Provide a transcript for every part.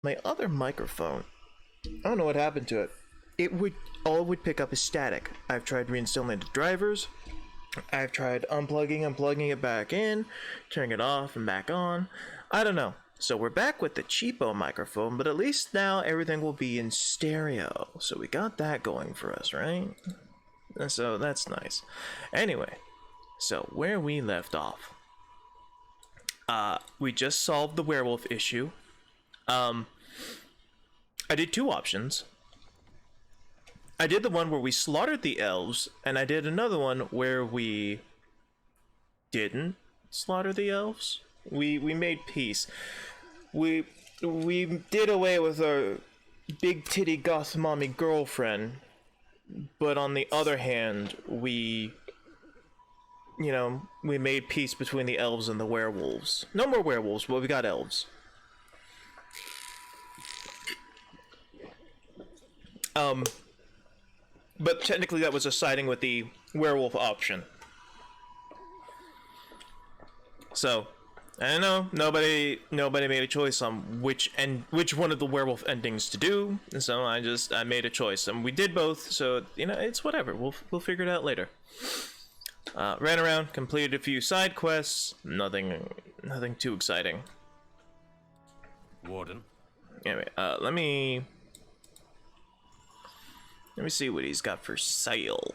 My other microphone, I don't know what happened to it. All it would pick up is static. I've tried reinstalling the drivers. I've tried unplugging it back in, turning it off and back on. I don't know. So we're back with the cheapo microphone, but at least now everything will be in stereo. So we got that going for us, right? So that's nice. Anyway, so where we left off. We just solved the werewolf issue. I did two options. I did the one where we slaughtered the elves, and I did another one where we didn't slaughter the elves. We made peace. We did away with our big titty goth mommy girlfriend, but on the other hand, we made peace between the elves and the werewolves. No more werewolves, but we got elves. But technically that was a siding with the werewolf option. So, I don't know. Nobody made a choice on which one of the werewolf endings to do. So I made a choice, and we did both. So it's whatever. We'll figure it out later. Ran around, completed a few side quests. Nothing too exciting. Warden. Anyway, let me see what he's got for sale.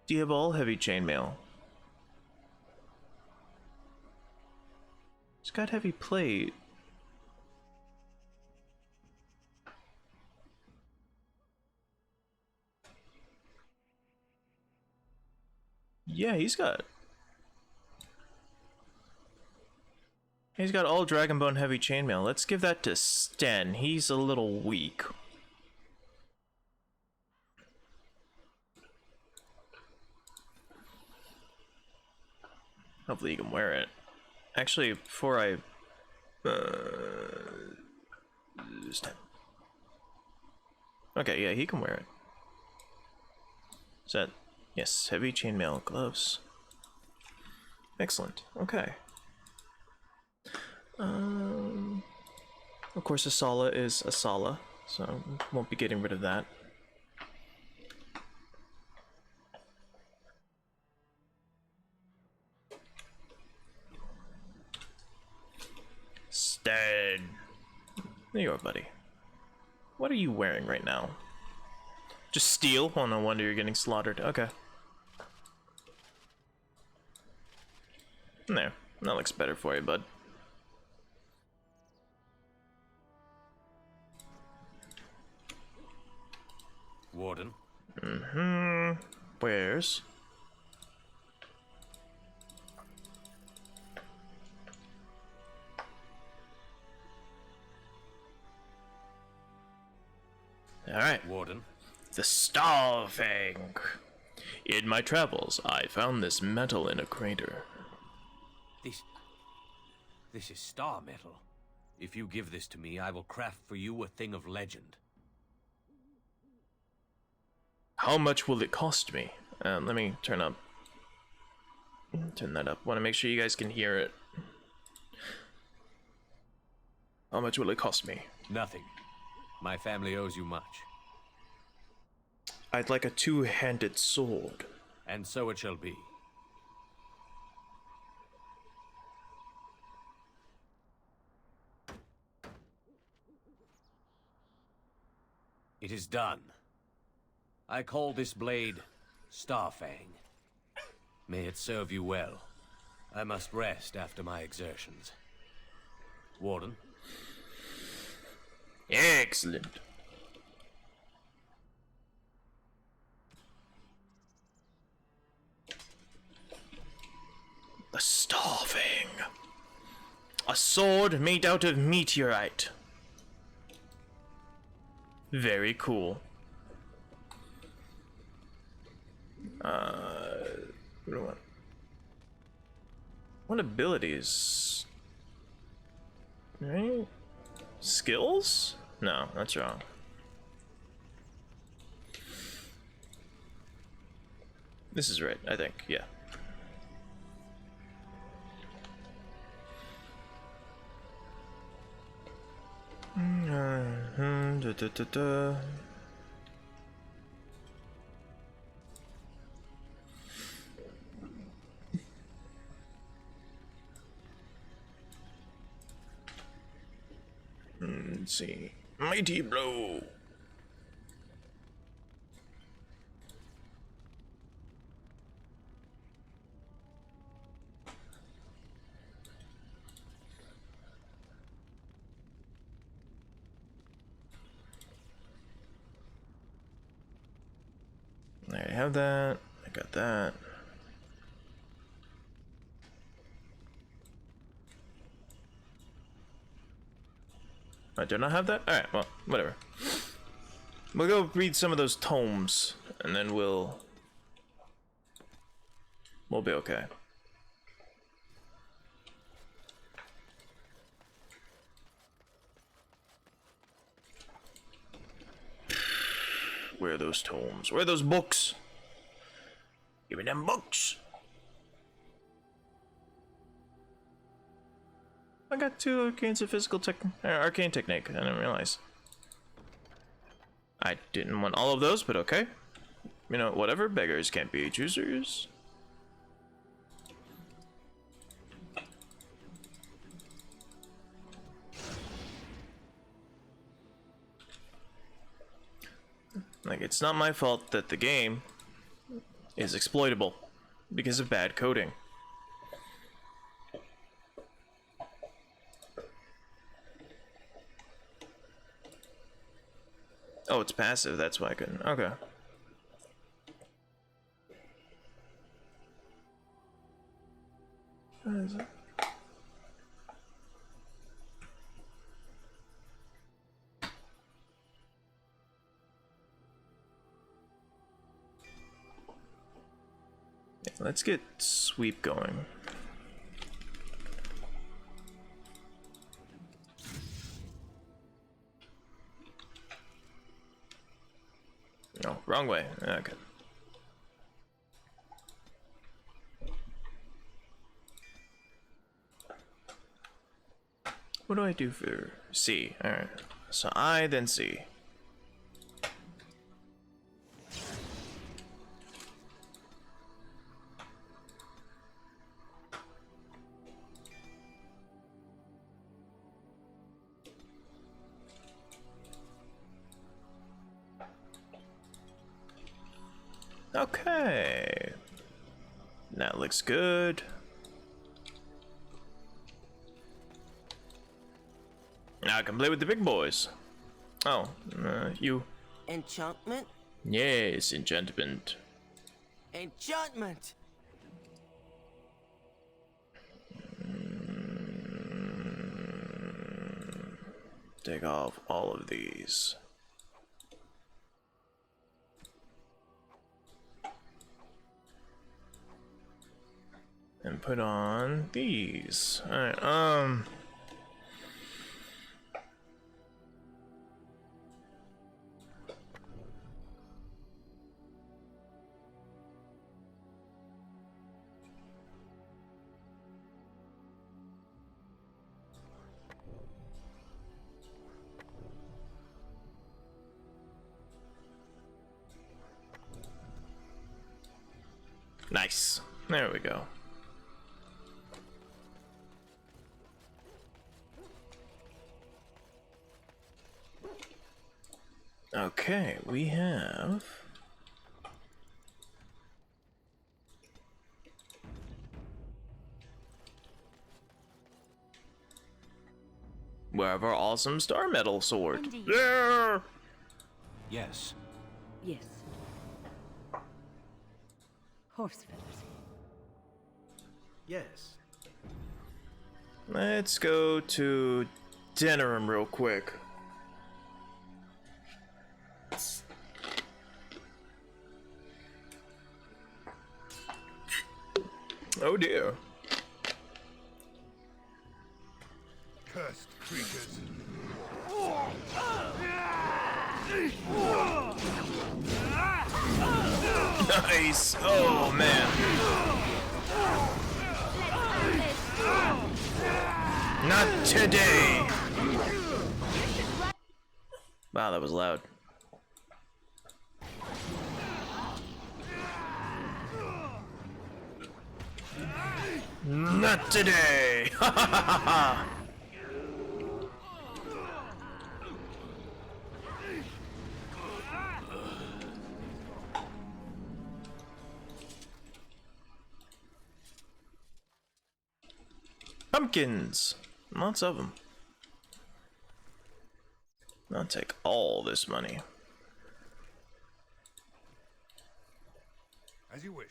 Do you have all heavy chainmail? He's got heavy plate. Yeah, he's got all Dragonbone heavy chainmail. Let's give that to Sten. He's a little weak. Hopefully you can wear it. Actually, before I Sten. Okay, yeah, he can wear it. Is that yes, heavy chainmail gloves. Excellent. Okay. Of course, Asala is Asala, so won't be getting rid of that. Stan. There you are, buddy. What are you wearing right now? Just steel? Oh, no wonder you're getting slaughtered. Okay. There. That looks better for you, bud. Warden. Where's? Alright. Warden. The Starfang. In my travels, I found this metal in a crater. This is star metal. If you give this to me, I will craft for you a thing of legend. How much will it cost me? Let me turn that up. Want to make sure you guys can hear it. How much will it cost me? Nothing. My family owes you much. I'd like a two-handed sword. And so it shall be. It is done. I call this blade Starfang. May it serve you well. I must rest after my exertions. Warden? Excellent. The Starfang. A sword made out of meteorite. Very cool. What do I want? What abilities? Right? Skills? No, that's wrong. This is right, I think. Yeah. Da, da, da, da. Let's see. Mighty blow. I have that. I got that. I do not have that? Alright, well, whatever. We'll go read some of those tomes, and then we'll be okay. Where are those tomes? Where are those books? Give me them books. I got 2 arcanes of physical arcane technique. I didn't realize. I didn't want all of those, but okay. You know, whatever. Beggars can't be choosers. Like, it's not my fault that the game is exploitable because of bad coding. Oh, it's passive, that's why I couldn't. Okay. What is it? Yeah, let's get sweep going. No, wrong way. Okay. What do I do for C? Alright. So I, then C. Okay. That looks good. Now I can play with the big boys. Oh, you. Enchantment? Yes, enchantment. Enchantment! Take off all of these. And put on these. Alright, nice. There we go. Okay, we have our awesome star metal sword. Indeed. Yeah. Yes. Yes. Horse feathers. Yes. Let's go to Denerim real quick. Oh dear. Cursed creatures. Nice. Oh man. Not today. Wow, that was loud. Not today. Ha ha ha ha. Pumpkins! Lots of them. I'll take all this money. As you wish.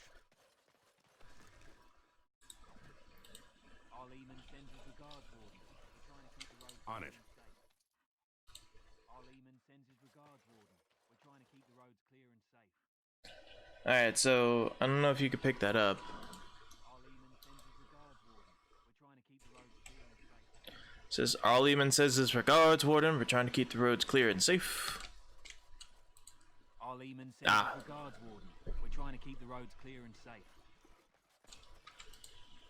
Arleman sends his regards, Warden. We're trying to keep the roads On clear it. and safe. Arleman sends his regards, Warden. We're trying to keep the roads clear and safe. Alright, so I don't know if you could pick that up. Arleman sends his regards, Warden. We're trying to keep the roads clear and safe. Says Arleman says his regards, Warden. We're trying to keep the roads clear and safe. Arleman sends his regards, Warden. We're trying to keep the roads clear and safe.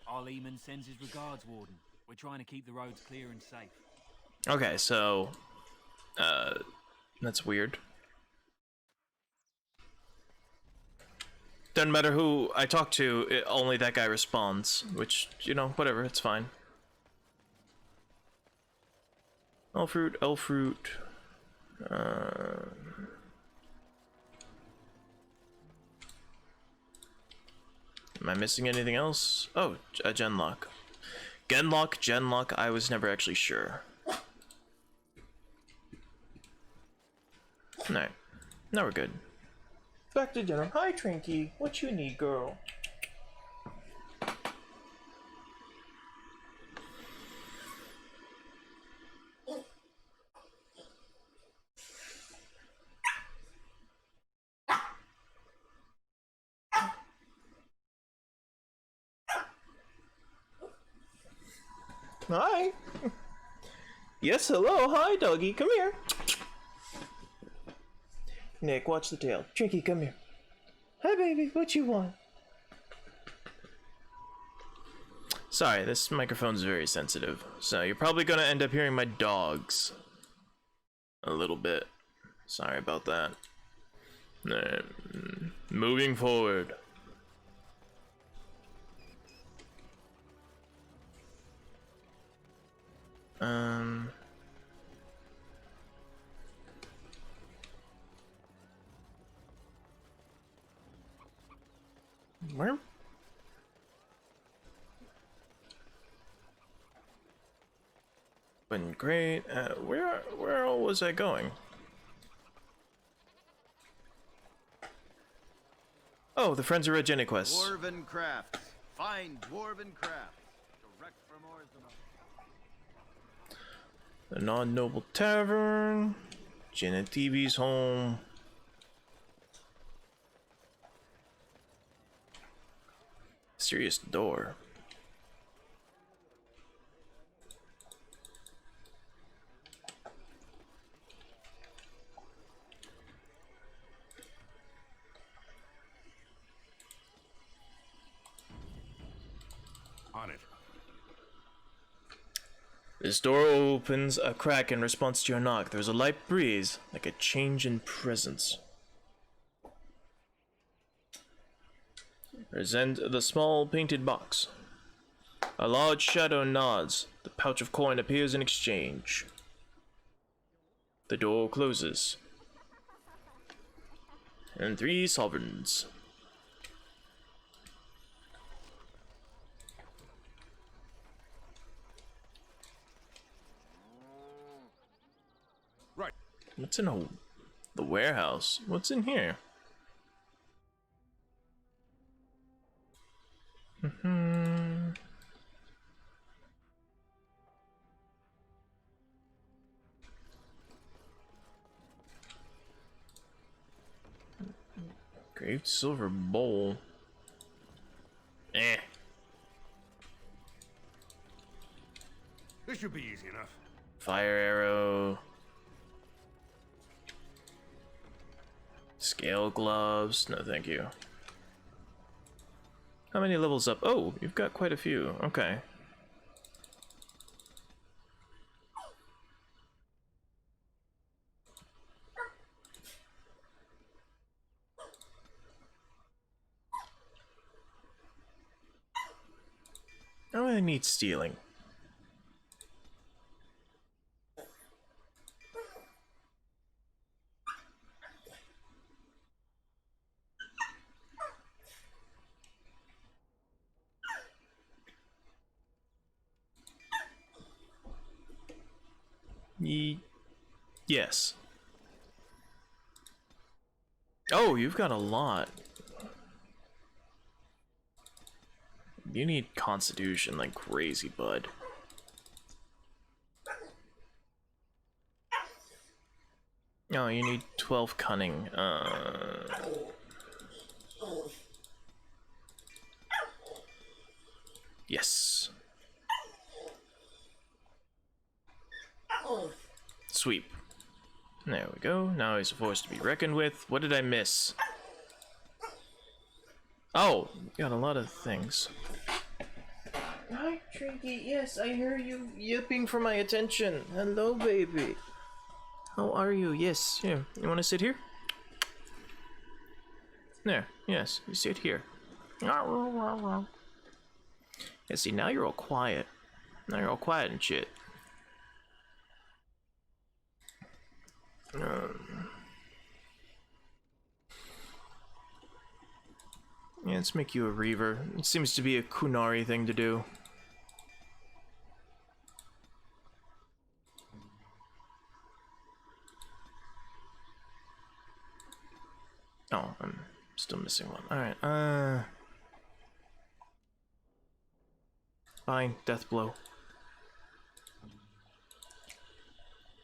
Arleman sends his regards, Warden. We're trying to keep the roads clear and safe. Okay, so that's weird. Doesn't matter who I talk to, only that guy responds, which, you know, whatever, it's fine. Elf fruit, elf fruit. Am I missing anything else? Oh, a Genlock. Genlock, I was never actually sure. Alright, now we're good. Back to dinner. Hi, Trinky. What you need, girl? Hi. Yes, hello. Hi, doggy. Come here. Nick, watch the tail. Trinky, come here. Hi, baby. What you want? Sorry, this microphone's very sensitive, so you're probably gonna end up hearing my dogs a little bit. Sorry about that. Moving forward. Where? Been great. Where all was I going? Oh, the Friends of Regina quest. Dwarven crafts. Find dwarven crafts. Direct from Orzammar. The Non-Noble Tavern. Genetivi's home. Mysterious door. On it. This door opens a crack in response to your knock. There's a light breeze, like a change in presence. Present the small painted box. A large shadow nods. The pouch of coin appears in exchange. The door closes. And 3 sovereigns. Right. What's in the warehouse? What's in here? Graved silver bowl. Eh. This should be easy enough. Fire arrow. Scale gloves. No, thank you. How many levels up? Oh, you've got quite a few. Okay. Oh, I need stealing. Yes. Oh, you've got a lot. You need constitution like crazy, bud. Oh, you need 12 cunning. Yes. Sweep. There we go. Now he's a force to be reckoned with. What did I miss? Oh, got a lot of things. Hi, Trinky. Yes, I hear you yipping for my attention. Hello, baby. How are you? Yes, here. You want to sit here? There. Yes, you sit here. Yeah, see, now you're all quiet. Now you're all quiet and shit. Yeah, let's make you a Reaver. It seems to be a Kunari thing to do. Oh, I'm still missing one. Alright, fine, death blow.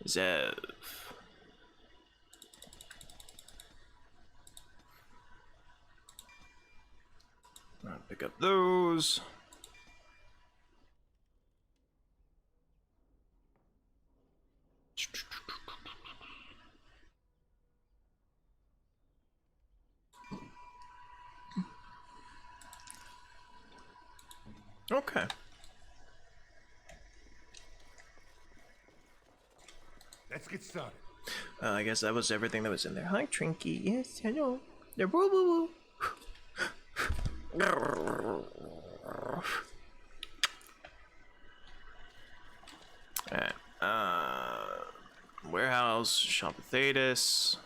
Zev. I'll pick up those. Okay. Let's get started. I guess that was everything that was in there. Hi, Trinky. Yes, hello. There, woo woo woo. Alright, warehouse, shop with Thetis.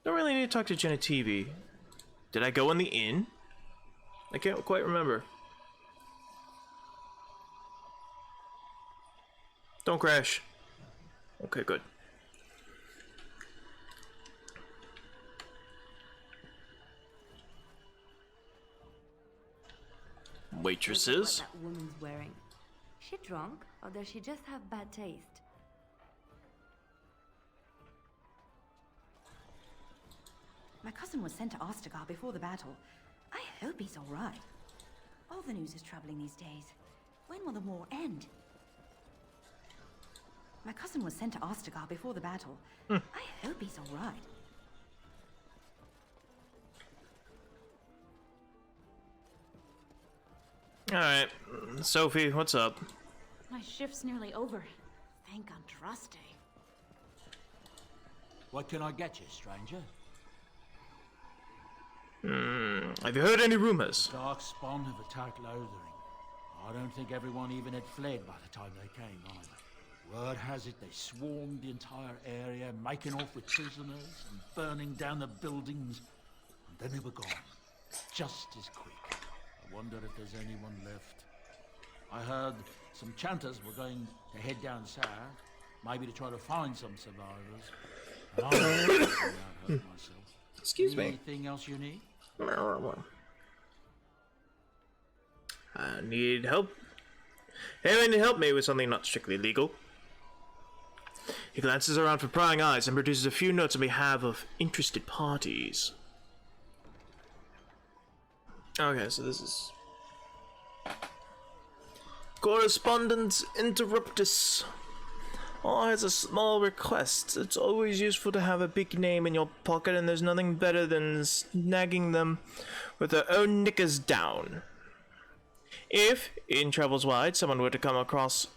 Don't really need to talk to Genitivi. Did I go in the inn? I can't quite remember. Don't crash. Okay, good. Waitresses. What that woman's wearing. Is she drunk, or does she just have bad taste? My cousin was sent to Ostagar before the battle. I hope he's all right. All the news is troubling these days. When will the war end? My cousin was sent to Ostagar before the battle. I hope he's all right. Alright, Sophie, what's up? My shift's nearly over. Thank Andraste. What can I get you, stranger? Have you heard any rumors? Dark spawn have attacked Lothering. I don't think everyone even had fled by the time they came either. Word has it they swarmed the entire area, making off with prisoners and burning down the buildings. And then they were gone. Just as quick. I wonder if there's anyone left. I heard some chanters were going to head down south, maybe to try to find some survivors. And I'm not hurt myself. Excuse me. Anything else you need? I need help. Anyone can help me with something not strictly legal. He glances around for prying eyes and produces a few notes on behalf of interested parties. Okay, so this is Correspondence Interruptus. Oh, it's a small request. It's always useful to have a big name in your pocket, and there's nothing better than snagging them with their own knickers down. If, in Travels Wide, someone were to come across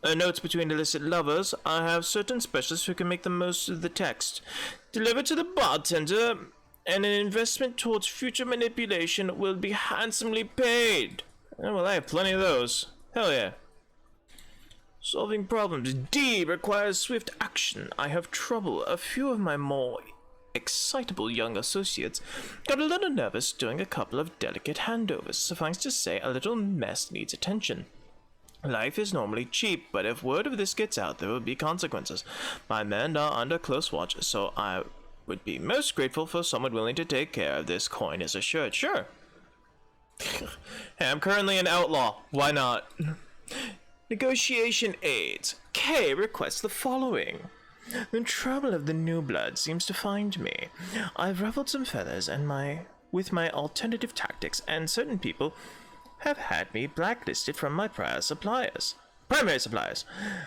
notes between illicit lovers, I have certain specialists who can make the most of the text. Delivered to the bartender, and an investment towards future manipulation will be handsomely paid. Oh, well, I have plenty of those. Hell yeah. Solving problems. D requires swift action. I have trouble. A few of my more excitable young associates got a little nervous doing a couple of delicate handovers. Suffice to say, a little mess needs attention. Life is normally cheap, but if word of this gets out, there will be consequences. My men are under close watch, so I would be most grateful for someone willing to take care of this. Coin is assured. Sure. Hey, I'm currently an outlaw. Why not? Negotiation aids. K requests the following. The trouble of the new blood seems to find me. I've ruffled some feathers with my alternative tactics, and certain people have had me blacklisted from my primary suppliers.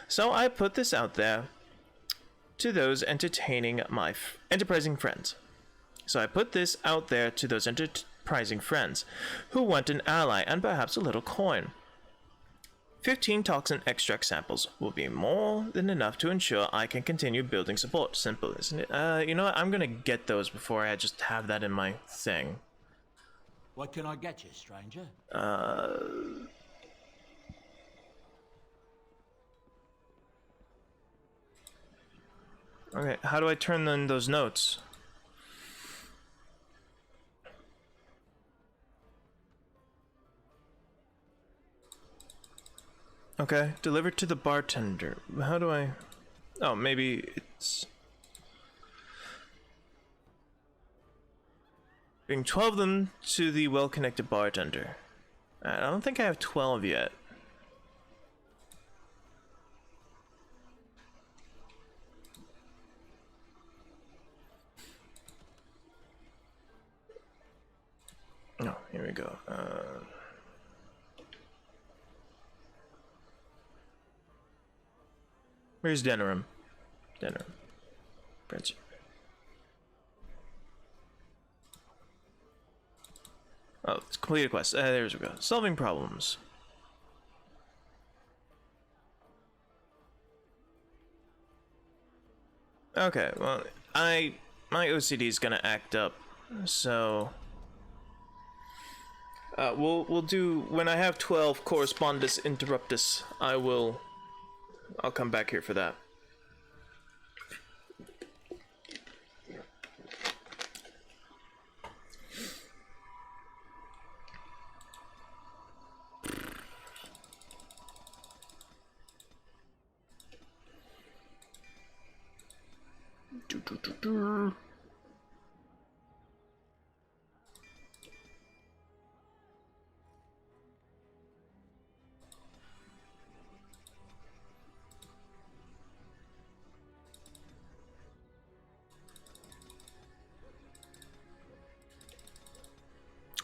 So I put this out there to those entertaining my enterprising friends. Who want an ally and perhaps a little coin. 15 toxin extract samples will be more than enough to ensure I can continue building support. Simple, isn't it? You know what? I'm gonna get those before I just have that in my thing. What can I get you, stranger? Okay, how do I turn in those notes? Okay, delivered to the bartender. How do I... Oh, maybe it's... Bring 12 of them to the well-connected bartender. I don't think I have 12 yet. Oh, here we go. Where's Denerim? Prince. Oh, it's completed quest. There we go. Solving problems. Okay, well, my OCD is gonna act up, so we'll do when I have 12 correspondus interruptus. I'll come back here for that.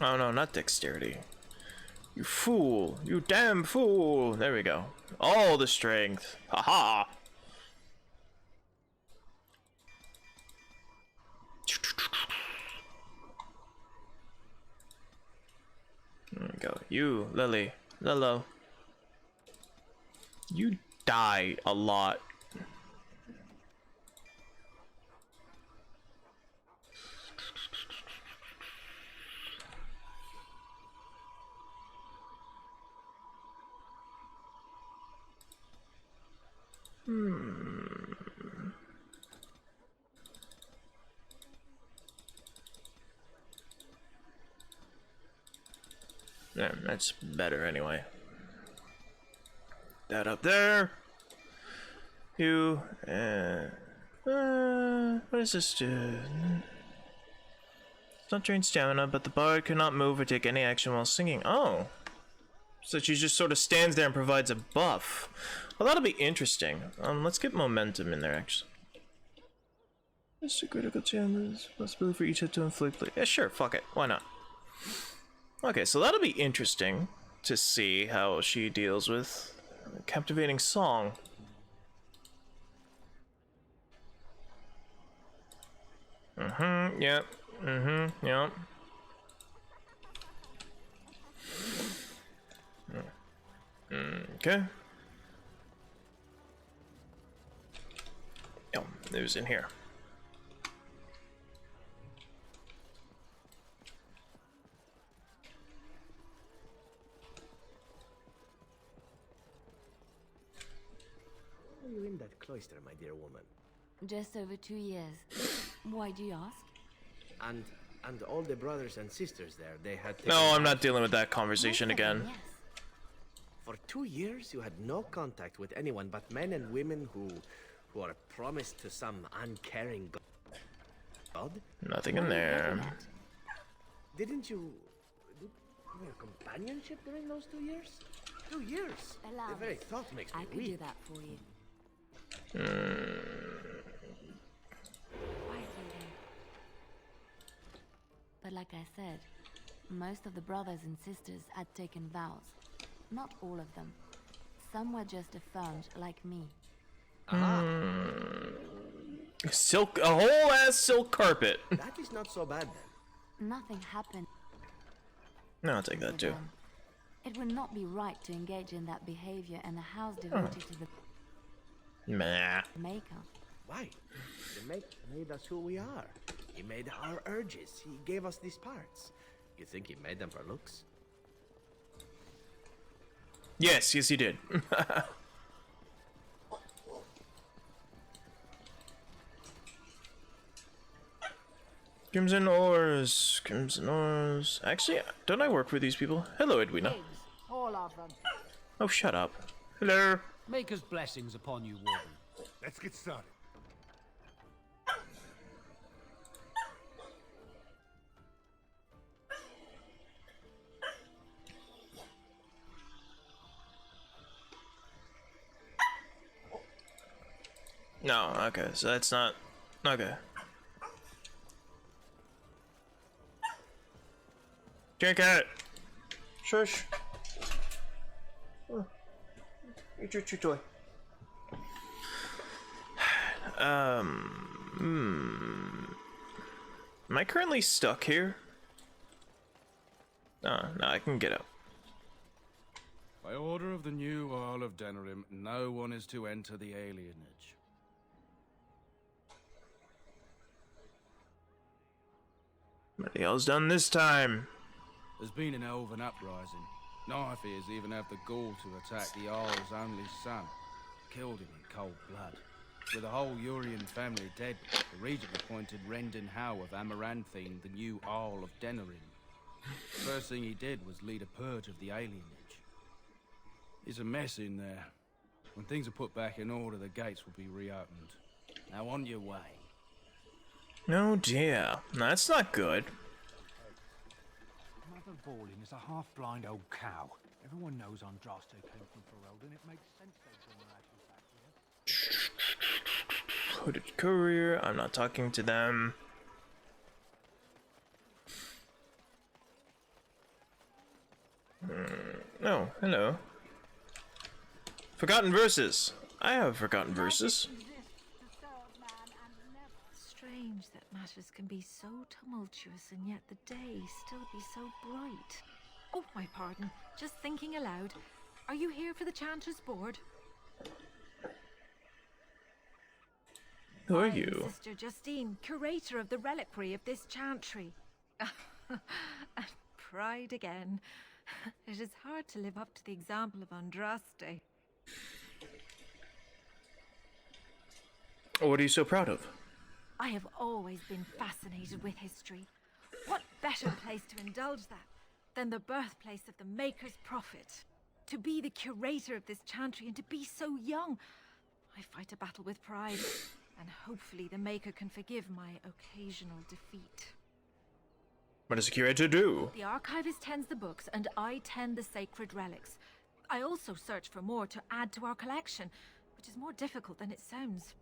Oh no, not dexterity. You fool! You damn fool! There we go. All the strength. Haha! There we go. You, Lilo. You die a lot. Yeah, that's better anyway. That up there. You, what does this do? It's not drain stamina, but the bard cannot move or take any action while singing. Oh. So she just sort of stands there and provides a buff. Well, that'll be interesting. Let's get momentum in there, actually. It's a critical chance. Possibility for each hit to inflict. Yeah, sure, fuck it. Why not? Okay, so that'll be interesting to see how she deals with a captivating song. Yep. Yep. Okay. Oh, it was in here. Are you in that cloister, my dear woman? Just over 2 years. Why do you ask? And all the brothers and sisters there, they had taken No, I'm not vows. dealing with that conversation Most of them, again. yes. For 2 years, you had no contact with anyone but men and women who are promised to some uncaring god? Nothing in there. Didn't you have companionship during those 2 years? 2 years. Allow The very me. thought makes me I could weak. do that for you. Quietly then. But like I said, most of the brothers and sisters had taken vows. Not all of them. Some were just affirmed, like me. Silk, a whole ass silk carpet. That is not so bad then. Nothing happened No, I'll take that to too. them. It would not be right to engage in that behavior in a house devoted to the Meh. Maker. Why? The Maker made us who we are. He made our urges. He gave us these parts. You think he made them for looks? Yes, he did. Crimson ores, crimson ores. Actually, don't I work for these people? Hello, Edwina. All of them. Oh, shut up. Hello. Maker's blessings upon you, Warden. Let's get started. No, okay, so that's not... Okay. Drink it! Shush. Oh. Eat your chew toy. Am I currently stuck here? Oh, no, I can get up. By order of the new Earl of Denerim, no one is to enter the alienage. What the hell's done this time? There's been an elven uprising. Nightfears even have the gall to attack the Earl's only son. Killed him in cold blood. With the whole Urian family dead, the regent appointed Rendon Howe of Amaranthine the new Earl of Denerim. First thing he did was lead a purge of the alienage. It's a mess in there. When things are put back in order, the gates will be reopened. Now on your way. Oh dear, that's not good. Mother Vorlin is a half-blind old cow. Everyone knows Andraste came from Ferelden. It makes sense they bring her ashes back here. Hooded courier, I'm not talking to them. Oh, hello. Forgotten verses. I have forgotten verses. Strange that matters can be so tumultuous and yet the day still be so bright. Oh, my pardon. Just thinking aloud. Are you here for the Chanter's Board? Who are I am you? Sister Justine, curator of the reliquary of this chantry. And pride again. It is hard to live up to the example of Andraste. What are you so proud of? I have always been fascinated with history. What better place to indulge that than the birthplace of the Maker's prophet? To be the curator of this chantry and to be so young. I fight a battle with pride, and hopefully the Maker can forgive my occasional defeat. What does a curator do? The archivist tends the books, and I tend the sacred relics. I also search for more to add to our collection, which is more difficult than it sounds.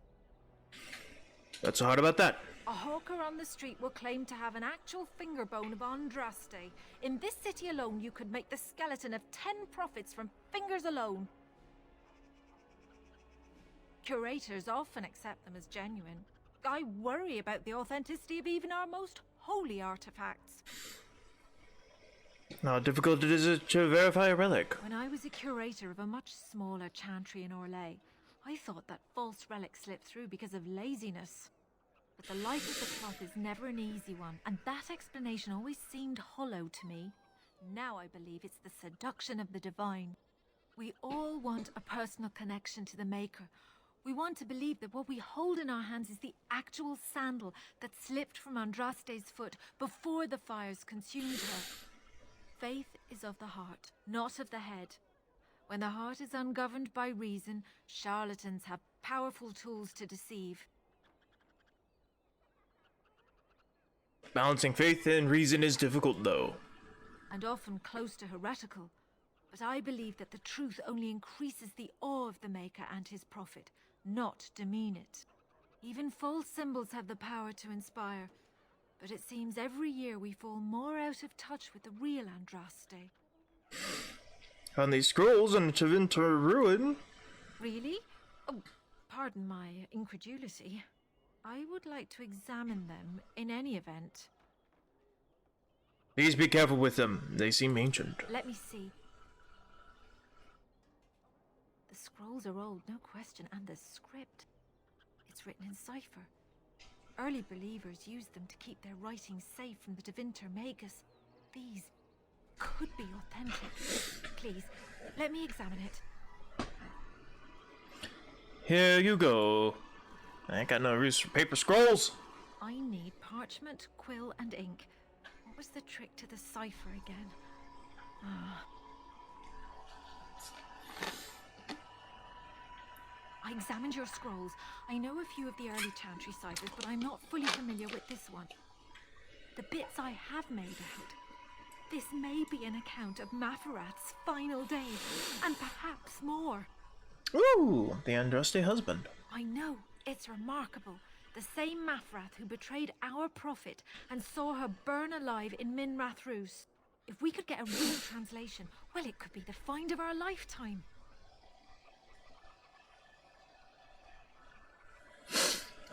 What's so hard about that? A hawker on the street will claim to have an actual finger bone of Andraste. In this city alone, you could make the skeleton of 10 prophets from fingers alone. Curators often accept them as genuine, I worry about the authenticity of even our most holy artifacts. How difficult is it to verify a relic? When I was a curator of a much smaller chantry in Orlais, I thought that false relics slipped through because of laziness. But the life of the cloth is never an easy one, and that explanation always seemed hollow to me. Now I believe it's the seduction of the divine. We all want a personal connection to the Maker. We want to believe that what we hold in our hands is the actual sandal that slipped from Andraste's foot before the fires consumed her. Faith is of the heart, not of the head. When the heart is ungoverned by reason, charlatans have powerful tools to deceive. Balancing faith and reason is difficult, though. And often close to heretical. But I believe that the truth only increases the awe of the Maker and his prophet, not demean it. Even false symbols have the power to inspire, but it seems every year we fall more out of touch with the real Andraste. On these scrolls in Tevinter ruin. Really? Oh, pardon my incredulity. I would like to examine them in any event. Please be careful with them. They seem ancient. Let me see. The scrolls are old, no question, and the script. It's written in cipher. Early believers used them to keep their writings safe from the Tevinter Magus. These could be authentic. Please, let me examine it. Here you go. I ain't got no use for paper scrolls. I need parchment, quill, and ink. What was the trick to the cipher again? I examined your scrolls. I know a few of the early chantry ciphers, but I'm not fully familiar with this one. The bits I have made out. This may be an account of Mafarat's final days, and perhaps more. Ooh, the Andraste husband. I know. It's remarkable. The same Mafrath who betrayed our prophet and saw her burn alive in Minrath Rus. If we could get a real translation, well, it could be the find of our lifetime.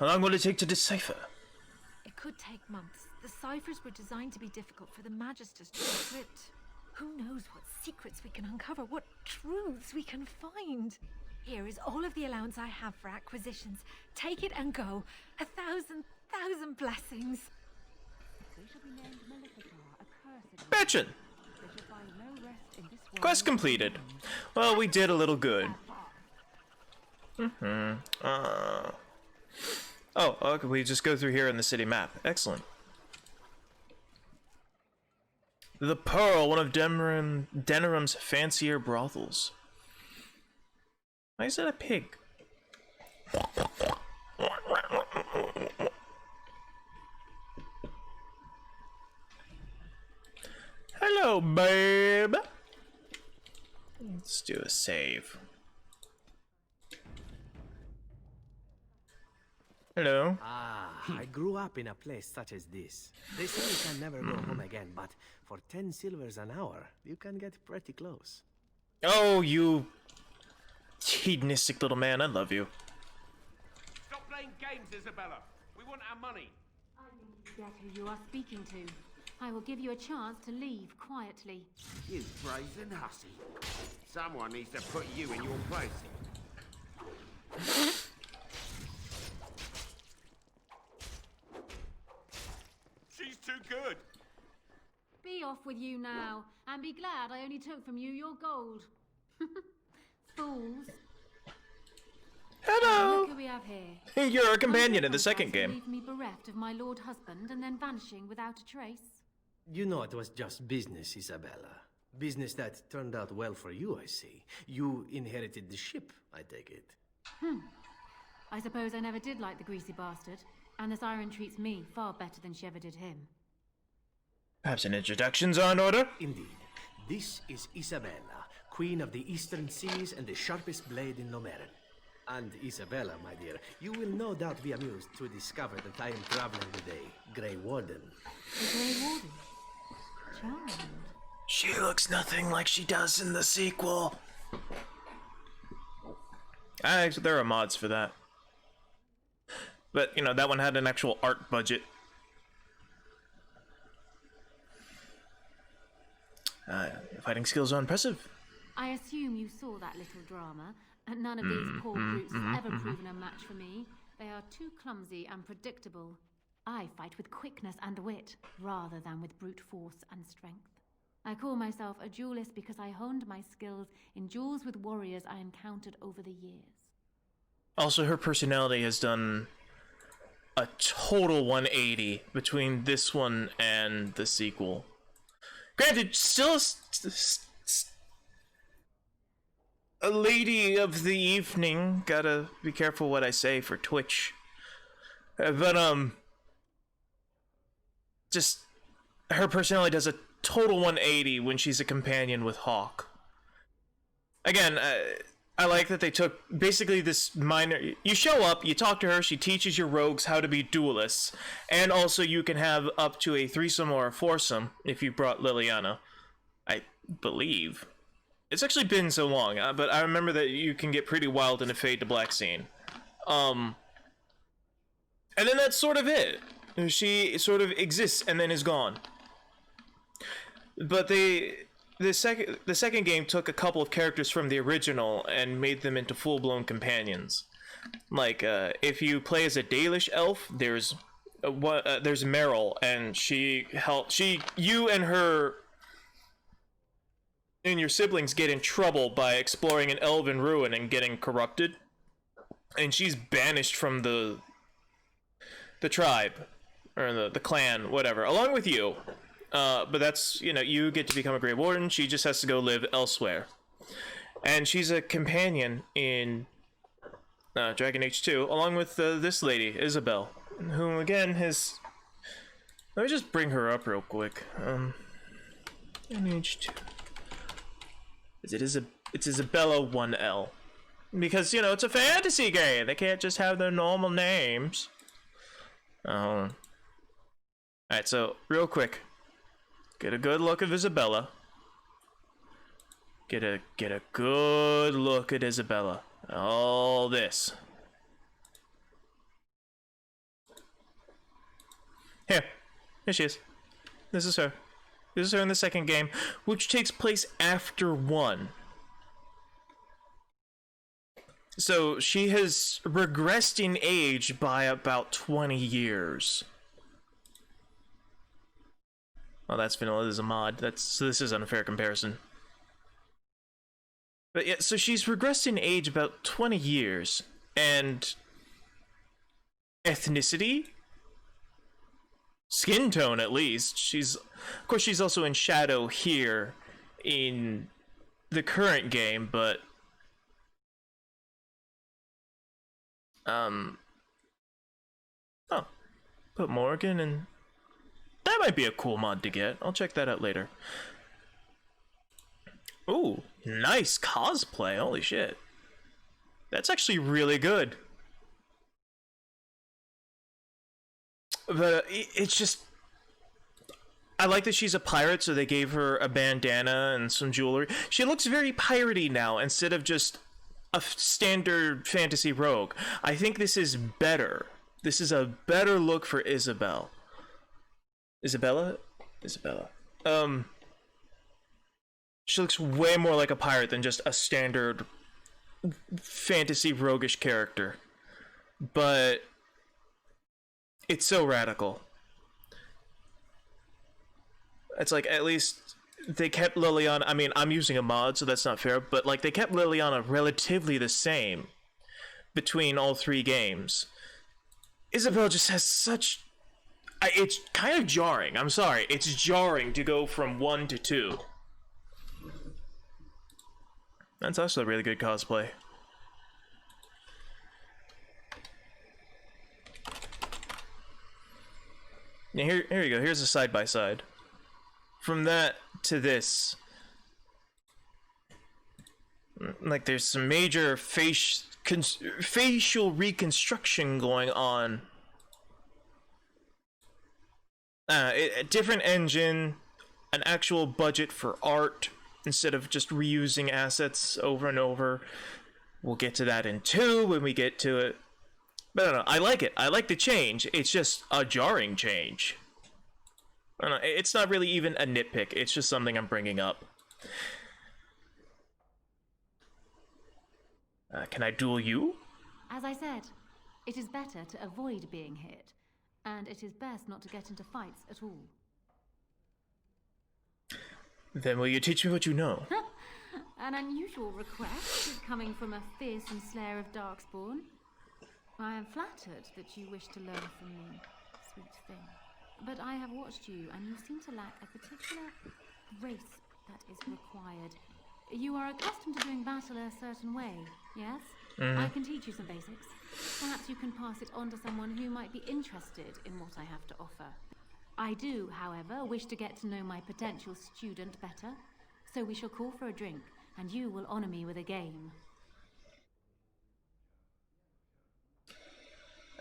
How long will it take to decipher? It could take months. The ciphers were designed to be difficult for the Magisters to decrypt. Who knows what secrets we can uncover, what truths we can find. Here is all of the allowance I have for acquisitions. Take it and go. 1,000 blessings. Bitchin'! Quest completed. Well, we did a little good. Oh, okay, we just go through here in the city map. Excellent. The Pearl, one of Denerim's fancier brothels. Why is that a pig? Hello, babe. Let's do a save. Hello. I grew up in a place such as this. They say you can never go home again, but for 10 silvers an hour, you can get pretty close. Oh, you hedonistic little man, I love you. Stop playing games, Isabella. We want our money. I forget who you are speaking to. I will give you a chance to leave quietly. You brazen hussy. Someone needs to put you in your place. She's too good. Be off with you now, and be glad I only took from you your gold. Fools. Hello. Look who we have here. You're our companion in the second game. Leave me bereft of my lord husband and then vanishing without a trace. You know it was just business, Isabella. Business that turned out well for you, I see. You inherited the ship, I take it. I suppose I never did like the greasy bastard, and the siren treats me far better than she ever did him. Perhaps an introduction's on order? Indeed. This is Isabella, Queen of the Eastern Seas and the sharpest blade in Lomerin. And Isabella, my dear, you will no doubt be amused to discover that I am traveling with a Grey Warden. The Grey Warden? Charmed. She looks nothing like she does in the sequel. Actually, there are mods for that. But, you know, that one had an actual art budget. Fighting skills are impressive. I assume you saw that little drama, and none of these poor brutes have ever proven a match for me. They are too clumsy and predictable. I fight with quickness and wit, rather than with brute force and strength. I call myself a duelist because I honed my skills in duels with warriors I encountered over the years. Also, her personality has done a total 180 between this one and the sequel. Granted, still a lady of the evening. Gotta be careful what I say for Twitch. But, just, her personality does a total 180 when she's a companion with Hawke. Again, I like that they took basically this minor... You show up, you talk to her, she teaches your rogues how to be duelists, and also you can have up to a threesome or a foursome if you brought Liliana. I believe. It's actually been so long, but I remember that you can get pretty wild in a Fade to Black scene. And then that's sort of it. She sort of exists and then is gone. But the second game took a couple of characters from the original and made them into full-blown companions. Like, if you play as a Dalish elf, there's Meryl, and you and her and your siblings get in trouble by exploring an elven ruin and getting corrupted, and she's banished from the tribe or the clan, whatever, along with you. But that's, you know, you get to become a Grey Warden. She just has to go live elsewhere. And she's a companion in Dragon Age 2, along with this lady, Isabel, who, again, has... Let me just bring her up real quick. Dragon Age 2... It's Isabella 1L. Because, you know, it's a fantasy game. They can't just have their normal names. Alright, so, real quick. Get a good look of Isabella. Get a good look at Isabella. All this. Here she is. This is her. This is her in the second game, which takes place after 1. So she has regressed in age by about 20 years. Oh, that's vanilla. This is a mod. So this is an unfair comparison. But yeah, so she's regressed in age about 20 years. And ethnicity? Skin tone, at least. Of course, she's also in shadow here in the current game, but... Oh. Put Morgan in... That might be a cool mod to get. I'll check that out later. Ooh, nice cosplay. Holy shit. That's actually really good. But it's just... I like that she's a pirate, so they gave her a bandana and some jewelry. She looks very piratey now, instead of just a standard fantasy rogue. I think this is better. This is a better look for Isabella. Isabella? She looks way more like a pirate than just a standard fantasy roguish character. But it's so radical. It's like, at least they kept Liliana... I mean, I'm using a mod, so that's not fair, but like they kept Liliana relatively the same between all 3 games. Isabel just has such... It's kind of jarring. I'm sorry. It's jarring to go from 1 to 2. That's also a really good cosplay. Yeah, here you go. Here's a side-by-side. From that to this. Like, there's some major facial reconstruction going on. A different engine, an actual budget for art, instead of just reusing assets over and over. We'll get to that in 2 when we get to it. But I don't know, I like it. I like the change. It's just a jarring change. I don't know, it's not really even a nitpick. It's just something I'm bringing up. Can I duel you? As I said, it is better to avoid being hit, and it is best not to get into fights at all. Then will you teach me what you know? An unusual request coming from a fearsome slayer of Darkspawn. I am flattered that you wish to learn from me, sweet thing. But I have watched you, and you seem to lack a particular grace that is required. You are accustomed to doing battle a certain way, yes? I can teach you some basics. Perhaps you can pass it on to someone who might be interested in what I have to offer. I do, however, wish to get to know my potential student better, so we shall call for a drink, and you will honor me with a game.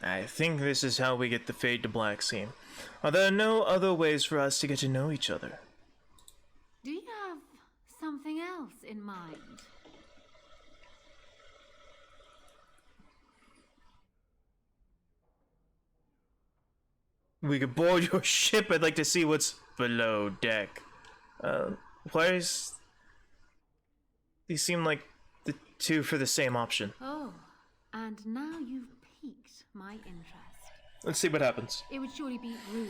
I think this is how we get the fade to black scene. Are there no other ways for us to get to know each other? Do you have something else in mind? We could board your ship. I'd like to see what's below deck. Why is... These seem like the two for the same option. Oh, and now you've piqued my interest. Let's see what happens. It would surely be rude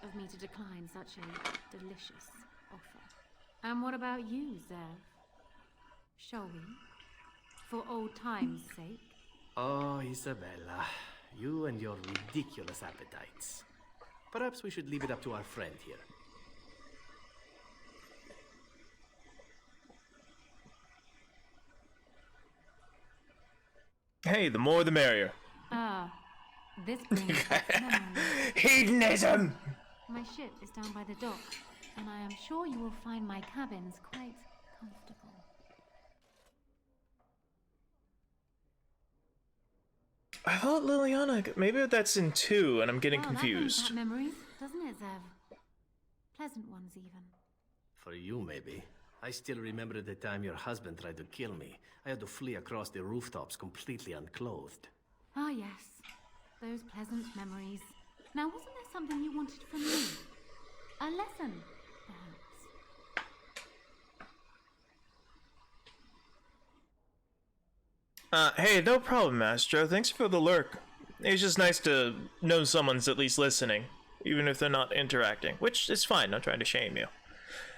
of me to decline such a delicious offer. And what about you, Zev? Shall we? For old time's sake? Oh, Isabella, you and your ridiculous appetites. Perhaps we should leave it up to our friend here. Hey, the more the merrier. This brings back memories. Hedonism! My ship is down by the dock, and I am sure you will find my cabins quite comfortable. I thought Liliana... Maybe that's in 2, and I'm getting confused. That brings back memories, doesn't it, Zev? Pleasant ones, even. For you, maybe. I still remember the time your husband tried to kill me. I had to flee across the rooftops completely unclothed. Ah, yes. Those pleasant memories. Now, wasn't there something you wanted from me? A lesson, perhaps? Hey, no problem, Astro. Thanks for the lurk. It's just nice to know someone's at least listening, even if they're not interacting, which is fine. Not trying to shame you.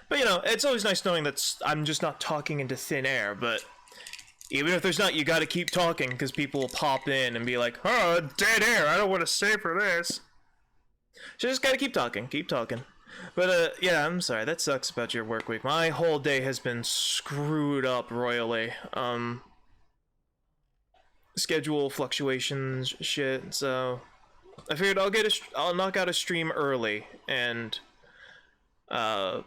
But, you know, it's always nice knowing that I'm just not talking into thin air, but even if there's not, you gotta keep talking, because people will pop in and be like, oh, dead air, I don't want to stay for this. So just gotta keep talking, But, yeah, I'm sorry, that sucks about your work week. My whole day has been screwed up royally. Schedule fluctuations, shit, so I figured I'll knock out a stream early, and, that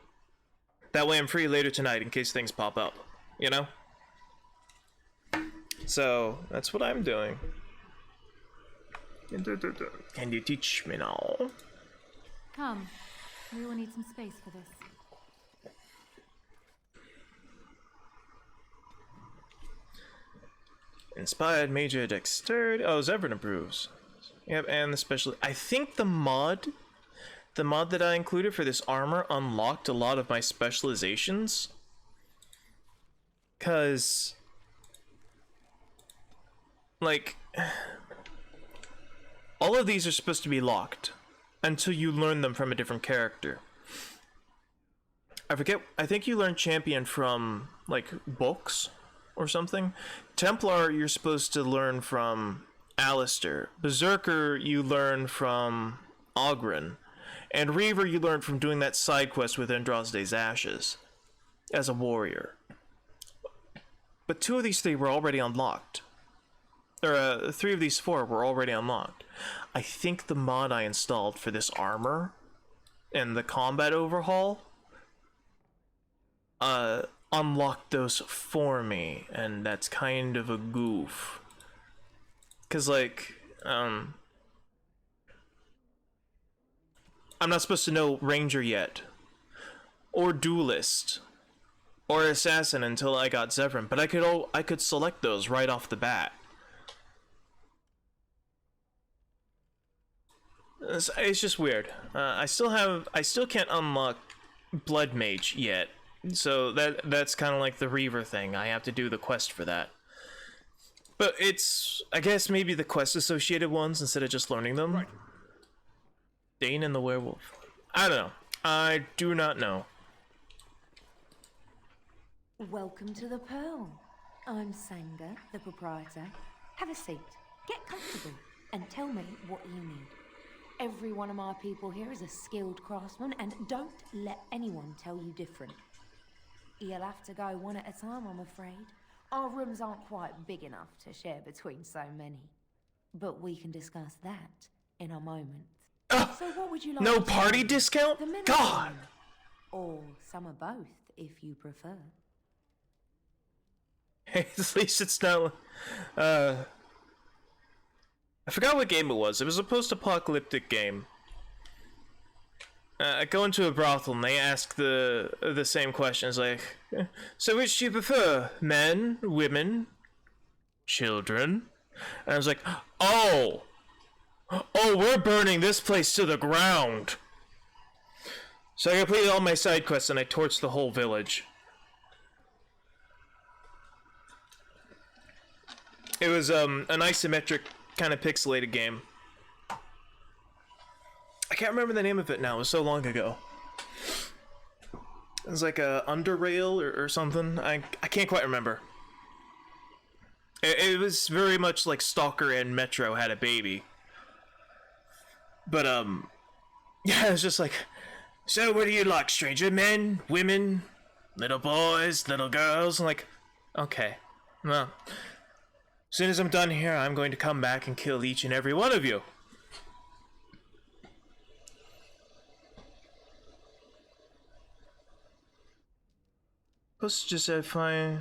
way I'm free later tonight in case things pop up, you know? So, that's what I'm doing. Can you teach me now? Come. We will need some space for this. Inspired Major Dexterity. Oh, Zevran approves. Yep, and the special... I think the mod that I included for this armor unlocked a lot of my specializations. Because... like... all of these are supposed to be locked until you learn them from a different character. I forget, I think you learn Champion from, like, books or something. Templar, you're supposed to learn from Alistair. Berserker, you learn from Oghren. And Reaver, you learn from doing that side quest with Andraste's Ashes as a warrior. But 2 of these 3 were already unlocked. Or 3 of these 4 were already unlocked. I think the mod I installed for this armor and the combat overhaul unlocked those for me, and that's kind of a goof. 'Cause, like, I'm not supposed to know Ranger yet, or Duelist, or Assassin until I got Zevran, but I could select those right off the bat. It's just weird. I still can't unlock Blood Mage yet, so that's kind of like the Reaver thing. I have to do the quest for that. But it's, I guess, maybe the quest associated ones instead of just learning them. Right. Dane and the werewolf. I don't know. I do not know. Welcome to the Pearl. I'm Sanga, the proprietor. Have a seat, get comfortable, and tell me what you need. Every one of my people here is a skilled craftsman, and don't let anyone tell you different. You'll have to go one at a time, I'm afraid. Our rooms aren't quite big enough to share between so many. But we can discuss that in a moment. So what would you like? No party discount? God! Or some of both, if you prefer. Hey, at least it's not... I forgot what game it was. It was a post-apocalyptic game. I go into a brothel and they ask the same questions, like, so which do you prefer? Men, women, children? And I was like, oh, we're burning this place to the ground. So I completed all my side quests and I torched the whole village. It was an isometric kind of pixelated game. I can't remember the name of it now. It was so long ago. It was like a Underrail or something. I can't quite remember. It was very much like Stalker and Metro had a baby. But yeah, it was just like, so what do you like, stranger? Men, women, little boys, little girls? I'm like, okay, well, as soon as I'm done here, I'm going to come back and kill each and every one of you. Plus, just find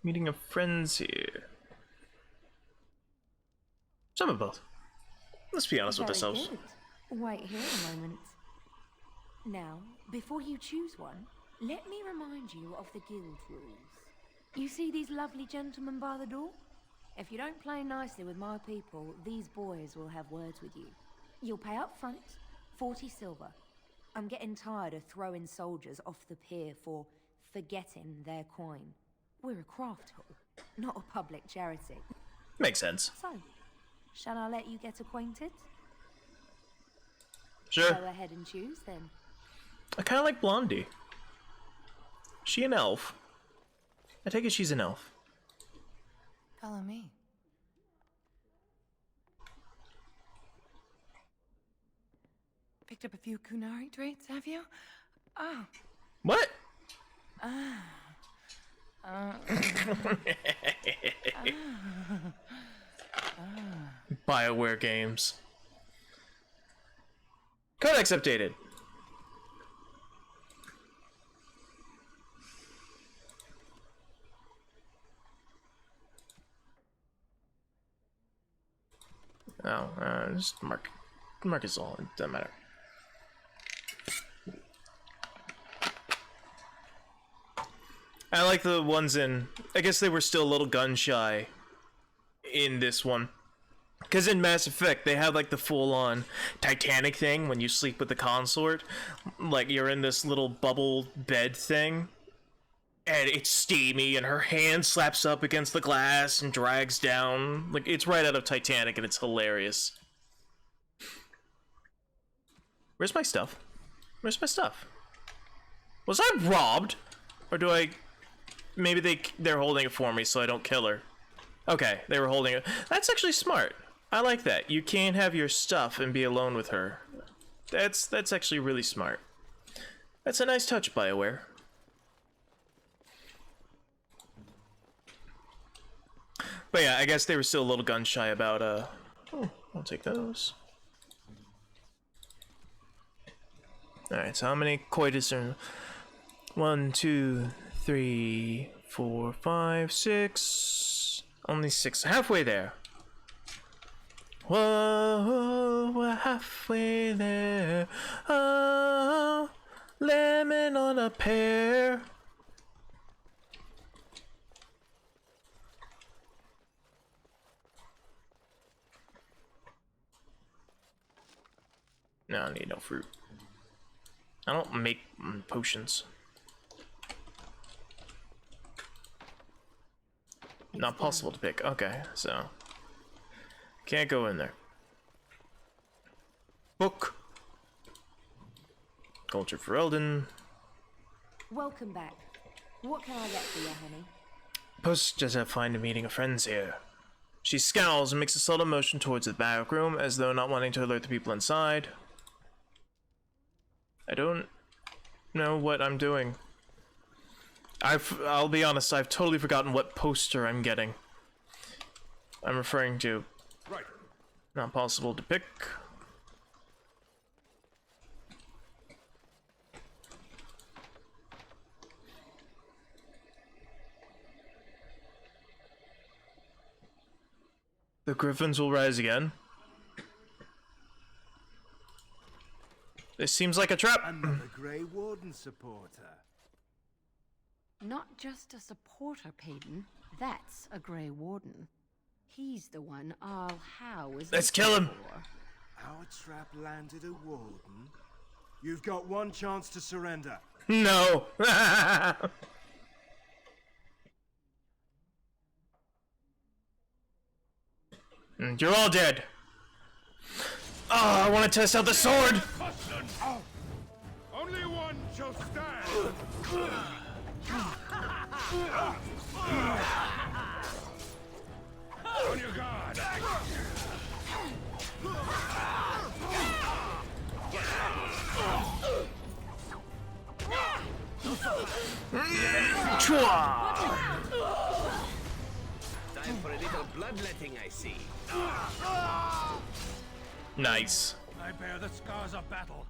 meeting of friends here. Some of both. Let's be honest with ourselves. Good. Wait here a moment. Now, before you choose one, let me remind you of the guild rules. You see these lovely gentlemen by the door? If you don't play nicely with my people, these boys will have words with you. You'll pay up front 40 silver. I'm getting tired of throwing soldiers off the pier for forgetting their coin. We're a craft hall, not a public charity. Makes sense. So, shall I let you get acquainted? Sure. Go ahead and choose then. I kind of like Blondie. She an elf? I take it she's an elf. Follow me. Picked up a few Kunari traits, have you? Oh. What? BioWare games. Codex updated. Oh, just mark is all. It doesn't matter. I like the ones in. I guess they were still a little gun shy in this one. Because in Mass Effect, they had like the full-on Titanic thing when you sleep with the consort. Like you're in this little bubble bed thing. And it's steamy, and her hand slaps up against the glass and drags down. Like, it's right out of Titanic, and it's hilarious. Where's my stuff? Where's my stuff? Was I robbed? Or do I... Maybe they're holding it for me so I don't kill her. Okay, they were holding it. That's actually smart. I like that. You can't have your stuff and be alone with her. That's actually really smart. That's a nice touch, BioWare. But yeah, I guess they were still a little gun shy about, oh, I'll take those. Alright, so how many coitus are... 1, 2, 3, 4, 5, 6... Only 6. Halfway there. Whoa, we're halfway there. Oh, lemon on a pear. No, I need no fruit. I don't make potions. Not possible to pick. Okay, so can't go in there. Book. Culture for Eldon. Welcome back. What can I get for you, honey? Post just have find a meeting of friends here. She scowls and makes a subtle motion towards the back room, as though not wanting to alert the people inside. I don't know what I'm doing. I'll be honest, I've totally forgotten what poster I'm getting. I'm referring to. Right. Not possible to pick. The Griffins will rise again. This seems like a trap. Another Grey Warden supporter. Not just a supporter, Payton. That's a Grey Warden. He's the one Arl Howe is. Let's kill him. Our trap landed a Warden. You've got one chance to surrender. No. You're all dead. Oh, I want to test out the sword. Only one shall stand. On your guard. Time for a little bloodletting, I see. Nice. I bear the scars of battle.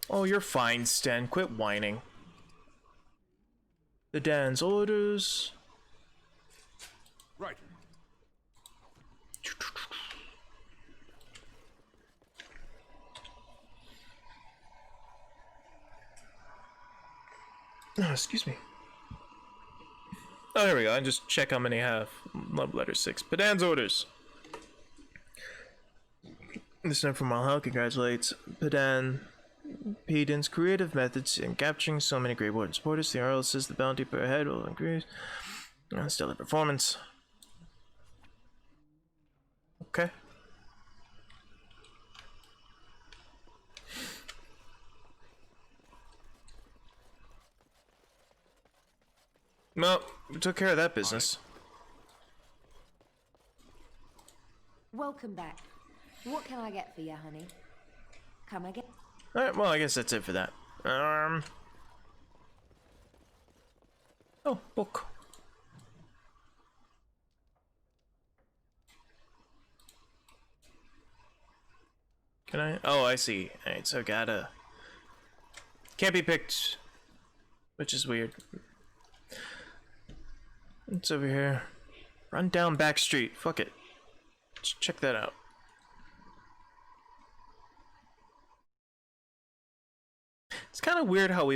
Oh, you're fine, Stan. Quit whining. The Dan's orders. Right. Oh, excuse me. Oh, there we go. I just check how many I have. Love letter 6. Padan's orders. This note from Malhal congratulates Padan's creative methods in capturing so many Grey Warden supporters. The Earl says the bounty per head will increase. Stellar performance. Okay. Well, we took care of that business. Welcome back. What can I get for you, honey? Come again. Alright, well, I guess that's it for that. Oh, book. Can I? Oh, I see. Alright, so gotta. Can't be picked. Which is weird. It's over here. Run down back street. Fuck it. Let's check that out. It's kind of weird how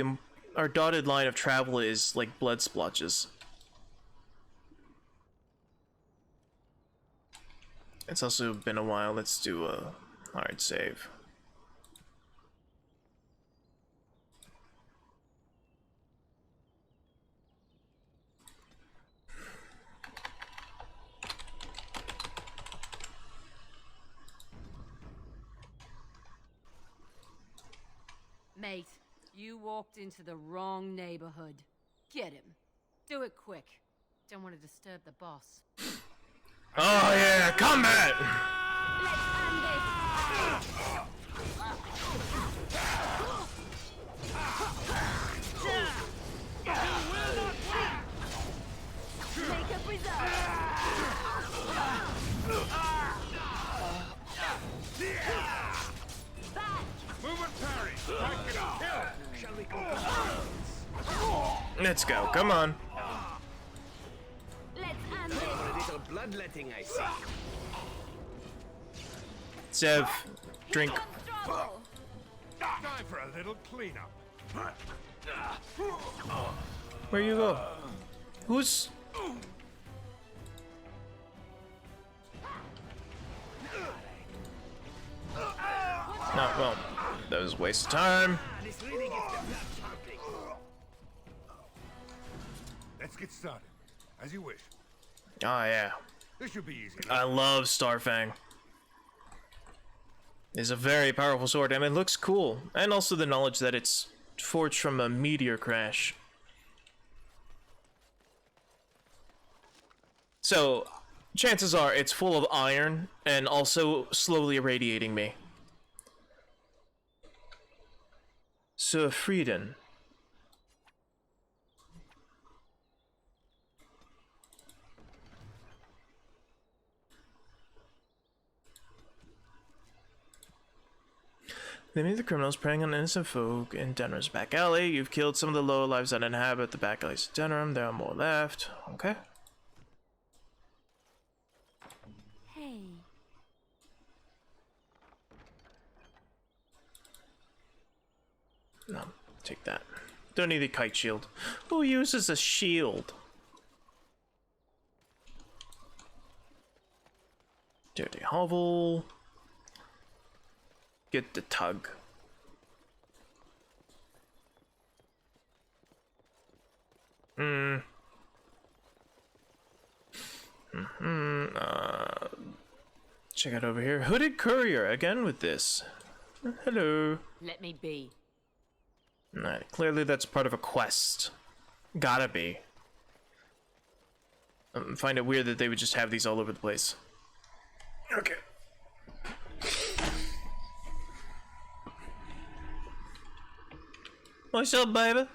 our dotted line of travel is like blood splotches. It's also been a while. Let's do a hard save. Mate, you walked into the wrong neighborhood. Get him. Do it quick. Don't want to disturb the boss. Oh yeah, combat! Make up result. Move and parry. Strike and kill. Shall we go? Let's go, come on. Let's end Time for a it. little bloodletting, I see. Sev, drink. Time for a little cleanup. Where you go? Who's... No, well, that was a waste of time. Let's get started. As you wish. Oh, yeah. This should be easy. I love Starfang. It's a very powerful sword, and it looks cool. And also the knowledge that it's forged from a meteor crash. So, chances are it's full of iron, and also slowly irradiating me. Sir Frieden. They meet the criminals preying on innocent folk in Denerim's back alley. You've killed some of the lower lives that inhabit the back alleys of Denerim. There are more left. Okay. Hey. No, take that. Don't need a kite shield. Who uses a shield? Dirty hovel. Get the tug. Check out over here. Hooded courier again with this. Hello. Let me be. Alright, clearly that's part of a quest. Gotta be. I find it weird that they would just have these all over the place. Okay. What's up, baby?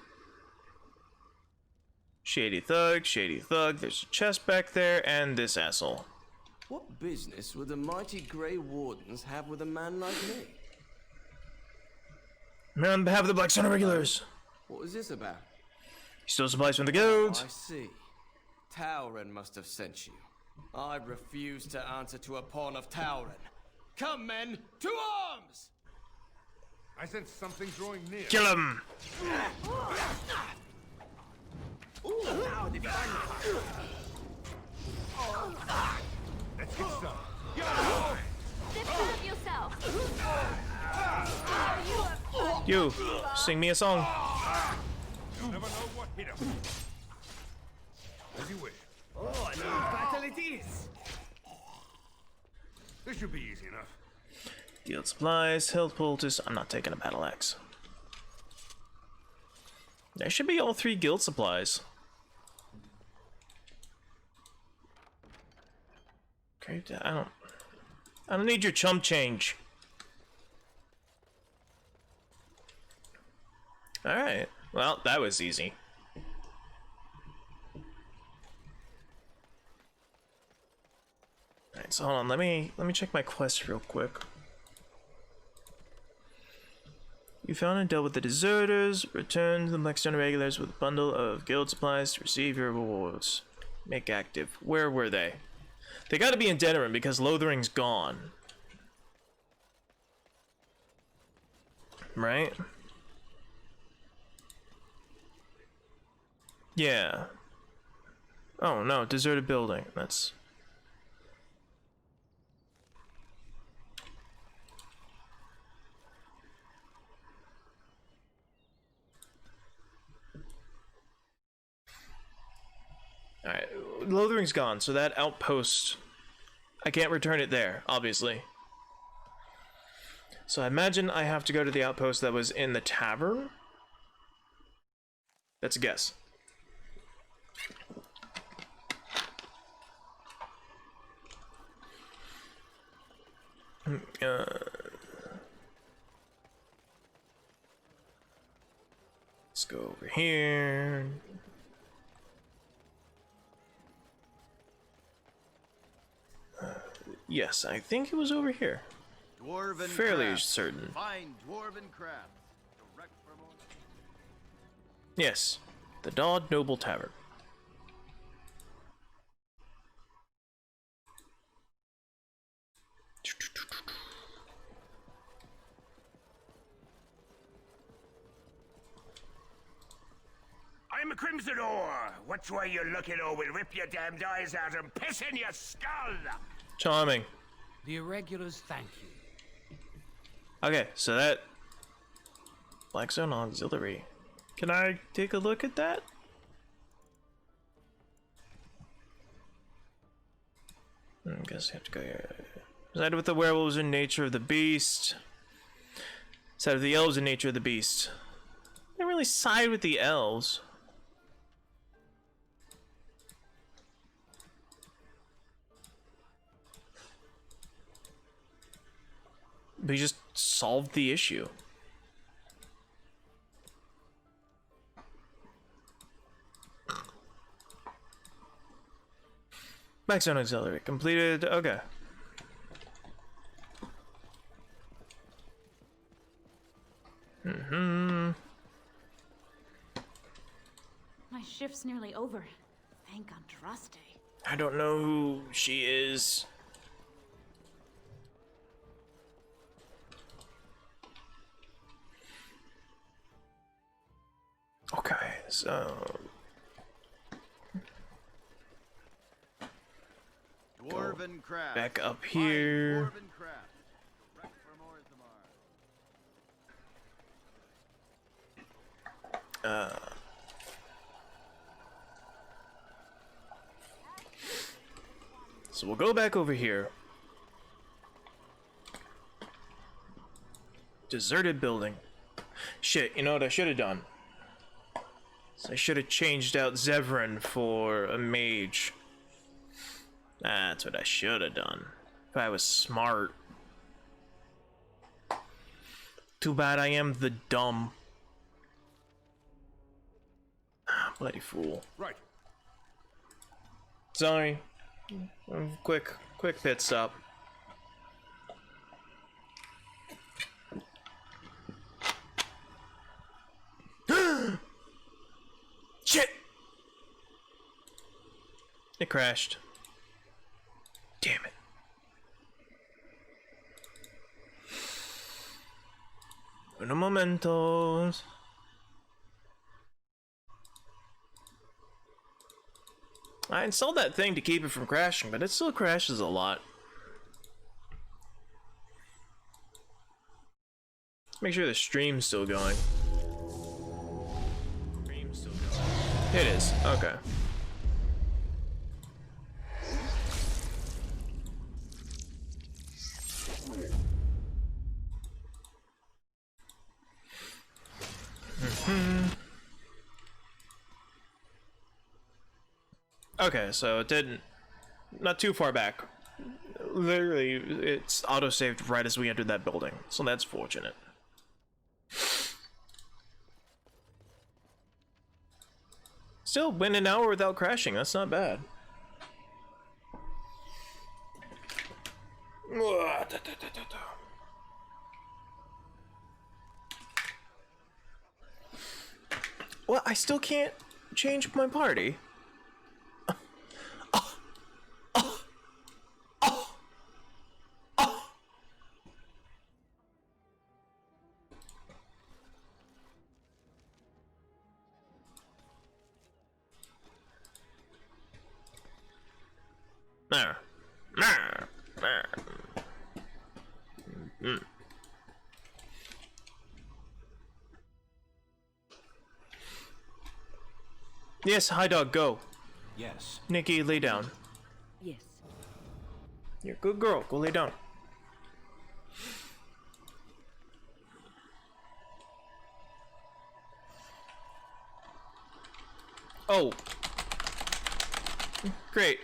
Shady thug, shady thug. There's a chest back there, and this asshole. What business would the mighty Grey Wardens have with a man like me? Man, on behalf of the Black Sun Irregulars. What was this about? He stole supplies from the guilds. I see. Tauren must have sent you. I refuse to answer to a pawn of Tauren. Come, men, to arms! I sense something drawing near. Kill him! Let's get started. Defend yourself. You, sing me a song. Never know what hit him. As you wish. Oh, no battle it is! This should be easy enough. Guild supplies, health poultice. I'm not taking a battle axe. There should be all 3 guild supplies. Okay, I don't need your chump change. Alright. Well, that was easy. Alright, so hold on, let me check my quest real quick. You found and dealt with the deserters. Return to the Black Sun Irregulars with a bundle of guild supplies to receive your rewards. Make active. Where were they? They gotta be in Denerim because Lothering's gone. Right? Yeah. Oh no, deserted building. That's... Alright, Lothering's gone, so that outpost, I can't return it there, obviously. So I imagine I have to go to the outpost that was in the tavern? That's a guess. Let's go over here. Yes, I think it was over here. Dwarven Fairly craft. certain. Fine dwarven craft. Direct from Yes, the Daud Noble Tavern. I'm a Crimson Ore. Which way you looking, or we'll rip your damned eyes out and piss in your skull. Charming. The Irregulars thank you. Okay, so that Blackstone Auxiliary. Can I take a look at that? I guess I have to go here. Side with the werewolves in nature of the beast. Side with the elves in nature of the beast. I didn't really side with the elves. We just solved the issue. Blackstone Auxiliary completed. Okay. My shift's nearly over. Thank Andraste. I don't know who she is. Okay, so Dwarven craft. back up here. Dwarven craft. Direct from Orzammar. So we'll go back over here. Deserted building. Shit, you know what I should have done? So I should have changed out Zevran for a mage. That's what I should have done. If I was smart. Too bad I am the dumb. Bloody fool. Right. Sorry. Quick pit stop. Shit! It crashed. Damn it. Uno momentos. I installed that thing to keep it from crashing, but it still crashes a lot. Make sure the stream's still going. It is. Okay. Okay, so it didn't. Not too far back. Literally, it's auto-saved right as we entered that building, so that's fortunate. Still went an hour without crashing. That's not bad. Well, I still can't change my party. Yes, hi dog, go. Yes. Nikki, lay down. Yes. You're a good girl, go lay down. Oh. Great.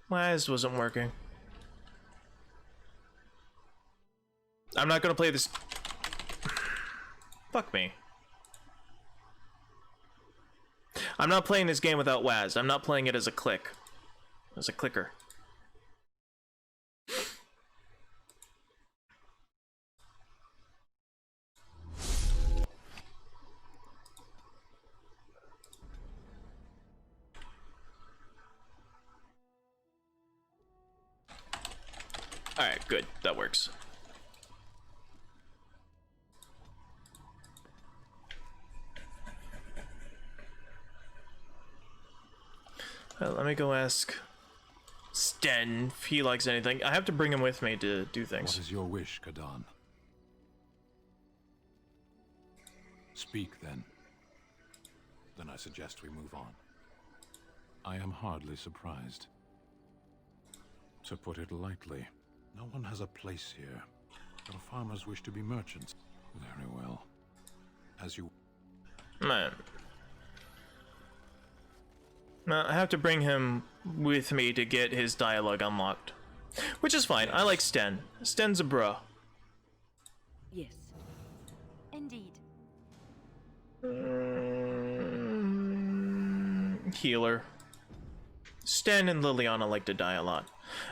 My eyes wasn't working. I'm not gonna play this. Fuck me. I'm not playing this game without Waz. I'm not playing it as a click. As a clicker. Alright, good. That works. Let me go ask Sten if he likes anything. I have to bring him with me to do things. What is your wish, Kadan? Speak, then. Then I suggest we move on. I am hardly surprised. To put it lightly, no one has a place here. Our farmers wish to be merchants. Very well. As you... Man. I have to bring him with me to get his dialogue unlocked. Which is fine. I like Sten. Sten's a bro. Yes. Indeed. Healer. Sten and Liliana like to die a lot.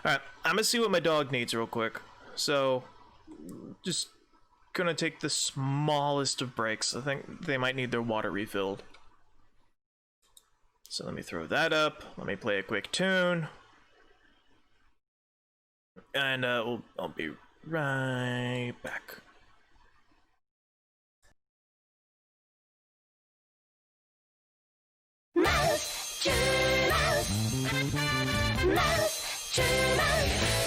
Alright, I'm gonna see what my dog needs real quick. So, just gonna take the smallest of breaks. I think they might need their water refilled. So let me throw that up. Let me play a quick tune. And I'll be right back. Mouse, true mouse. Mouse, true mouse.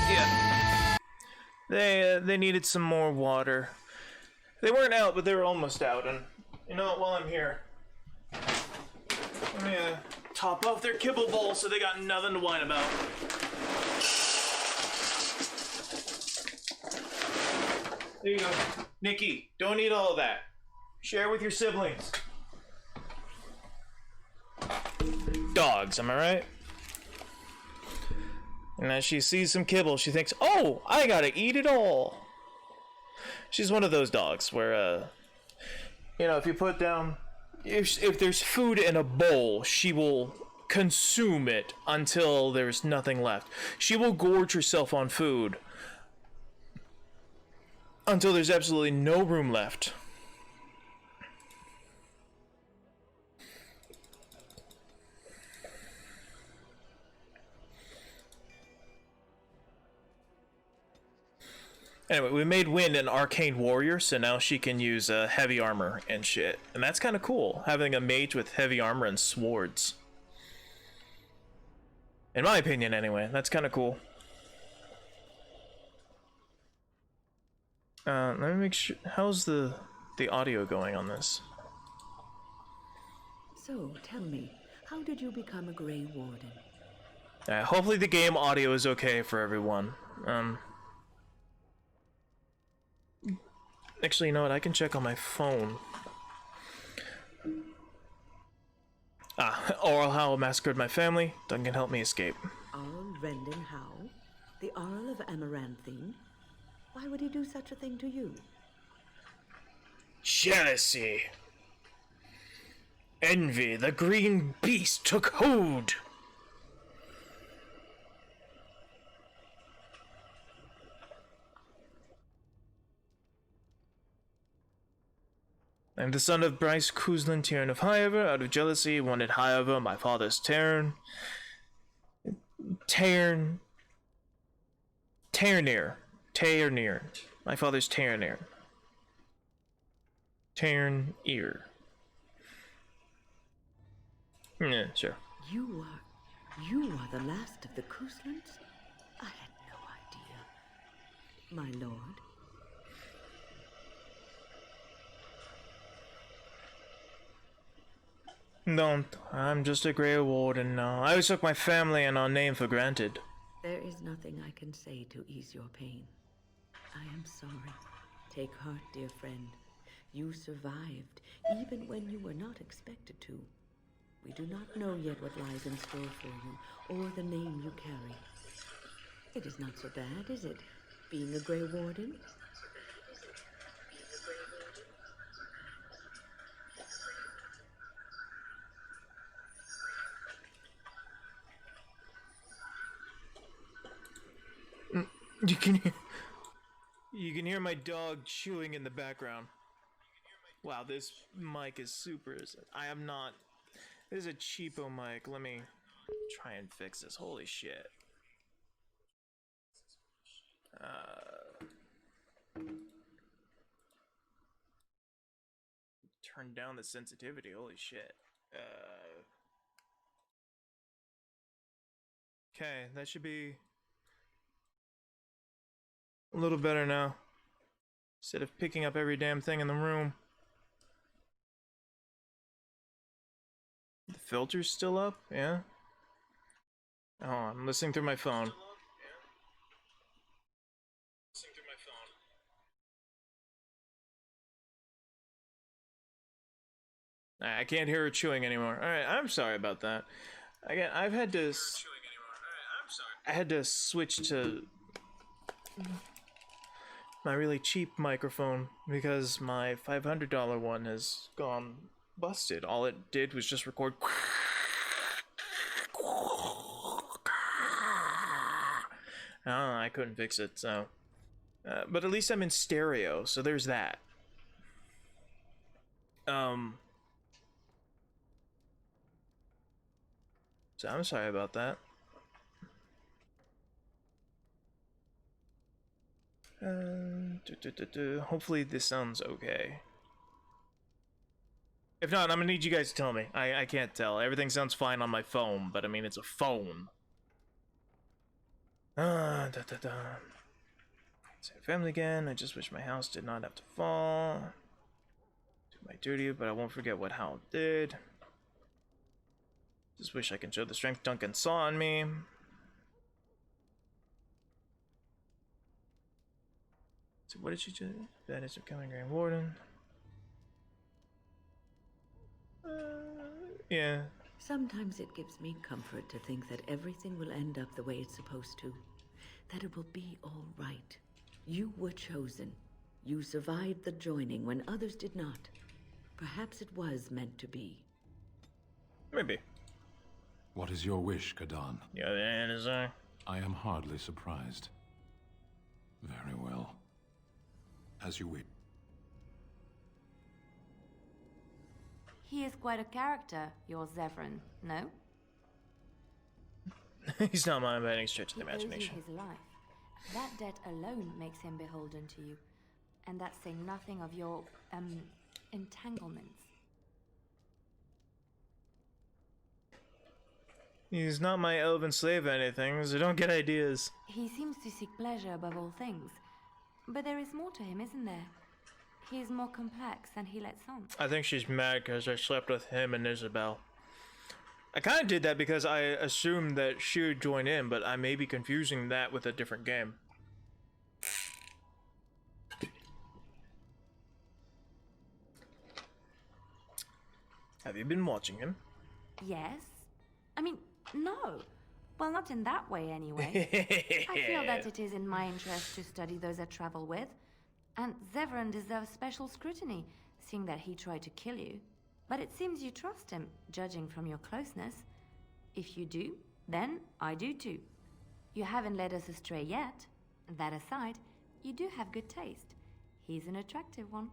Yeah. They needed some more water. They weren't out, but they were almost out. And you know what? While I'm here, let me top off their kibble bowl so they got nothing to whine about. There you go, Nikki. Don't eat all of that. Share with your siblings. Dogs, am I right? And as she sees some kibble, she thinks, "Oh, I gotta eat it all." She's one of those dogs where, you know, if you put down, if there's food in a bowl, she will consume it until there's nothing left. She will gorge herself on food until there's absolutely no room left. Anyway, we made Wind an arcane warrior, so now she can use heavy armor and shit. And that's kind of cool, having a mage with heavy armor and swords. In my opinion, anyway. That's kind of cool. Let me make sure... How's the audio going on this? So, tell me, how did you become a Grey Warden? Hopefully the game audio is okay for everyone. Actually, you know what? I can check on my phone. Oral Howe massacred my family. Duncan helped me escape. Arl Rendon Howe? The Earl of Amaranthine? Why would he do such a thing to you? Jealousy. Envy. The green beast took hold. I'm the son of Bryce Kuzlin, Tyrant of Highover. Out of jealousy, wanted Highover, my father's Tairnir. My father's Tairnir. Tairnir. Yeah, sure. You are the last of the Kuzlins? I had no idea. My lord. Don't. I'm just a Grey Warden now. I always took my family and our name for granted. There is nothing I can say to ease your pain. I am sorry. Take heart, dear friend. You survived, even when you were not expected to. We do not know yet what lies in store for you, or the name you carry. It is not so bad, is it, being a Grey Warden? You can hear my dog chewing in the background. Wow, this mic is super. I am not. This is a cheapo mic. Let me try and fix this. Holy shit. Turn down the sensitivity. Holy shit. Okay, that should be a little better now. Instead of picking up every damn thing in the room. The filter's still up? Yeah? Oh, I'm listening through my phone. I can't hear her chewing anymore. Alright, I'm sorry about that. Again, I had to switch to my really cheap microphone because my $500 one has gone busted. All it did was just record. I couldn't fix it, so. But at least I'm in stereo, so there's that. So I'm sorry about that. Hopefully this sounds okay. If not, I'm gonna need you guys to tell me. I can't tell. Everything sounds fine on my phone, but I mean, it's a phone. Say family again. I just wish my house did not have to fall. Do my duty, but I won't forget what Hal did. Just wish I could show the strength Duncan saw in me. So what did you do? That is becoming Grey Warden. Yeah. Sometimes it gives me comfort to think that everything will end up the way it's supposed to. That it will be all right. You were chosen. You survived the joining when others did not. Perhaps it was meant to be. Maybe. What is your wish, Kadan? Yeah, the answer. I am hardly surprised. Very well. As you wish. He is quite a character, your Zevran, no? He's not mine by any stretch of the He owes you imagination. his life. That debt alone makes him beholden to you. And that's saying nothing of your, entanglements. He's not my elven slave or anything, so don't get ideas. He seems to seek pleasure above all things. But there is more to him, isn't there? He is more complex than he lets on. I think she's mad because I slept with him and Isabel. I kind of did that because I assumed that she would join in, but I may be confusing that with a different game. Have you been watching him? Yes. I mean, no. Well, not in that way, anyway. I feel that it is in my interest to study those I travel with. And Zevran deserves special scrutiny, seeing that he tried to kill you. But it seems you trust him, judging from your closeness. If you do, then I do too. You haven't led us astray yet. That aside, you do have good taste. He's an attractive one.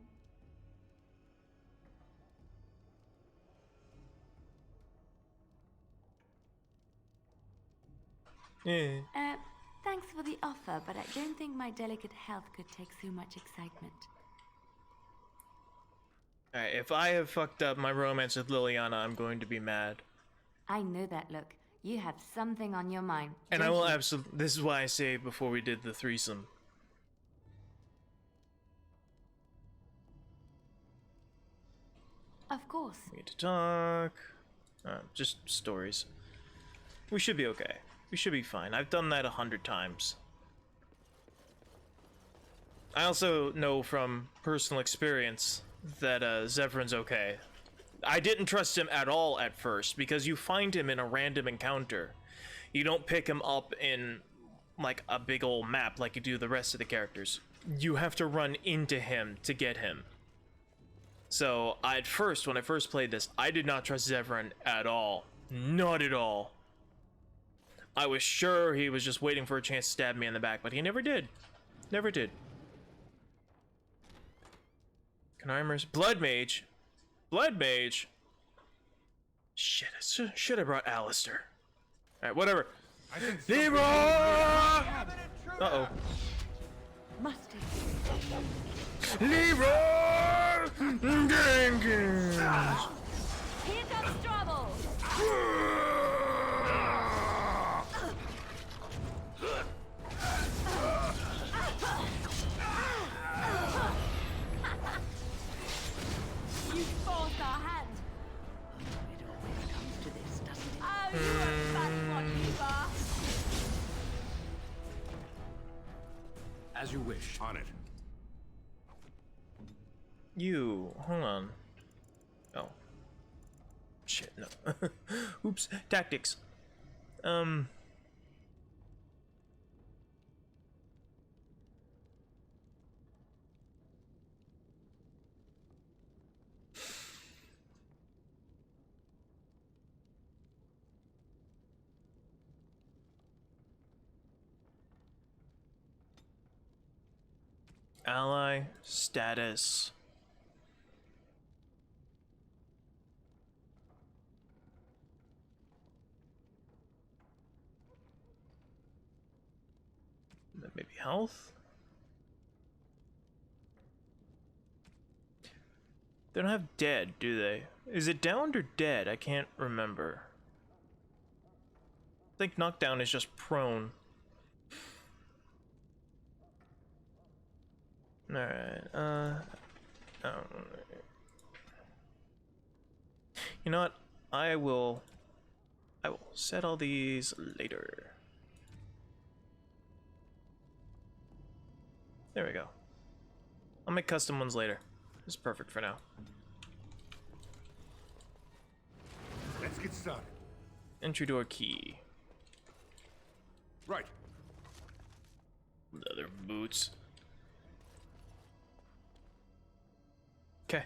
Yeah. Thanks for the offer, but I don't think my delicate health could take so much excitement. Alright, if I have fucked up my romance with Liliana, I'm going to be mad. I know that look. You have something on your mind. And I don't will you? absolutely. This is why I say before we did the threesome. Of course. We need to talk. Just stories. We should be okay. We should be fine. I've done that 100 times. I also know from personal experience that Zevran's okay. I didn't trust him at all at first, because you find him in a random encounter. You don't pick him up in, like, a big old map like you do the rest of the characters. You have to run into him to get him. So, at first, when I first played this, I did not trust Zevran at all. Not at all. I was sure he was just waiting for a chance to stab me in the back, but he never did. Never did. Conimer's Blood Mage. Blood Mage. Shit, I should have brought Alistair. Alright, whatever. Leroy! Uh-oh. Mustard. Leroy Jenkins! Here comes trouble! You forced our hand! It always comes to this, doesn't it? Oh, you are fun what you are! As you wish. On it. You, hold on. Oh. Shit, no. Oops, tactics. Ally status. Maybe health? They don't have dead, do they? Is it downed or dead? I can't remember. I think knockdown is just prone. Alright, you know what? I will set all these later. There we go. I'll make custom ones later. This is perfect for now. Let's get started. Entry door key. Right. Leather boots. Okay.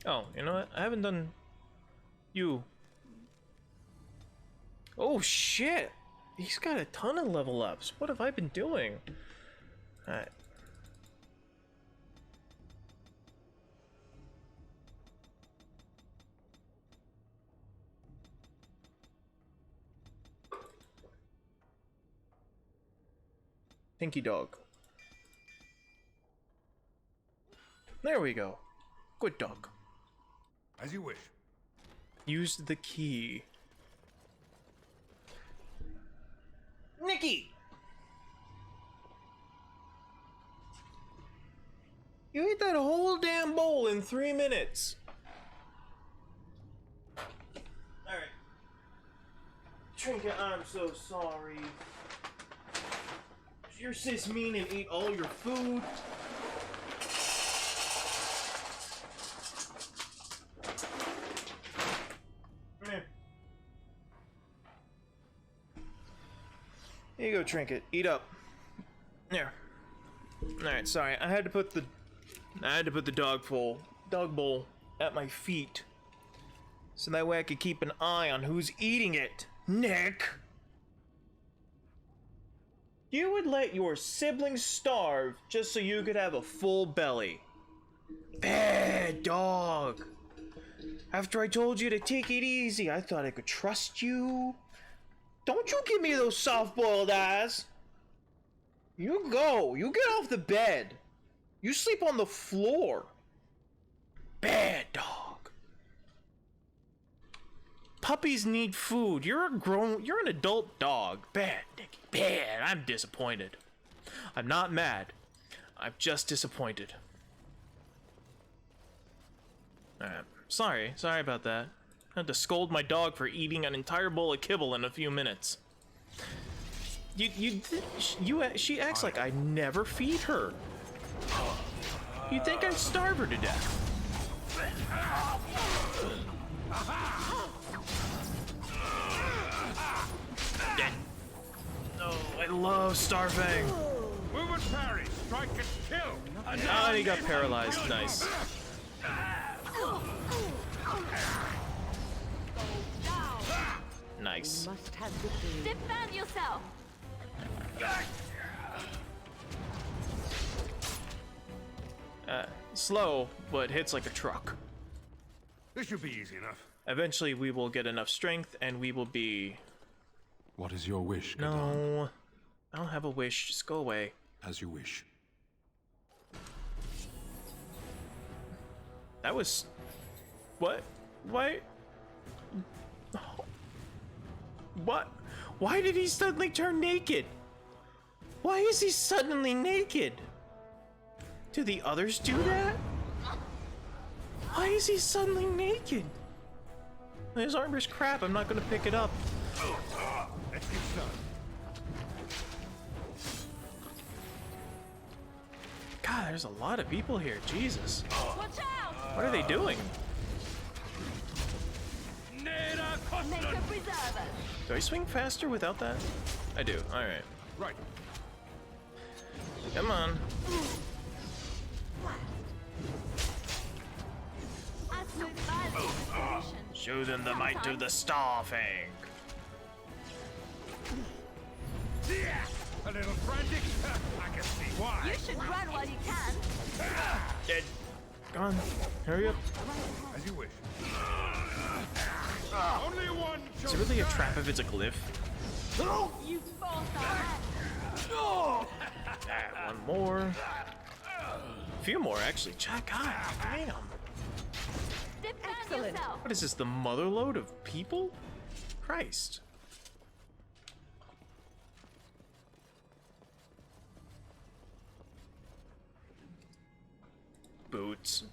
Oh, you know what? I haven't done you. Oh shit! He's got a ton of level ups. What have I been doing? Alright. Pinky dog. There we go. Good dog. As you wish. Use the key. Nikki! You ate that whole damn bowl in 3 minutes. Alright. Trinket, I'm so sorry. Your sis mean and eat all your food. Come here. Here you go, Trinket. Eat up. There. Alright, sorry. I had to put the dog bowl at my feet. So that way I could keep an eye on who's eating it. Nick! You would let your siblings starve just so you could have a full belly. Bad dog. After I told you to take it easy, I thought I could trust you. Don't you give me those soft-boiled eyes. You go. You get off the bed. You sleep on the floor. Bad dog. Puppies need food. You're an adult dog. Bad, Nicky. Bad. I'm disappointed. I'm not mad. I'm just disappointed. Alright. Sorry about that. I had to scold my dog for eating an entire bowl of kibble in a few minutes. She acts like I never feed her. You think I'd starve her to death? Dead. Oh, I love Starfang. Move and parry. Strike and kill. And he got paralyzed. Nice. Nice. Must have victory. Defend yourself! Slow, but hits like a truck. This should be easy enough. Eventually, we will get enough strength, and we will be... What is your wish, Gadon? No, I don't have a wish. Just go away. As you wish. That was... What? Why? What? Why did he suddenly turn naked? Why is he suddenly naked? Do the others do that? Why is he suddenly naked? His armor's crap. I'm not gonna pick it up. Let's get started. God, there's a lot of people here. Jesus. Watch out! What are they doing? Make a preserver! Do I swing faster without that? I do. Alright. Right. Come on. Show them the might of the Starfang. A little frantic. I can see why. You should run while you can. Dead. Come on. Hurry up. As you wish. Only one. Is it really a trap if it's a glyph? You forced our hand. One more. A few more, actually. God damn. Defend yourself! What is this, the motherlode of people? Christ. Boots.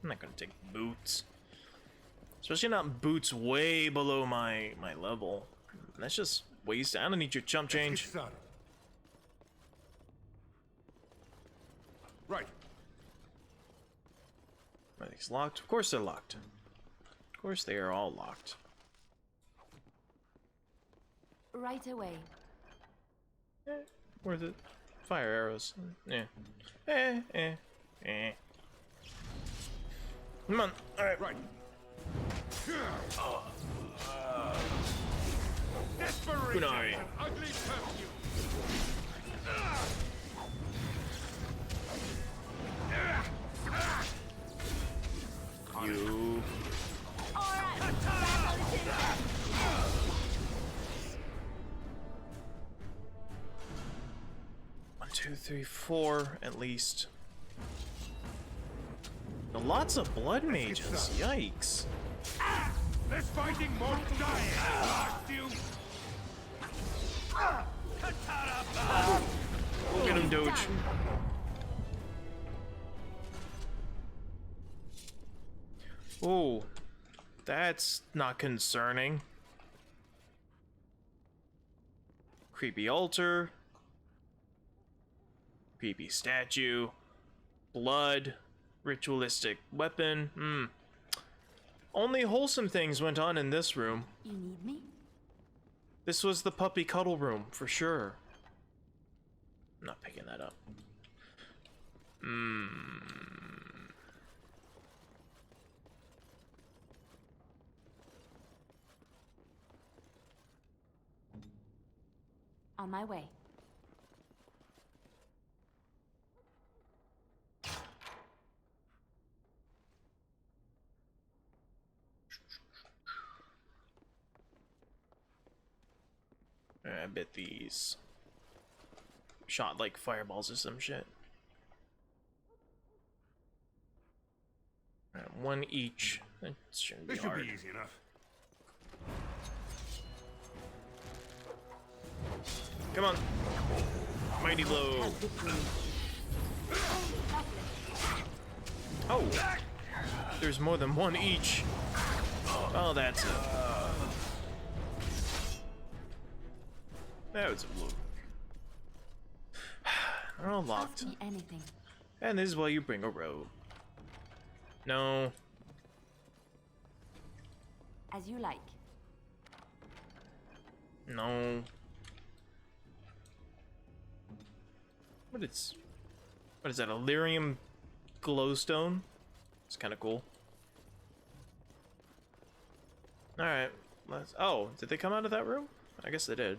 I'm not gonna take boots. Especially not boots way below my level. That's just waste. I don't need your chump change. Right. Are these locked? Of course they're locked. Of course they are all locked. Right away. Worth it. Fire arrows. Yeah. Come on. Alright. Right. Kunari. Ugly perfume. You. One, two, three, four, at least. Lots of blood mages. Yikes. This fighting won't die. You. We'll get him, Doge. Oh, that's not concerning. Creepy altar. Creepy statue. Blood. Ritualistic weapon. Only wholesome things went on in this room. You need me? This was the puppy cuddle room, for sure. I'm not picking that up. On my way. I bet these shot like fireballs or some shit. Alright, one each. That shouldn't be This should hard. be easy enough. Come on. Mighty blow. Oh! There's more than one each. Oh, that's it. That was a blow. They're all locked. Ask me anything. And this is why you bring a robe. No. As you like. No. What is that? A lyrium glowstone? It's kind of cool. All right. Oh, did they come out of that room? I guess they did.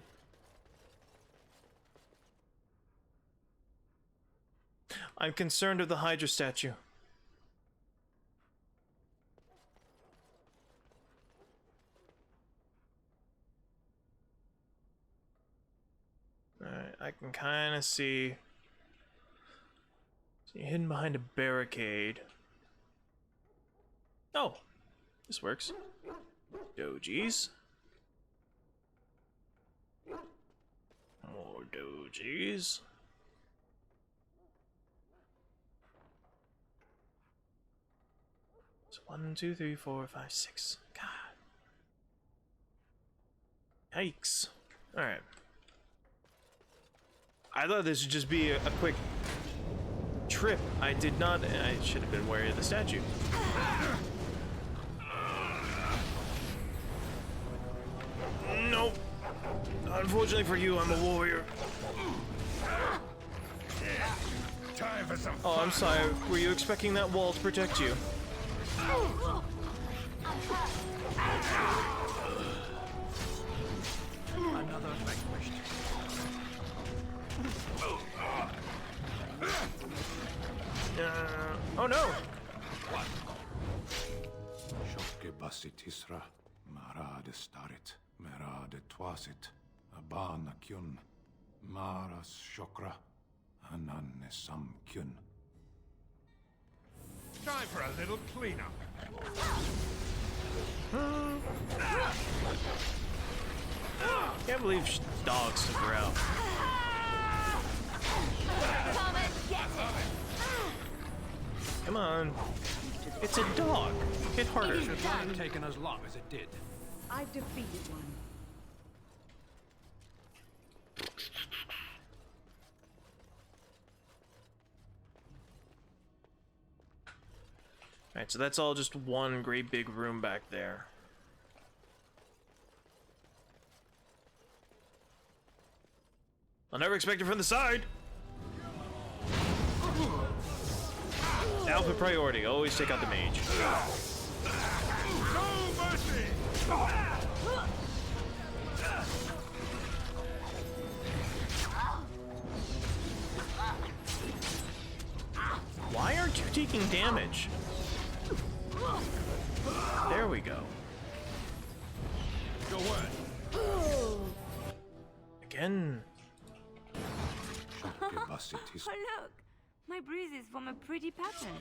I'm concerned with the Hydra statue. Alright, I can kind of see hidden behind a barricade. Oh, this works. Dojis. More dojis. So 1, 2, 3, 4, 5, 6. God. Yikes. Alright. I thought this would just be a quick trip. I did not. I should have been wary of the statue. Nope. Unfortunately for you, I'm a warrior. Time for some Oh, I'm sorry. Were you expecting that wall to protect you? Another vanquished. Oh no! Shotke basit Isra, Mara de Starit, Mera de Twasit, Abana Kyun, Maras Shokra, Hanan Sam Kyun. Time for a little cleanup. Can't believe dogs took her out. Come and get it! Come on. It's a dog. Hit harder. It should not have taken as long as it did. I've defeated one. Alright, so that's all just one great big room back there. I'll never expect it from the side! Alpha priority, always take out the mage. No mercy! Why aren't you taking damage? There we go. Go on. Again. Oh look! My bruises form a pretty pattern.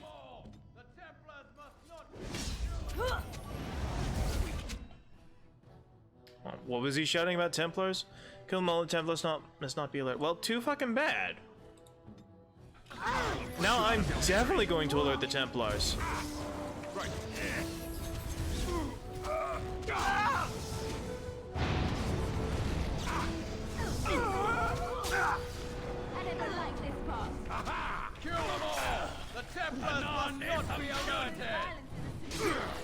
What was he shouting about Templars? Kill them all, the Templars must not be alert. Well, too fucking bad. Now I'm definitely going to alert the Templars. Right. I never liked this boss. Aha! Kill them all! The Templars must not be alerted!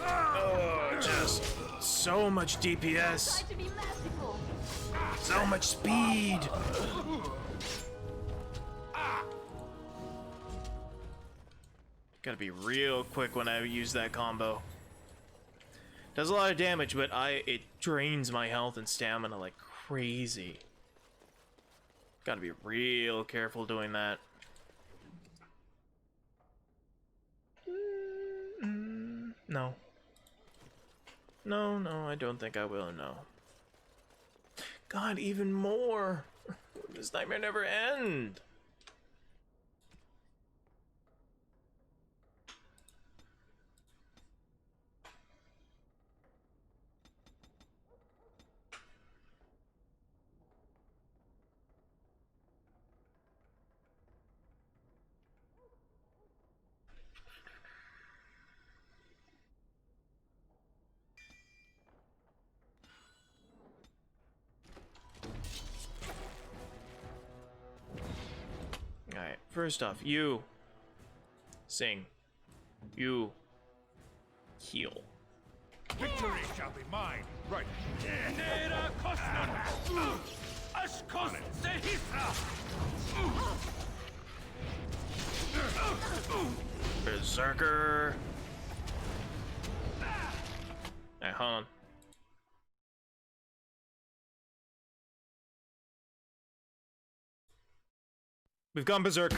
Oh, just so much DPS. Try to be merciful. So much speed. Gotta be real quick when I use that combo. Does a lot of damage, but it drains my health and stamina like crazy. Gotta be real careful doing that. No. No, I don't think I will, no. God, even more! This nightmare never end! Alright, first off, you sing. You heal. Victory shall shall be mine. Right. Nera Kosnon! Ashkos Zehithra! Berserker. Hey, hold on. We've gone berserk.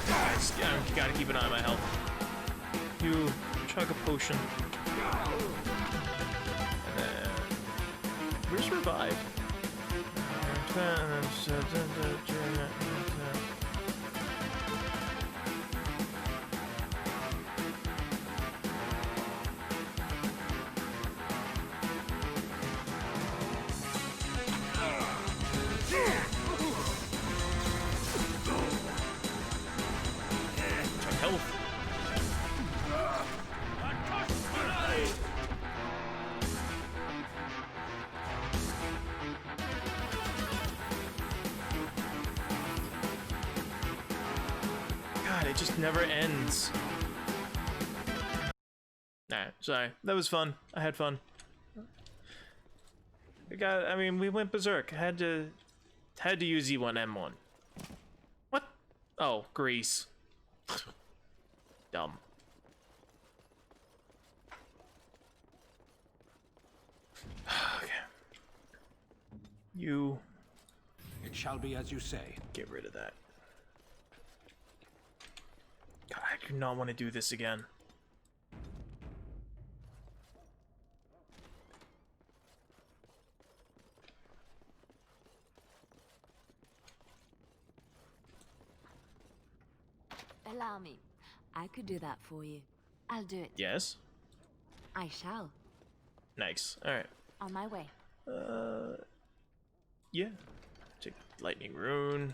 Guys, gotta keep an eye on my health. You chug a potion. Where's revive? Health. God, it just never ends. Alright, sorry. That was fun. I had fun. I mean, we went berserk. Had to use E1M1. What? Oh, Grease. Dumb. Okay. You. It shall be as you say. Get rid of that. God, I do not want to do this again. Allow me. I could do that for you. I'll do it. Yes? I shall. Nice. Alright. On my way. Yeah. Take lightning rune.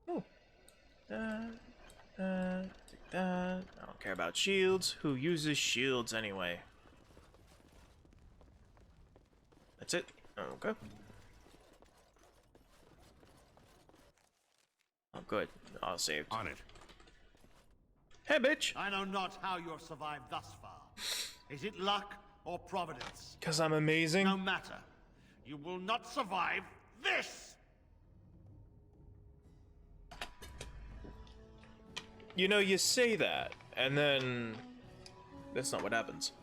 Oh. Take that. I don't care about shields. Who uses shields anyway? That's it. Okay. Oh, good. All saved. On it. Hey, bitch! I know not how you're survived thus far. Is it luck or providence? Because I'm amazing. No matter. You will not survive this! You know, you say that, and then that's not what happens.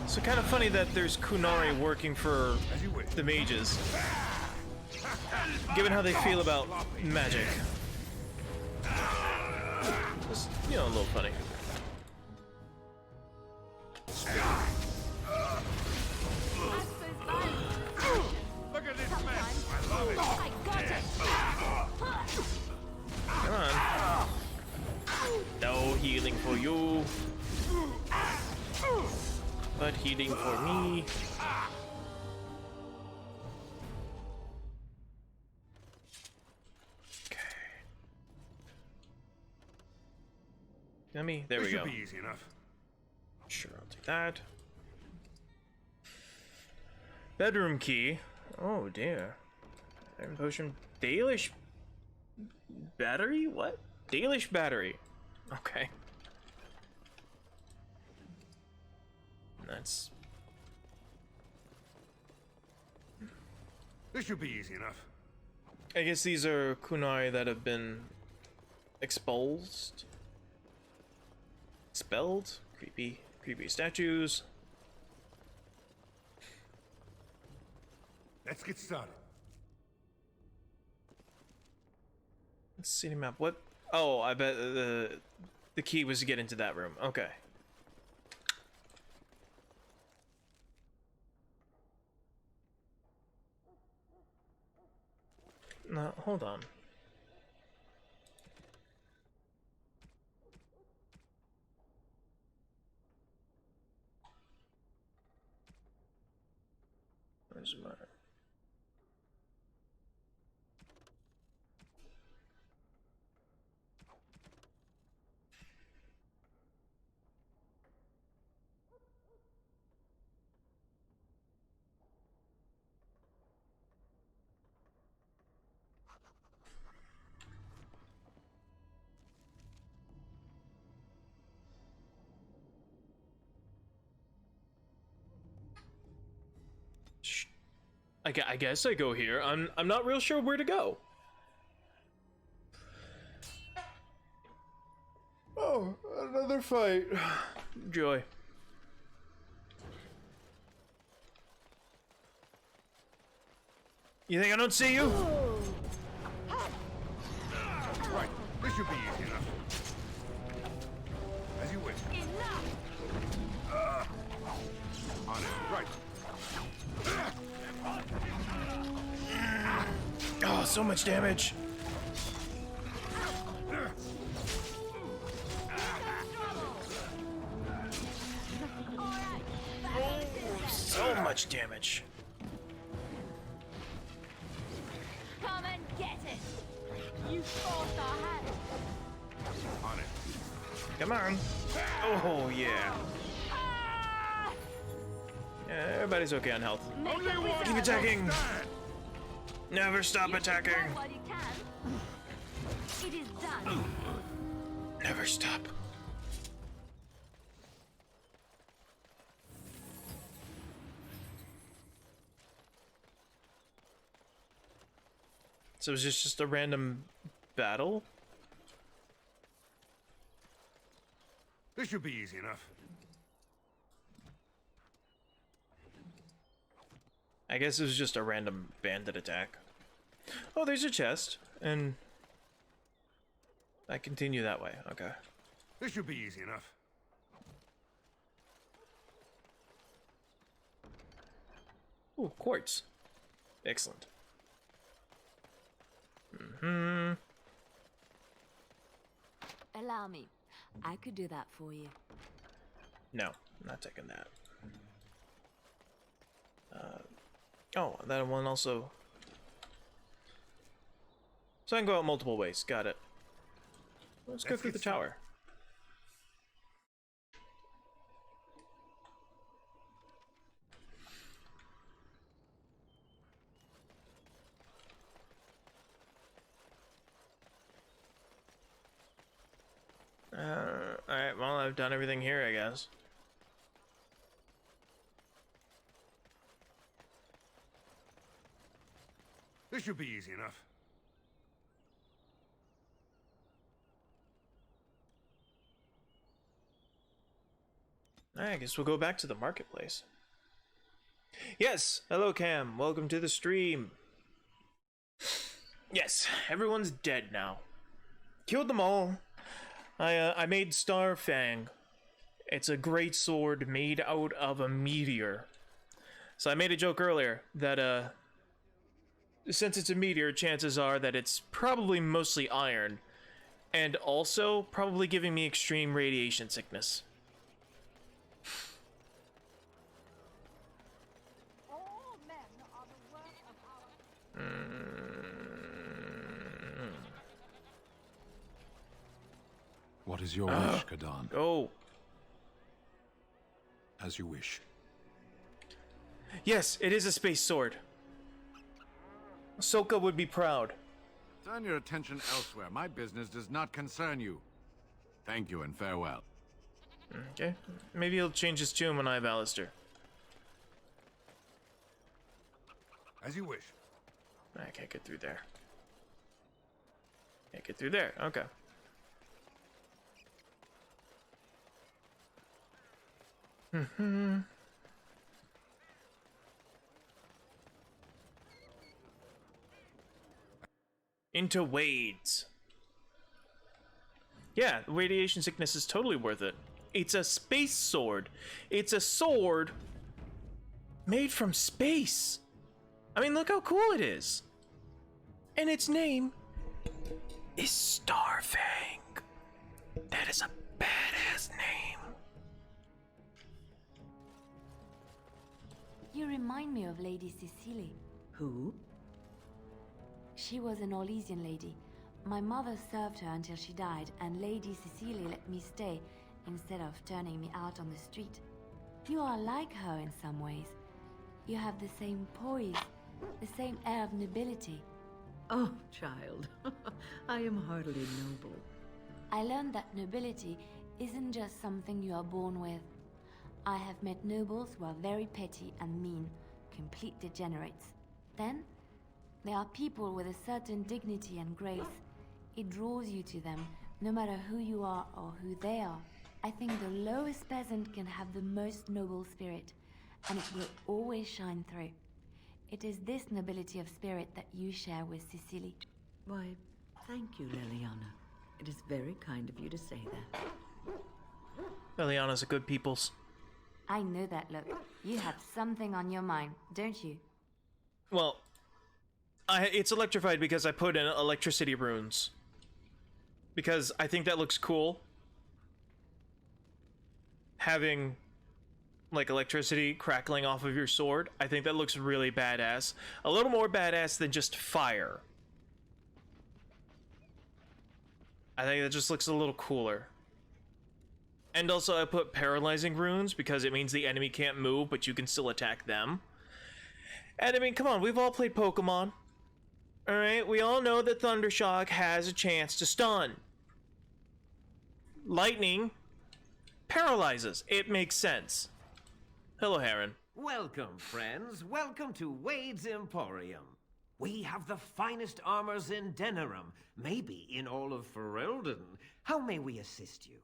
So kind of funny that there's Kunari working for the mages, given how they feel about magic. Just, you know, a little funny. Look at this mess. I love it. I got it! Come on. No healing for you. But healing for me. Okay. Let me. There we go. This should be easy enough. Sure, I'll take that. Bedroom key. Oh dear. Iron potion. Dalish battery? What? Dalish battery. Okay. That's. This should be easy enough. I guess these are kunai that have been exposed. Expelled? Creepy statues. Let's get started. City map. What? Oh, I bet the key was to get into that room. Okay. No, hold on. Where's use my... I guess I go here. I'm not real sure where to go. Oh, another fight. Joy. You think I don't see you? Right, this should be easy enough. As you wish. On it, right. Oh, so much damage. Oh, so much damage. Come and get it! You forced our hand! On it. Come on. Oh, yeah. Yeah, everybody's okay on health. Keep attacking. Never stop attacking. It is done. Never stop. So is this just a random battle? This should be easy enough. I guess it was just a random bandit attack. Oh, there's a chest, and I continue that way. Okay. This should be easy enough. Ooh, quartz. Excellent. Mm-hmm. Allow me. I could do that for you. No, I'm not taking that. Oh, that one also. So I can go out multiple ways. Got it. Let's go through the tower. Alright, well, I've done everything here, I guess. This should be easy enough. I guess we'll go back to the marketplace. Yes, hello Cam, welcome to the stream. Yes, everyone's dead now. Killed them all. I made Starfang. It's a great sword made out of a meteor. So I made a joke earlier that since it's a meteor, chances are that it's probably mostly iron, and also probably giving me extreme radiation sickness. What is your wish, Kadan? Go. As you wish. Yes, it is a space sword. Ahsoka would be proud. Turn your attention elsewhere. My business does not concern you. Thank you and farewell. Okay. Maybe he'll change his tune when I have Alistair. As you wish. I can't get through there. Can't get through there. Okay. Into Wades. Yeah, radiation sickness is totally worth it. It's a space sword. It's a sword made from space. I mean, look how cool it is. And its name is Starfang. That is a badass name. You remind me of Lady Cecily. Who? She was an Orlesian lady. My mother served her until she died, and Lady Cecily let me stay instead of turning me out on the street. You are like her in some ways. You have the same poise, the same air of nobility. Oh, child, I am hardly noble. I learned that nobility isn't just something you are born with. I have met nobles who are very petty and mean, complete degenerates. Then, there are people with a certain dignity and grace. It draws you to them, no matter who you are or who they are. I think the lowest peasant can have the most noble spirit, and it will always shine through. It is this nobility of spirit that you share with Cecily. Why, thank you, Leliana. It is very kind of you to say that. Leliana's a good peoples. I know that look. You have something on your mind, don't you? Well, it's electrified because I put in electricity runes. Because I think that looks cool. Having, like, electricity crackling off of your sword. I think that looks really badass. A little more badass than just fire. I think that just looks a little cooler. And also I put paralyzing runes because it means the enemy can't move, but you can still attack them. And I mean, come on, we've all played Pokemon. Alright, we all know that Thundershock has a chance to stun. Lightning paralyzes. It makes sense. Hello, Heron. Welcome, friends. Welcome to Wade's Emporium. We have the finest armors in Denerim, maybe in all of Ferelden. How may we assist you?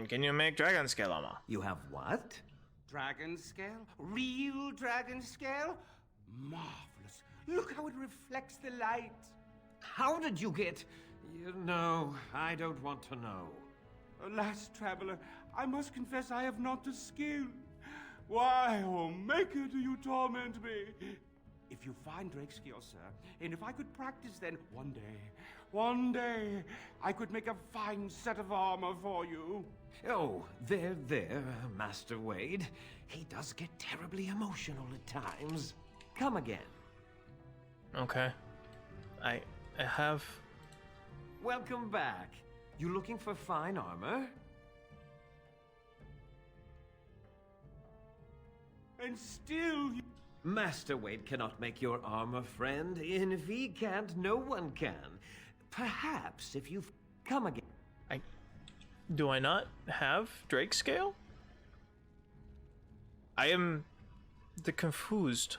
Can you make dragon scale armor? You have what? Dragon scale? Real dragon scale? Marvelous. Look how it reflects the light. How did you get... You know, I don't want to know. Alas, traveler, I must confess I have not the skill. Why, oh Maker, do you torment me? If you find Drakescale, sir, and if I could practice, then one day, I could make a fine set of armor for you. Oh, there, Master Wade. He does get terribly emotional at times. Come again. Okay. I have... Welcome back. You looking for fine armor? And still... Master Wade cannot make your armor, friend. And if he can't, no one can. Perhaps if you've come again. Do I not have Drake scale? I am the confused.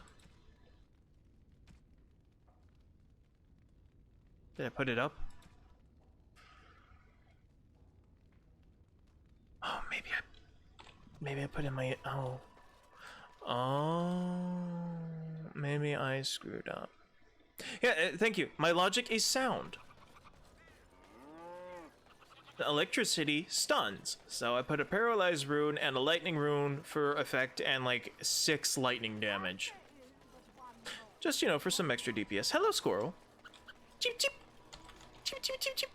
Did I put it up? Oh, maybe I put in my maybe I screwed up. Yeah, thank you. My logic is sound. The electricity stuns, so I put a paralyzed rune and a lightning rune for effect and like 6 lightning damage. Just, you know, for some extra DPS. Hello, squirrel. Cheep, cheep. Cheep, cheep, cheep, cheep.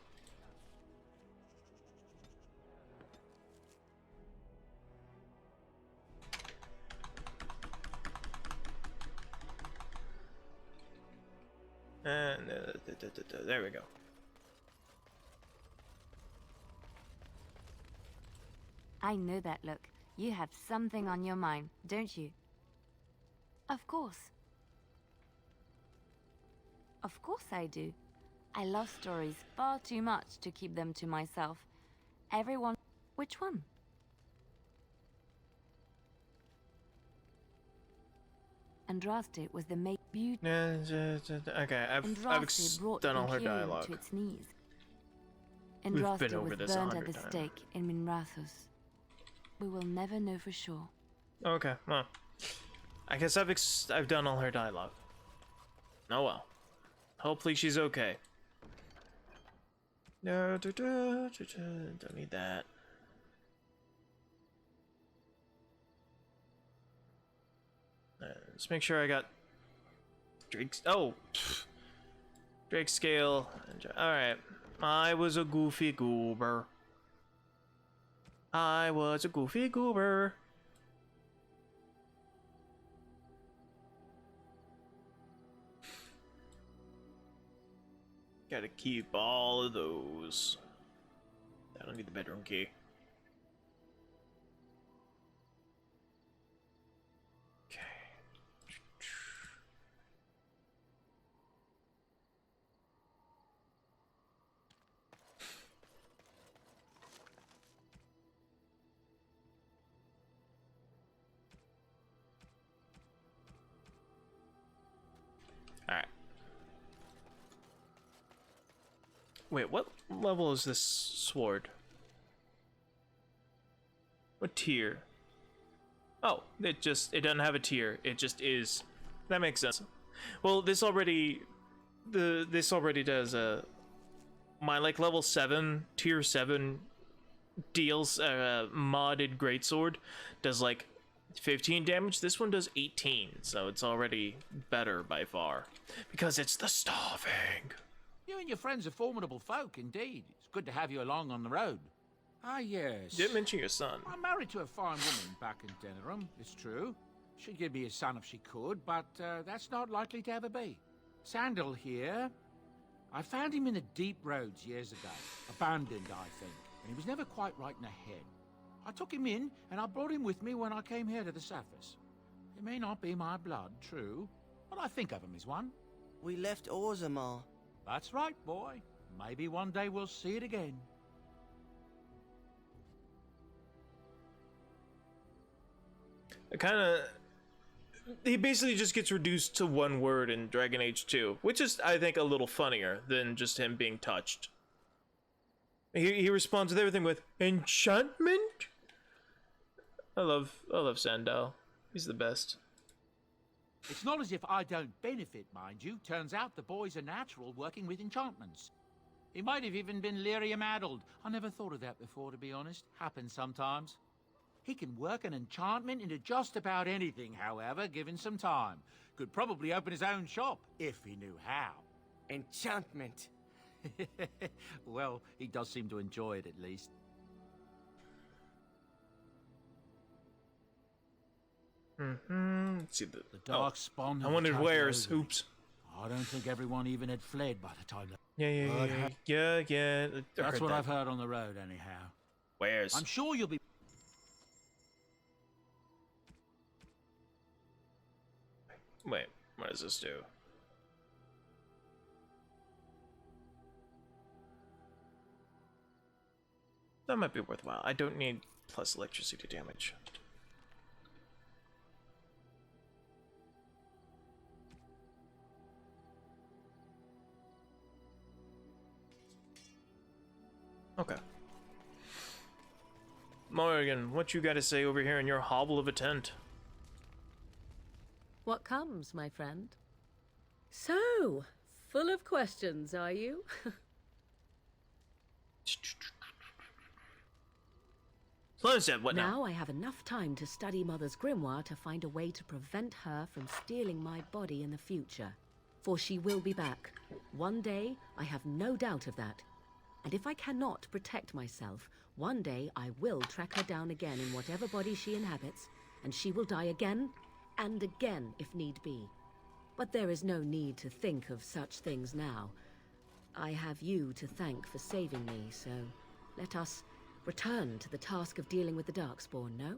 And there we go. I know that look. You have something on your mind, don't you? Of course. Of course I do. I love stories far too much to keep them to myself. Everyone... Which one? Andraste was the make beauty. Okay, I've done all her dialogue. To its knees. We've been Andraste over was this burned 100 at the times. stake in Minrathous. We will never know for sure. Okay, well, I guess I've done all her dialogue. Oh well. Hopefully she's okay. No, don't need that. Let's make sure I got Drake's. Oh, Drake scale. All right, I was a goofy goober. I was a goofy goober. Gotta keep all of those. I don't need the bedroom key. Okay. Alright. Wait, what level is this sword? What tier? Oh, it doesn't have a tier. It just is. That makes sense. Well, this already does my like level 7, tier 7 deals modded greatsword does like 15 damage. This one does 18, so it's already better by far because it's the Starfang. You and your friends are formidable folk, indeed. It's good to have you along on the road. Ah, yes. You didn't mention your son. I'm married to a fine woman back in Denerim, it's true. She'd give me a son if she could, but that's not likely to ever be. Sandal here. I found him in the deep roads years ago. Abandoned, I think, and he was never quite right in the head. I took him in, and I brought him with me when I came here to the surface. He may not be my blood, true, but I think of him as one. We left Orzammar. That's right, boy. Maybe one day we'll see it again. He basically just gets reduced to one word in Dragon Age 2, which is, I think, a little funnier than just him being touched. He responds with everything with enchantment. I love Sandal. He's the best. It's not as if I don't benefit, mind you. Turns out the boy's a natural working with enchantments. He might have even been lyrium-addled. I never thought of that before, to be honest. Happens sometimes. He can work an enchantment into just about anything, however, given some time. Could probably open his own shop, if he knew how. Enchantment. Well, he does seem to enjoy it, at least. Let's see the dark spawn. I wondered where's. Oops. I don't think everyone even had fled by the time. Yeah. That's what I've heard on the road, anyhow. Where's? I'm sure you'll be. Wait, what does this do? That might be worthwhile. I don't need plus electricity damage. Okay. Morrigan, what you gotta say over here in your hovel of a tent? What comes, my friend? So, full of questions, are you? What now I have enough time to study Mother's grimoire to find a way to prevent her from stealing my body in the future. For she will be back. One day, I have no doubt of that. And if I cannot protect myself, one day I will track her down again in whatever body she inhabits, and she will die again and again if need be. But there is no need to think of such things now. I have you to thank for saving me, so let us return to the task of dealing with the Darkspawn, no?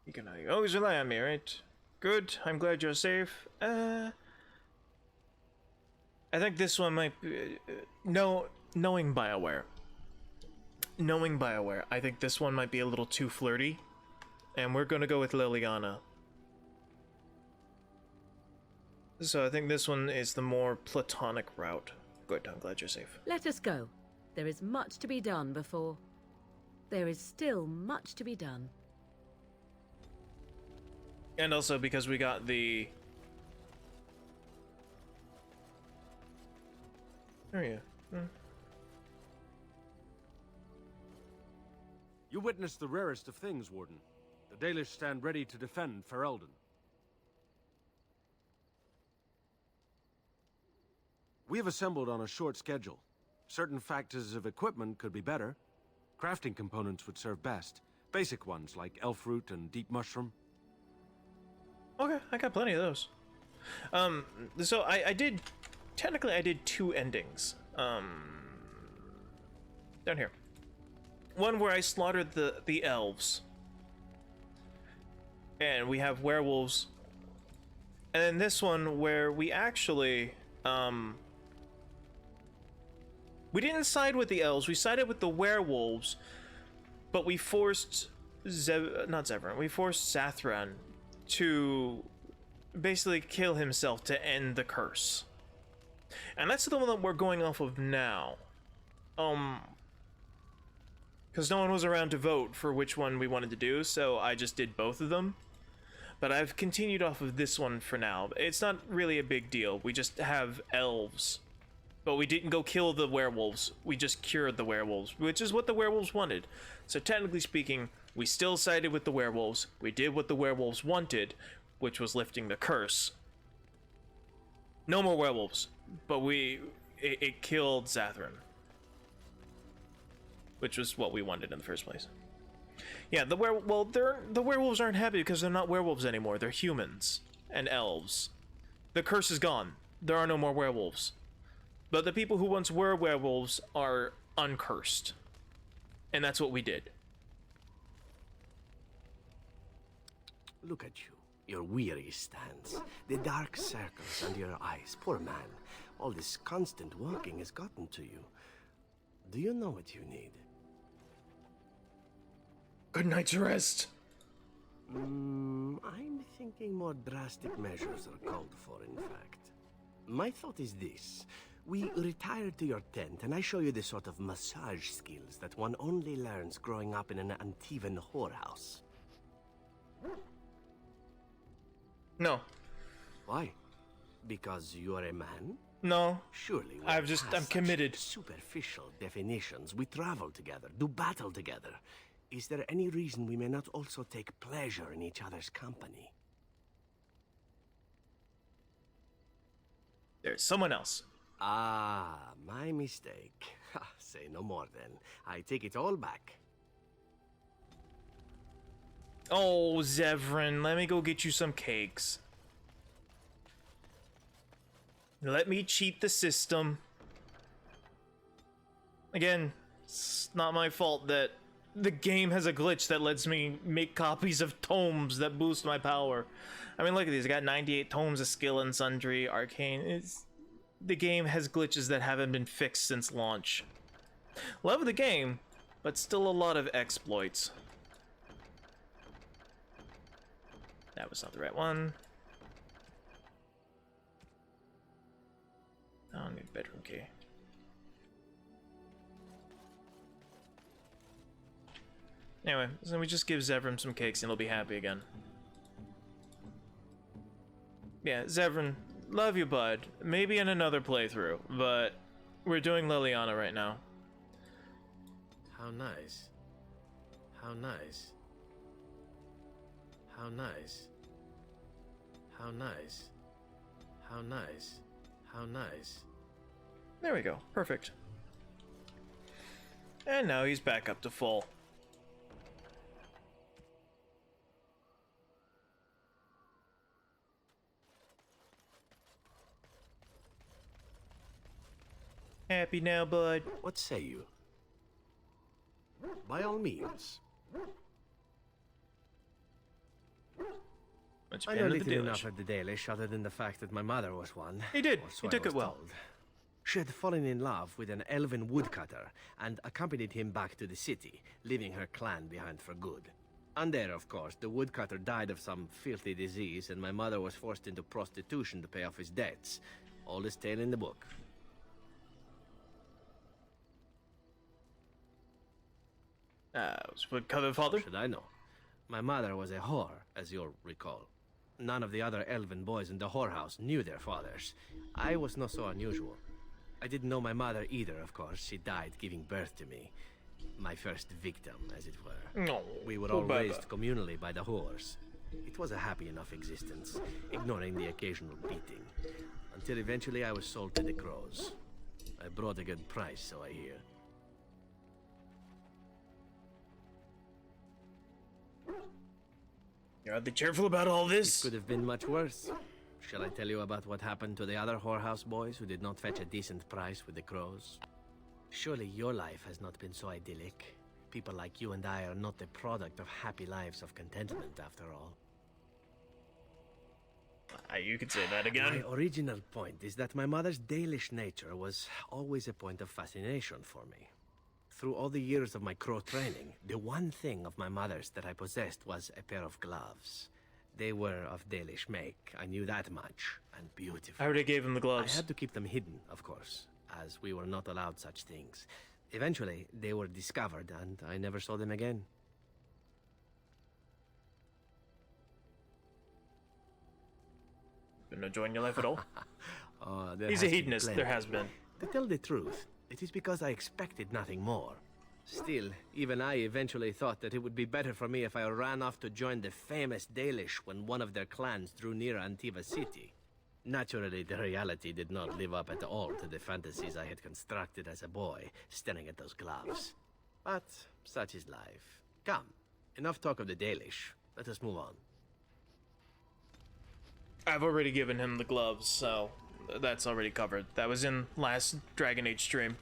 You can always rely on me, right? Good, I'm glad you're safe. I think this one might be... knowing BioWare. Knowing BioWare, I think this one might be a little too flirty. And we're gonna go with Liliana. So I think this one is the more platonic route. Good, I'm glad you're safe. Let us go. There is much to be done before... There is still much to be done. And also because we got the... There you go. You witnessed the rarest of things, Warden. The Dalish stand ready to defend Ferelden. We have assembled on a short schedule. Certain factors of equipment could be better. Crafting components would serve best. Basic ones like elf root and deep mushroom. Okay, I got plenty of those. So I did, technically I did 2 endings. Down here. One where I slaughtered the elves. And we have werewolves. And then this one where we actually, we didn't side with the elves, we sided with the werewolves, but we forced we forced Zathran to basically kill himself to end the curse. And that's the one that we're going off of now. Because no one was around to vote for which one we wanted to do, so I just did both of them. But I've continued off of this one for now. It's not really a big deal. We just have elves. But we didn't go kill the werewolves. We just cured the werewolves, which is what the werewolves wanted. So technically speaking, we still sided with the werewolves. We did what the werewolves wanted, which was lifting the curse. No more werewolves, but it killed Zathran, which was what we wanted in the first place. Yeah, the werewolves aren't happy because they're not werewolves anymore. They're humans and elves. The curse is gone. There are no more werewolves. But the people who once were werewolves are uncursed. And that's what we did. Look at you. Your weary stance. The dark circles under your eyes. Poor man. All this constant walking has gotten to you. Do you know what you need? Good night's rest. I'm thinking more drastic measures are called for, in fact. My thought is this. We retire to your tent, and I show you the sort of massage skills that one only learns growing up in an Antivan whorehouse. No. Why? Because you are a man? No. Surely. I'm committed. Superficial definitions. We travel together, do battle together. Is there any reason we may not also take pleasure in each other's company? There's someone else. Ah, my mistake. Say no more then. I take it all back. Oh, Zevran, let me go get you some cakes. Let me cheat the system. Again, it's not my fault that the game has a glitch that lets me make copies of tomes that boost my power. I mean, look at these. I got 98 tomes of skill and sundry, arcane. The game has glitches that haven't been fixed since launch. Love the game, but still a lot of exploits. That was not the right one. I need a bedroom key. Anyway, so we just give Zevran some cakes and he'll be happy again. Yeah, Zevran, love you, bud. Maybe in another playthrough, but we're doing Leliana right now. How nice. How nice. How nice. How nice. How nice. How nice. There we go. Perfect. And now he's back up to full. Happy now, bud? What say you? By all means. I know little enough at the Dalish other than the fact that my mother was one. He did. Or so He I took was it well. told. She had fallen in love with an elven woodcutter and accompanied him back to the city, leaving her clan behind for good. And there, of course, the woodcutter died of some filthy disease and my mother was forced into prostitution to pay off his debts. Oldest tale in the book. Woodcutter father? Should I know? My mother was a whore, as you'll recall. None of the other elven boys in the whorehouse knew their fathers. I was not so unusual. I didn't know my mother either, of course. She died giving birth to me. My first victim, as it were. No, we were poor all Baba. raised communally by the whores. It was a happy enough existence, ignoring the occasional beating. until eventually I was sold to the Crows. I brought a good price, so I hear. You gotta be careful about all this. It could have been much worse. Shall I tell you about what happened to the other whorehouse boys who did not fetch a decent price with the Crows? Surely your life has not been so idyllic. People like you and I are not the product of happy lives of contentment, after all. You could say that again. My original point is that my mother's Dalish nature was always a point of fascination for me. Through all the years of my crow training, the one thing of my mother's that I possessed was a pair of gloves. They were of Dalish make, I knew that much, and beautiful. I already gave him the gloves. I had to keep them hidden, of course, as we were not allowed such things. Eventually, they were discovered, and I never saw them again. Been enjoying your life at all? There He's has a been hedonist, plenty. there has been. To tell the truth, it is because I expected nothing more. Still, even I eventually thought that it would be better for me if I ran off to join the famous Dalish when one of their clans drew near Antiva city. Naturally, the reality did not live up at all to the fantasies I had constructed as a boy, staring at those gloves. But such is life. Come, enough talk of the Dalish. Let us move on. I've already given him the gloves, so that's already covered. That was in last Dragon Age stream.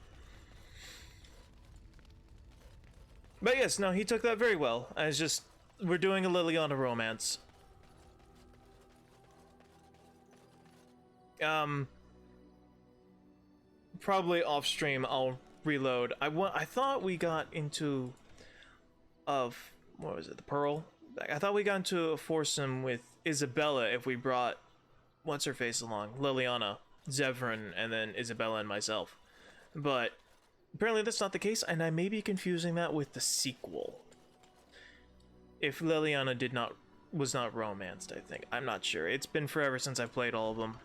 But yes, no, he took that very well. We're doing a Liliana romance. Probably off stream I'll reload. I thought we got into what was it, the Pearl? I thought we got into a foursome with Isabella if we brought what's her face along, Liliana, Zevran, and then Isabella and myself. But apparently that's not the case, and I may be confusing that with the sequel. If Liliana was not romanced, I think. I'm not sure. It's been forever since I've played all of them.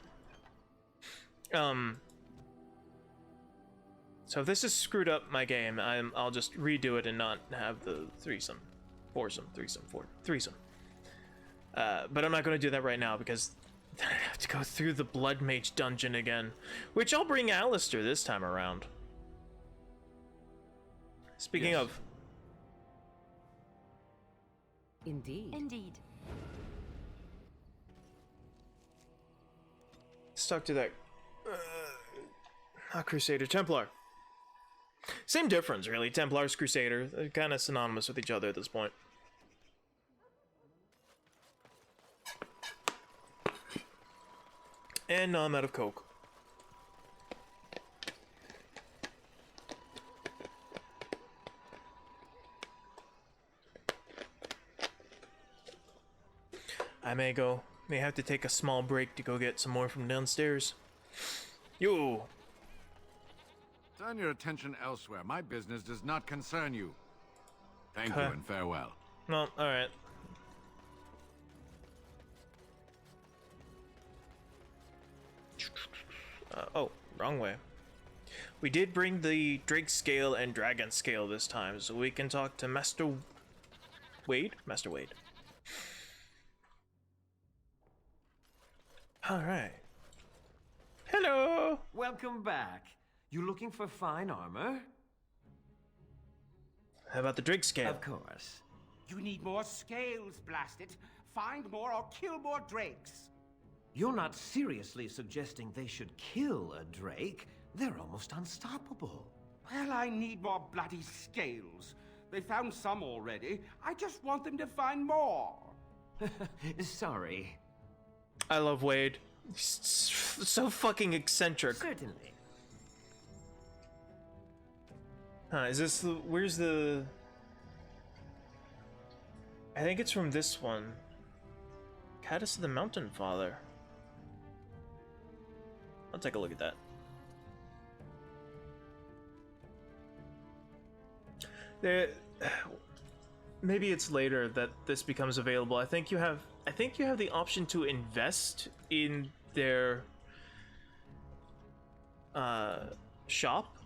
So if this has screwed up my game, I'll just redo it and not have the threesome. Threesome. But I'm not going to do that right now because then I'd have to go through the Blood Mage dungeon again. Which I'll bring Alistair this time around. Speaking of... Indeed. Indeed. Let's talk to that... not Crusader, Templar. Same difference, really. Templar's Crusader. They're kind of synonymous with each other at this point. And now I'm out of Coke. I may have to take a small break to go get some more from downstairs. Yo! Turn your attention elsewhere. My business does not concern you. Thank you Okay. and farewell. No, alright. Oh, wrong way. We did bring the Drake scale and Dragon scale this time, so we can talk to Master Wade? Master Wade. Alright. Hello! Welcome back. You looking for fine armor? How about the Drake scale? Of course. You need more scales, blast it. Find more or kill more drakes. You're not seriously suggesting they should kill a drake? They're almost unstoppable. Well, I need more bloody scales. They found some already. I just want them to find more. Sorry. I love Wade. He's so fucking eccentric. Certainly. Huh, is this the... Where's the... I think it's from this one. Caddis of the Mountain Father. I'll take a look at that. There... Maybe it's later that this becomes available. I think you have the option to invest in their shop,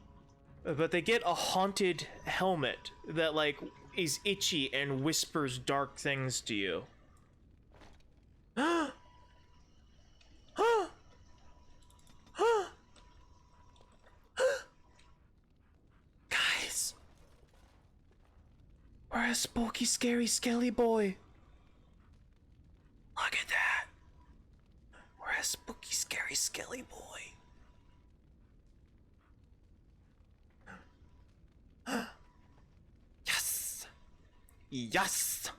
but they get a haunted helmet that like is itchy and whispers dark things to you. 'Cause We're a spooky, scary, skelly boy. Look at that. We're a spooky, scary, skelly boy. Yes! Yes!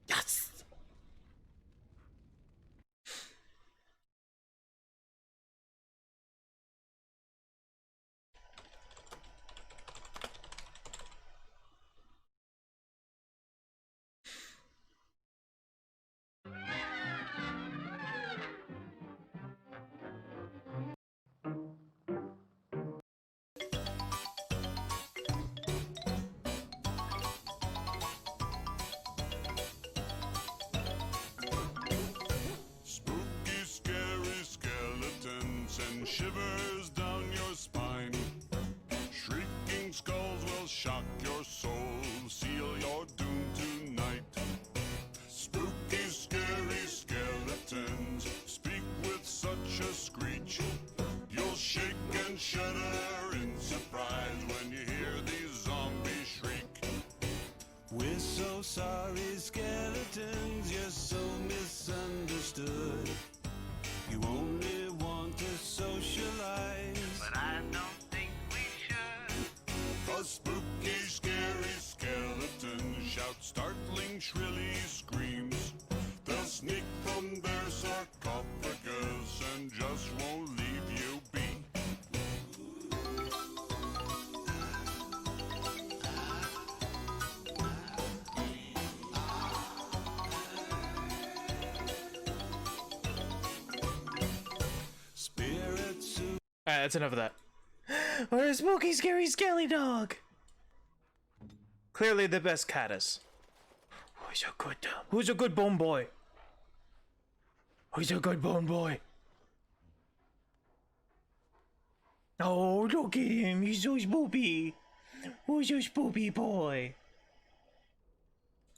Yes! Spooky, scary skeletons and shivers down your spine. Shrieking skulls will shock your soul, seal your doom tonight. Spooky, scary skeletons speak with such a screech. You'll shake and shudder in surprise when you hear these zombies shriek. We're so sorry, skeletons, you're so misunderstood. You only want to socialize, but I don't think we should. A spooky, scary skeleton shouts startling, shrilly screams. They'll sneak from their sarcophagus and just won't leave you be. Alright, that's enough of that. We're a spooky, scary, skelly dog. Clearly the best caddis. Who's a good bone boy? Who's a good bone boy? Oh, look at him. He's so spoopy. Who's a spoopy boy?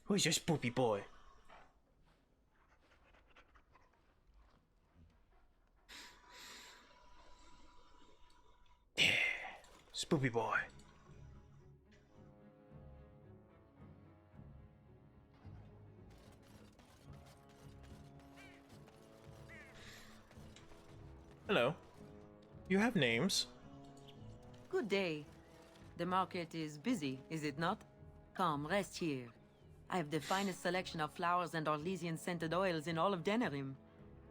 Who's a spoopy boy? Yeah, spoopy boy. Hello. You have names. Good day. The market is busy, is it not? Come, rest here. I have the finest selection of flowers and Orlesian scented oils in all of Denerim.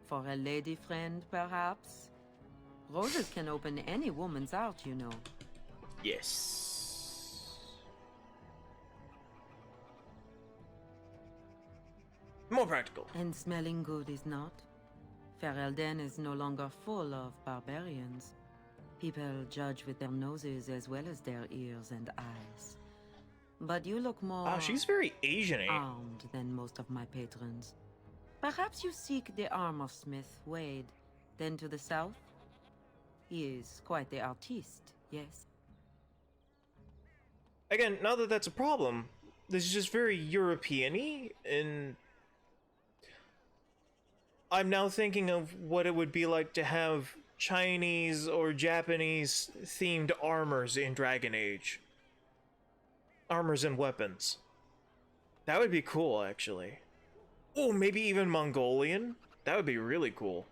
For a lady friend, perhaps? Roses can open any woman's heart, you know. Yes. More practical. And smelling good is not? Ferelden is no longer full of barbarians. People judge with their noses as well as their ears and eyes. But you look more... Oh, she's very Asian-y. ...armed than most of my patrons. Perhaps you seek the armor smith, Wade. Then to the south? He is quite the artiste, yes. Again, not that that's a problem. This is just very European-y, and... I'm now thinking of what it would be like to have Chinese or Japanese themed armors in Dragon Age. Armors and weapons. That would be cool, actually. Oh, maybe even Mongolian? That would be really cool.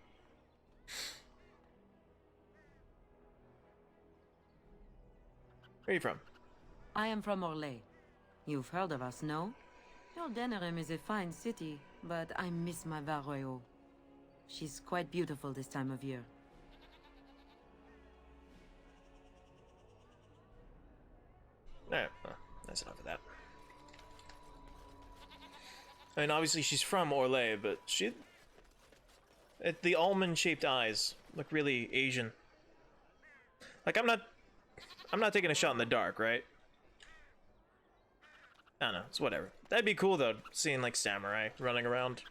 Where are you from? I am from Orlais. You've heard of us, no? Your Denerim is a fine city, but I miss my Varroyo. She's quite beautiful this time of year. Alright, well, that's enough of that. I mean, obviously she's from Orlais, but the almond-shaped eyes look really Asian. Like, I'm not taking a shot in the dark, right? I don't know, it's whatever. That'd be cool, though, seeing, like, samurai running around.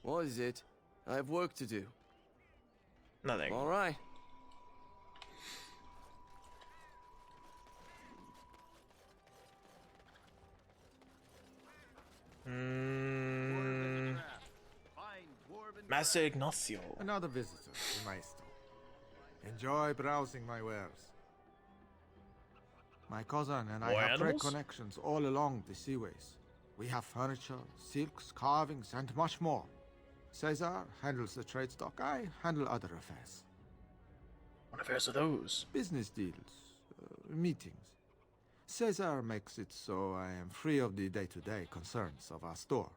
What is it? I have work to do. Nothing. All right. Master Ignacio. Another visitor to my store. Enjoy browsing my wares. My cousin and I More have trade animals? connections all along the seaways. We have furniture, silks, carvings, and much more. Caesar handles the trade stock. I handle other affairs. What affairs are those? Business deals, meetings. Caesar makes it so I am free of the day-to-day concerns of our store.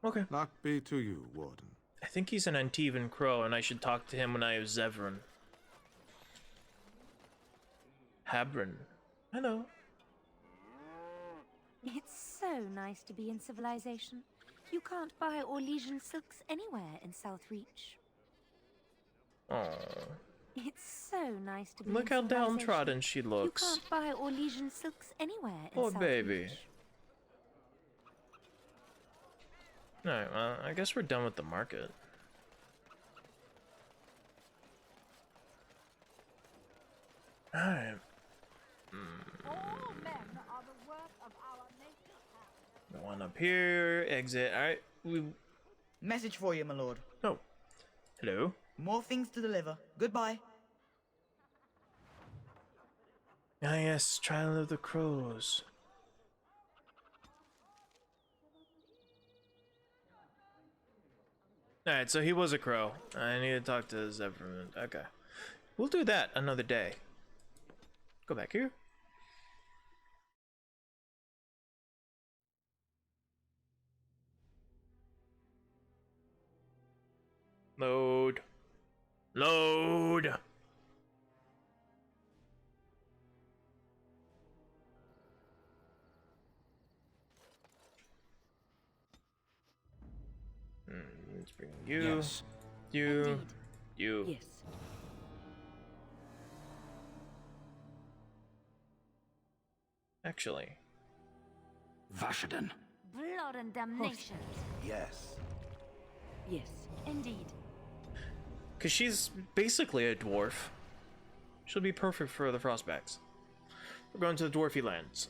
Okay. Luck be to you, Warden. I think he's an Antivan crow, and I should talk to him when I have Zevran. Habron. Hello. It's so nice to be in civilization. You can't buy Orlesian silks anywhere in Southreach. Oh. It's so nice to be Look in how civilization. downtrodden she looks. You can't buy Orlesian silks anywhere in Poor Southreach. baby. Alright, well, I guess we're done with the market. Alright. The one up here, exit. Alright, we... Message for you, my lord. Oh. Hello? More things to deliver. Goodbye. Ah yes, Trial of the Crows. Alright, so he was a crow. I need to talk to Zevran. Okay. We'll do that another day. Go back here. Load. Load. Let's bring you. Yes. You. Indeed. You. Yes. Actually. Vashaden. Blood and damnation. Yes. Yes. Indeed. Because she's basically a dwarf. She'll be perfect for the Frostbacks. We're going to the Dwarfy Lands.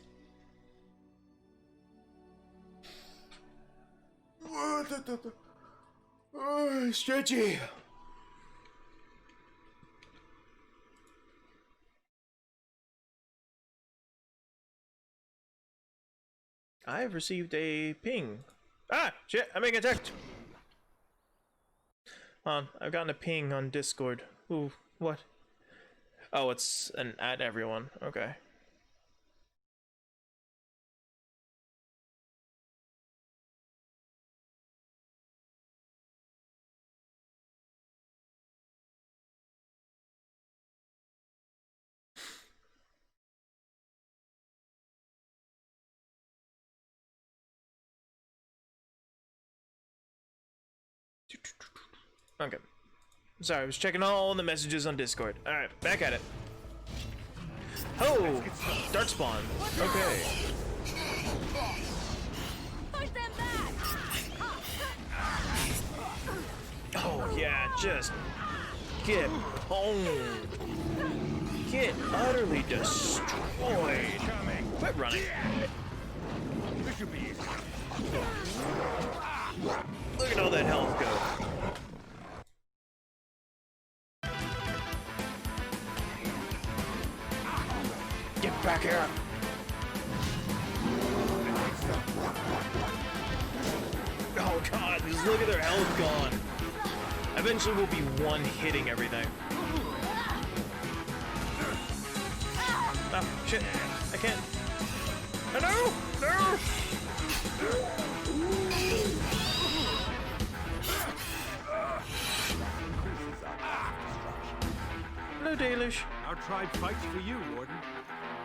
Stretchy! I have received a ping. Ah! Shit! I'm being attacked! I've gotten a ping on Discord. Ooh, what? Oh, it's an at everyone. Okay. Okay. Sorry, I was checking all the messages on Discord. Alright, back at it. Oh! Darkspawn. Okay. Push them back. Oh yeah, just get owned. Get utterly destroyed. Quit running. This should be easy. Look at all that health go. Get back here! Oh god, just look at their health gone. Eventually we'll be one hitting everything. Oh, shit. I can't. Oh, no! No! Hello, Dalish. Our tribe fights for you, Warden.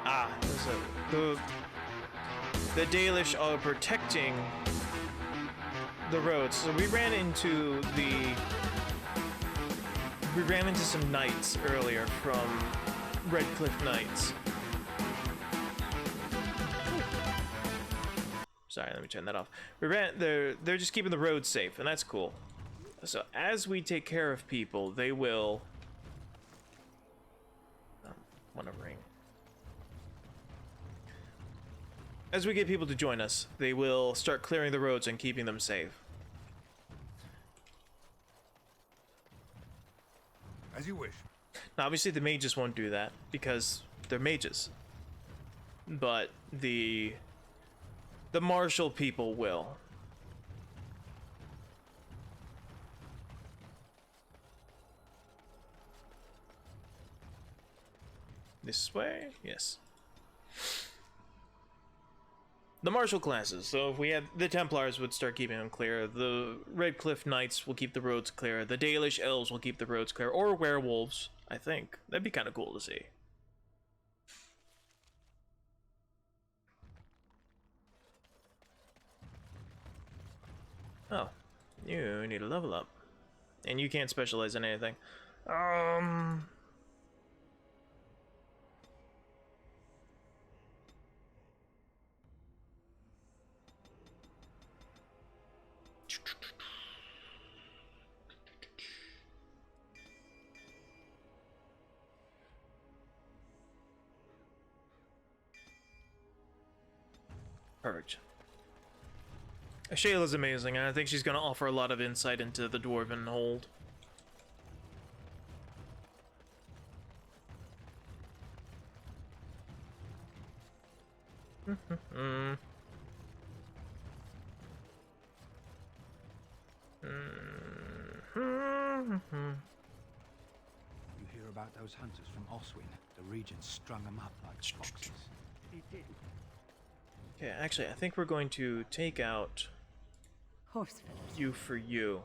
Ah, so the Dalish are protecting the roads. So we ran into some knights earlier from Redcliffe Knights. Sorry, let me turn that off. They're just keeping the roads safe, and that's cool. So as we take care of people, they will. Want to ring. As we get people to join us, they will start clearing the roads and keeping them safe. As you wish. Now, obviously, the mages won't do that because they're mages. but the martial people will. This way? Yes. The martial classes. So if we had the Templars would start keeping them clear. The Red Cliff Knights will keep the roads clear. The Dalish Elves will keep the roads clear. Or werewolves, I think. That'd be kind of cool to see. Oh, you need to level up. And you can't specialize in anything. Perfect. Shayla's amazing, and I think she's going to offer a lot of insight into the Dwarven hold. You hear about those hunters from Oswin? The Regent strung them up like foxes. He did. Okay, actually, I think we're going to take out you for you.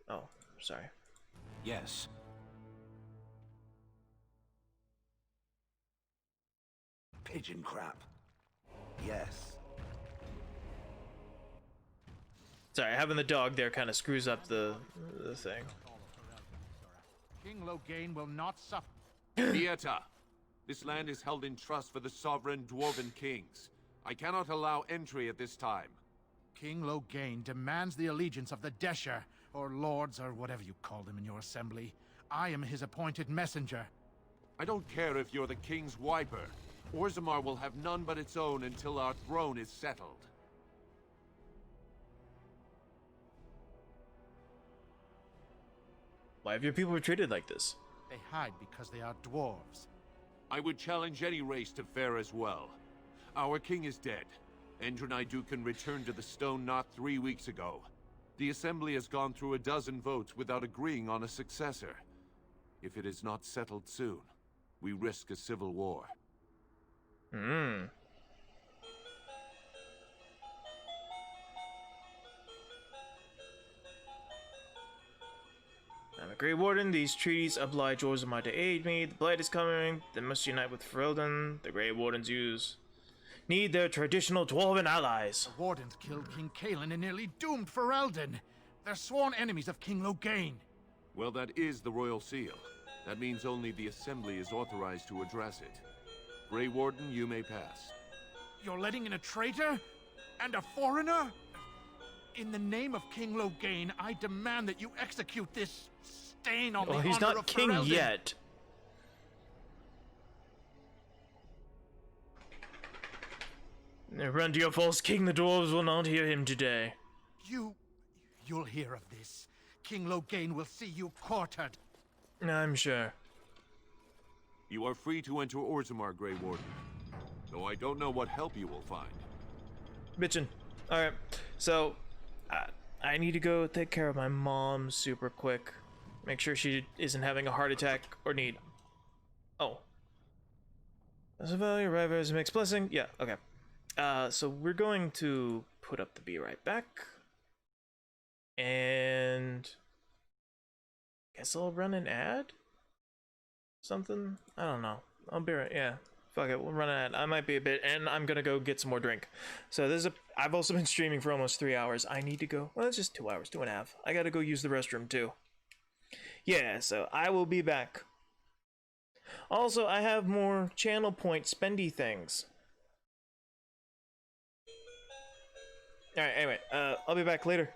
Oh, sorry. Yes. Pigeon crap. Yes. Sorry, having the dog there kind of screws up the thing. King Loghain will not suffer. Nieta, this land is held in trust for the sovereign Dwarven kings. I cannot allow entry at this time. King Loghain demands the allegiance of the Desher, or lords, or whatever you call them in your assembly. I am his appointed messenger. I don't care if you're the king's wiper. Orzammar will have none but its own until our throne is settled. Why have your people treated like this? They hide because they are dwarves. I would challenge any race to fare as well. Our king is dead. Endrunai Dukan returned to the Stone Knot 3 weeks ago. The Assembly has gone through a dozen votes without agreeing on a successor. If it is not settled soon, we risk a civil war. Hmm. I'm a Grey Warden. These treaties oblige Orzammar to aid me. The Blight is coming. They must unite with Ferelden. The Grey Wardens need their traditional Dwarven allies. The Wardens killed King Cailan and nearly doomed Ferelden. They're sworn enemies of King Loghain. Well, that is the Royal Seal. That means only the Assembly is authorized to address it. Grey Warden, you may pass. You're letting in a traitor? And a foreigner? In the name of King Loghain, I demand that you execute this stain on the honor of Ferelden. He's not king yet. Run to your false king. The dwarves will not hear him today. You'll hear of this. King Loghain will see you quartered. I'm sure. You are free to enter Orzammar, Grey Warden. Though I don't know what help you will find. Bitchin'. Alright, so I need to go take care of my mom super quick. Make sure she isn't having a heart attack or need... Oh. As a value, arriver as a mixed blessing? Yeah, okay. So we're going to put up the Be Right Back. And... guess I'll run an ad? Something? I don't know. I'll be right, yeah. Fuck it, we'll run an ad. I might be a bit, and I'm gonna go get some more drink. So I've also been streaming for almost 3 hours. I need to go, well, it's just 2 hours, 2.5. I gotta go use the restroom too. Yeah, so I will be back. Also, I have more channel point spendy things. Alright, anyway, I'll be back later.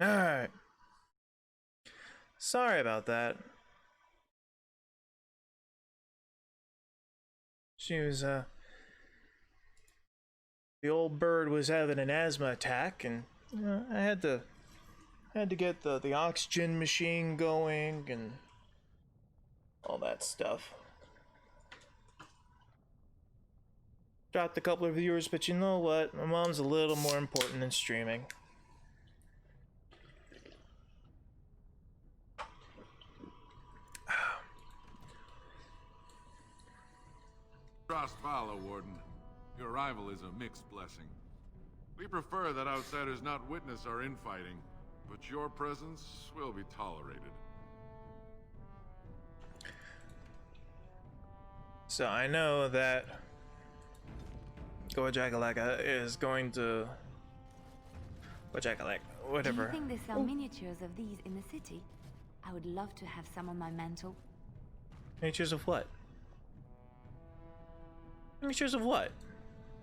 Alright. Sorry about that. She was, the old bird was having an asthma attack, and I had to get the oxygen machine going and all that stuff. Dropped a couple of viewers, but you know what? My mom's a little more important than streaming. Frostvala, Warden. Your arrival is a mixed blessing. We prefer that outsiders not witness our infighting, but your presence will be tolerated. So I know that Gojagalaka is going to... Gojagalak, whatever. Do you think they sell miniatures of these in the city? I would love to have some on my mantle. Miniatures of what? Miniatures of what?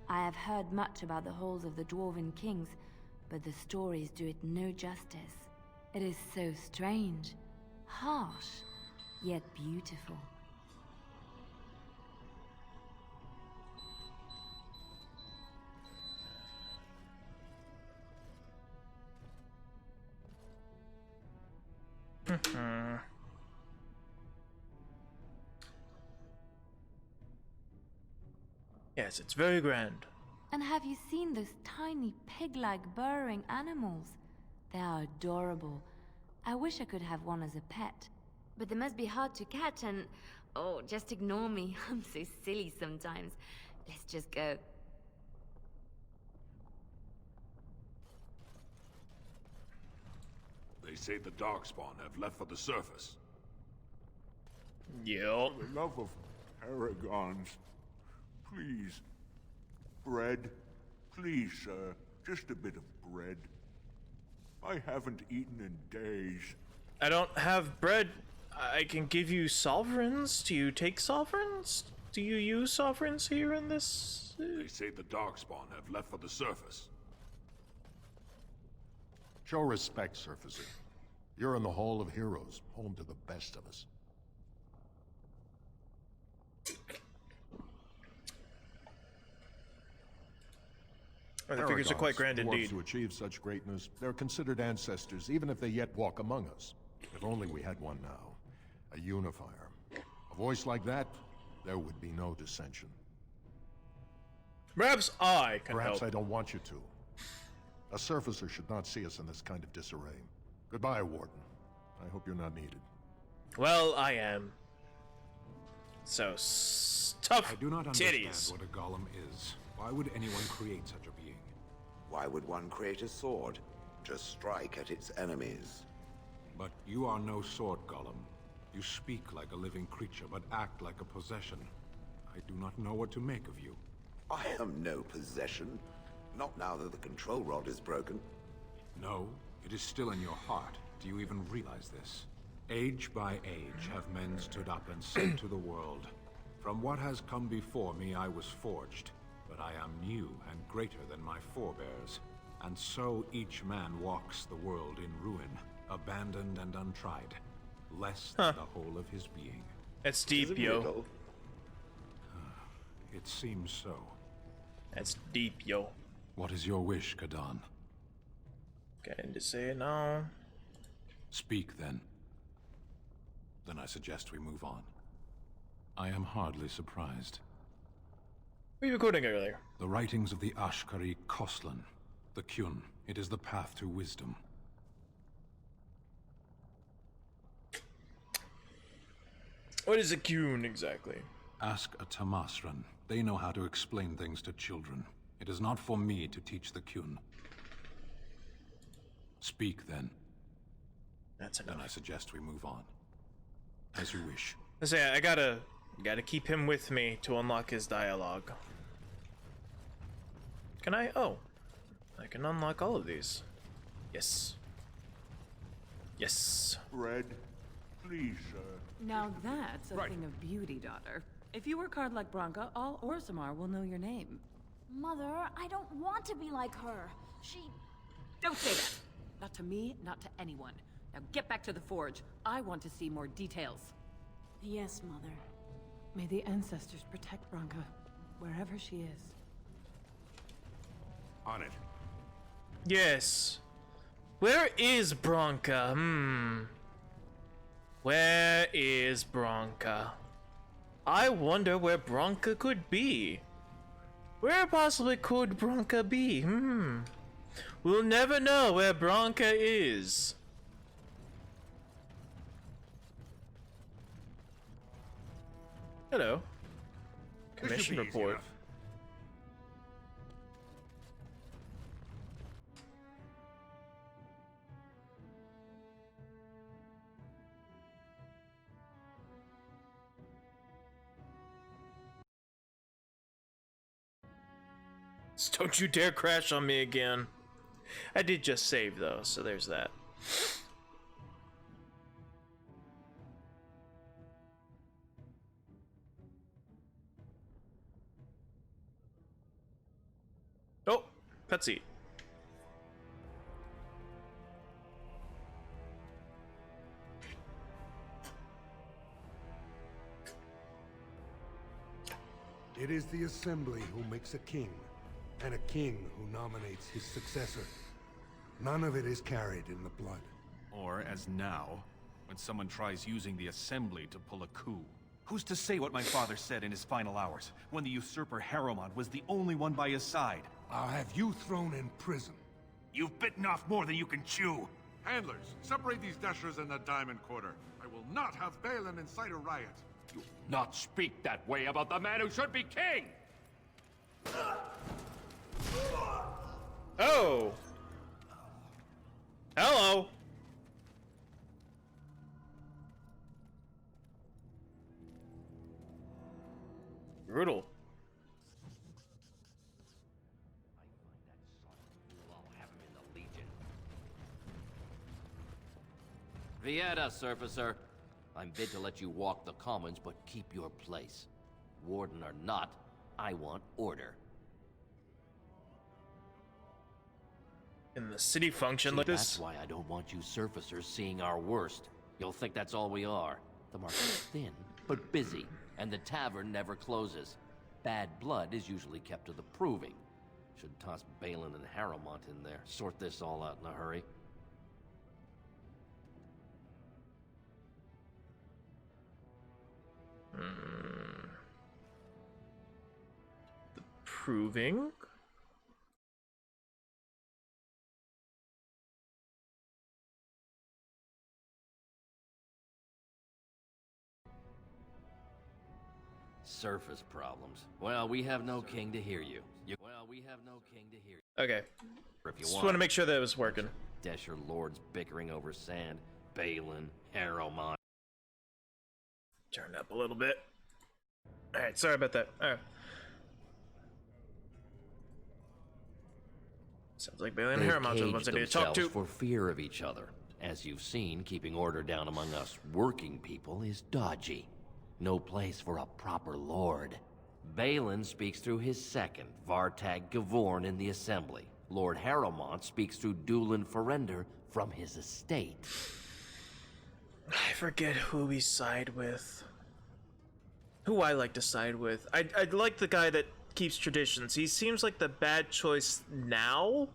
I have heard much about the halls of the Dwarven Kings, but the stories do it no justice. It is so strange, harsh, yet beautiful. Yes, it's very grand. And have you seen those tiny pig-like burrowing animals? They are adorable. I wish I could have one as a pet. But they must be hard to catch and... Oh, just ignore me. I'm so silly sometimes. Let's just go. They say the Darkspawn have left for the surface. Yep. For the love of paragons, please. Bread. Please, sir. Just a bit of bread. I haven't eaten in days. I don't have bread. I can give you sovereigns. Do you take sovereigns? Do you use sovereigns here in this? They say the Darkspawn have left for the surface. Show respect, Surfacer. You're in the Hall of Heroes, home to the best of us. Oh, the figures are quite grand Paragons, indeed. dwarves who achieve such greatness, they're considered ancestors, even if they yet walk among us. If only we had one now. A unifier. A voice like that, there would be no dissension. Perhaps I can Perhaps help. I don't want you to. A Surfacer should not see us in this kind of disarray. Goodbye, Warden. I hope you're not needed. Well, I am. So, tough I do not understand titties. what a golem is. Why would anyone create such a being? Why would one create a sword? To strike at its enemies. But you are no sword golem. You speak like a living creature, but act like a possession. I do not know what to make of you. I am no possession. Not now that the control rod is broken. No, it is still in your heart. Do you even realize this? Age by age have men stood up and said to the world, "From what has come before me I was forged, but I am new and greater than my forebears." And so each man walks the world in ruin, abandoned and untried, less than the whole of his being. That's deep, yo. It seems so. That's deep, yo. What is your wish, Kadan? Going to say no. Speak, then. Then I suggest we move on. I am hardly surprised. Were you recording earlier? The writings of the Ashkari Koslan, the Kyun. It is the path to wisdom. What is a Kyun exactly? Ask a Tamasran. They know how to explain things to children. It is not for me to teach the Kyun. Speak, then. That's enough. Then I suggest we move on. As you wish. I say I gotta keep him with me to unlock his dialogue. Can I? Oh, I can unlock all of these. Yes. Yes. Bread. Please, sir. Now that's a thing of beauty, daughter. If you work hard like Branka, all Orzammar will know your name. Mother, I don't want to be like her. She... Don't say that! Not to me, not to anyone. Now get back to the forge. I want to see more details. Yes, Mother. May the ancestors protect Branka, wherever she is. On it. Yes. Where is Branka? Where is Branka? I wonder where Branka could be. Where possibly could Branka be? We'll never know where Branka is. Hello. Commission report. Don't you dare crash on me again. I did just save though, so there's that. Oh, cutscene. It is the Assembly who makes a king, and a king who nominates his successor. None of it is carried in the blood. Or, as now, when someone tries using the Assembly to pull a coup. Who's to say what my father said in his final hours, when the usurper Harrowmont was the only one by his side? I'll have you thrown in prison. You've bitten off more than you can chew. Handlers, separate these dashers in the Diamond Quarter. I will not have Balin incite a riot. You not speak that way about the man who should be king! Oh! Hello! Brutal. Vieta, Surfacer. I'm bid to let you walk the commons, but keep your place. Warden or not, I want order. In the city function See, like this? That's why I don't want you surfacers seeing our worst. You'll think that's all we are. The market's thin, but busy, and the tavern never closes. Bad blood is usually kept to the proving. Should toss Balin and Harrowmont in there, sort this all out in a hurry. The proving? Surface problems. Well, we have no king to hear you. Well, we have no king to hear you. Okay. If you Just want to make sure that it was working. Desher lords bickering over sand. Balin, Harrowmont. Turn up a little bit. Alright, sorry about that. Alright. Sounds like Balin and Harrowmont are the ones I need to talk to. For fear of each other. As you've seen, keeping order down among us working people is dodgy. No place for a proper lord. Balin speaks through his second, Vartag Gavorn, in the Assembly. Lord Harrowmont speaks through Dulin Ferender from his estate. I forget who we side with. Who I like to side with. I'd like the guy that keeps traditions. He seems like the bad choice now,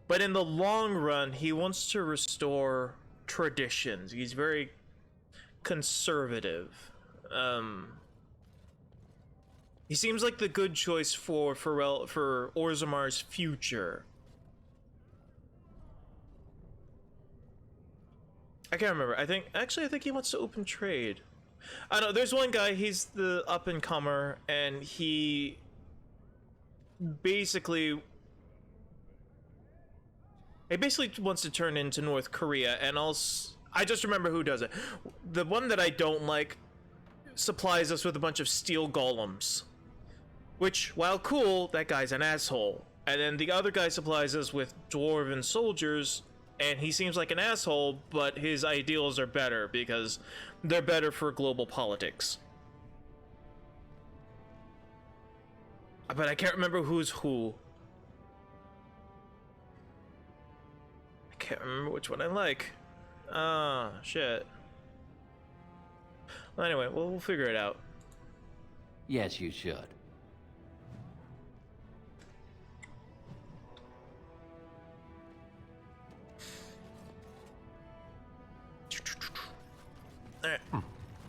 but in the long run, he wants to restore traditions. He's very conservative. He seems like the good choice for Orzammar's future. I can't remember. I think he wants to open trade. I don't know. There's one guy. He's the up and comer, and he basically wants to turn into North Korea. And I just remember who does it. The one that I don't like supplies us with a bunch of steel golems, which, while cool, that guy's an asshole. And then the other guy supplies us with dwarven soldiers, and he seems like an asshole, but his ideals are better because they're better for global politics. But I can't remember who's who. I can't remember which one I like. Ah, shit. Well, anyway, we'll figure it out. Yes, you should.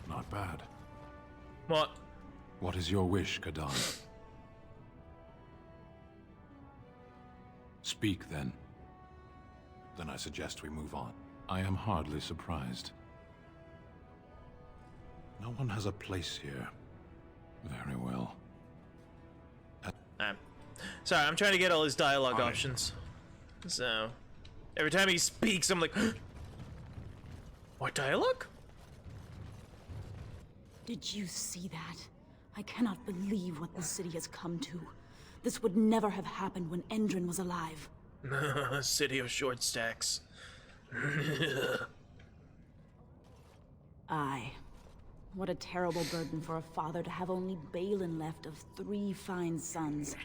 Not bad. What? What is your wish, Kadan? Speak, then. Then I suggest we move on. I am hardly surprised. No one has a place here. Very well. Sorry, I'm trying to get all his dialogue options. So, every time he speaks, I'm like, what dialogue? Did you see that? I cannot believe what the city has come to. This would never have happened when Endrin was alive. City of short stacks. Aye. What a terrible burden for a father to have only Balin left of 3 fine sons.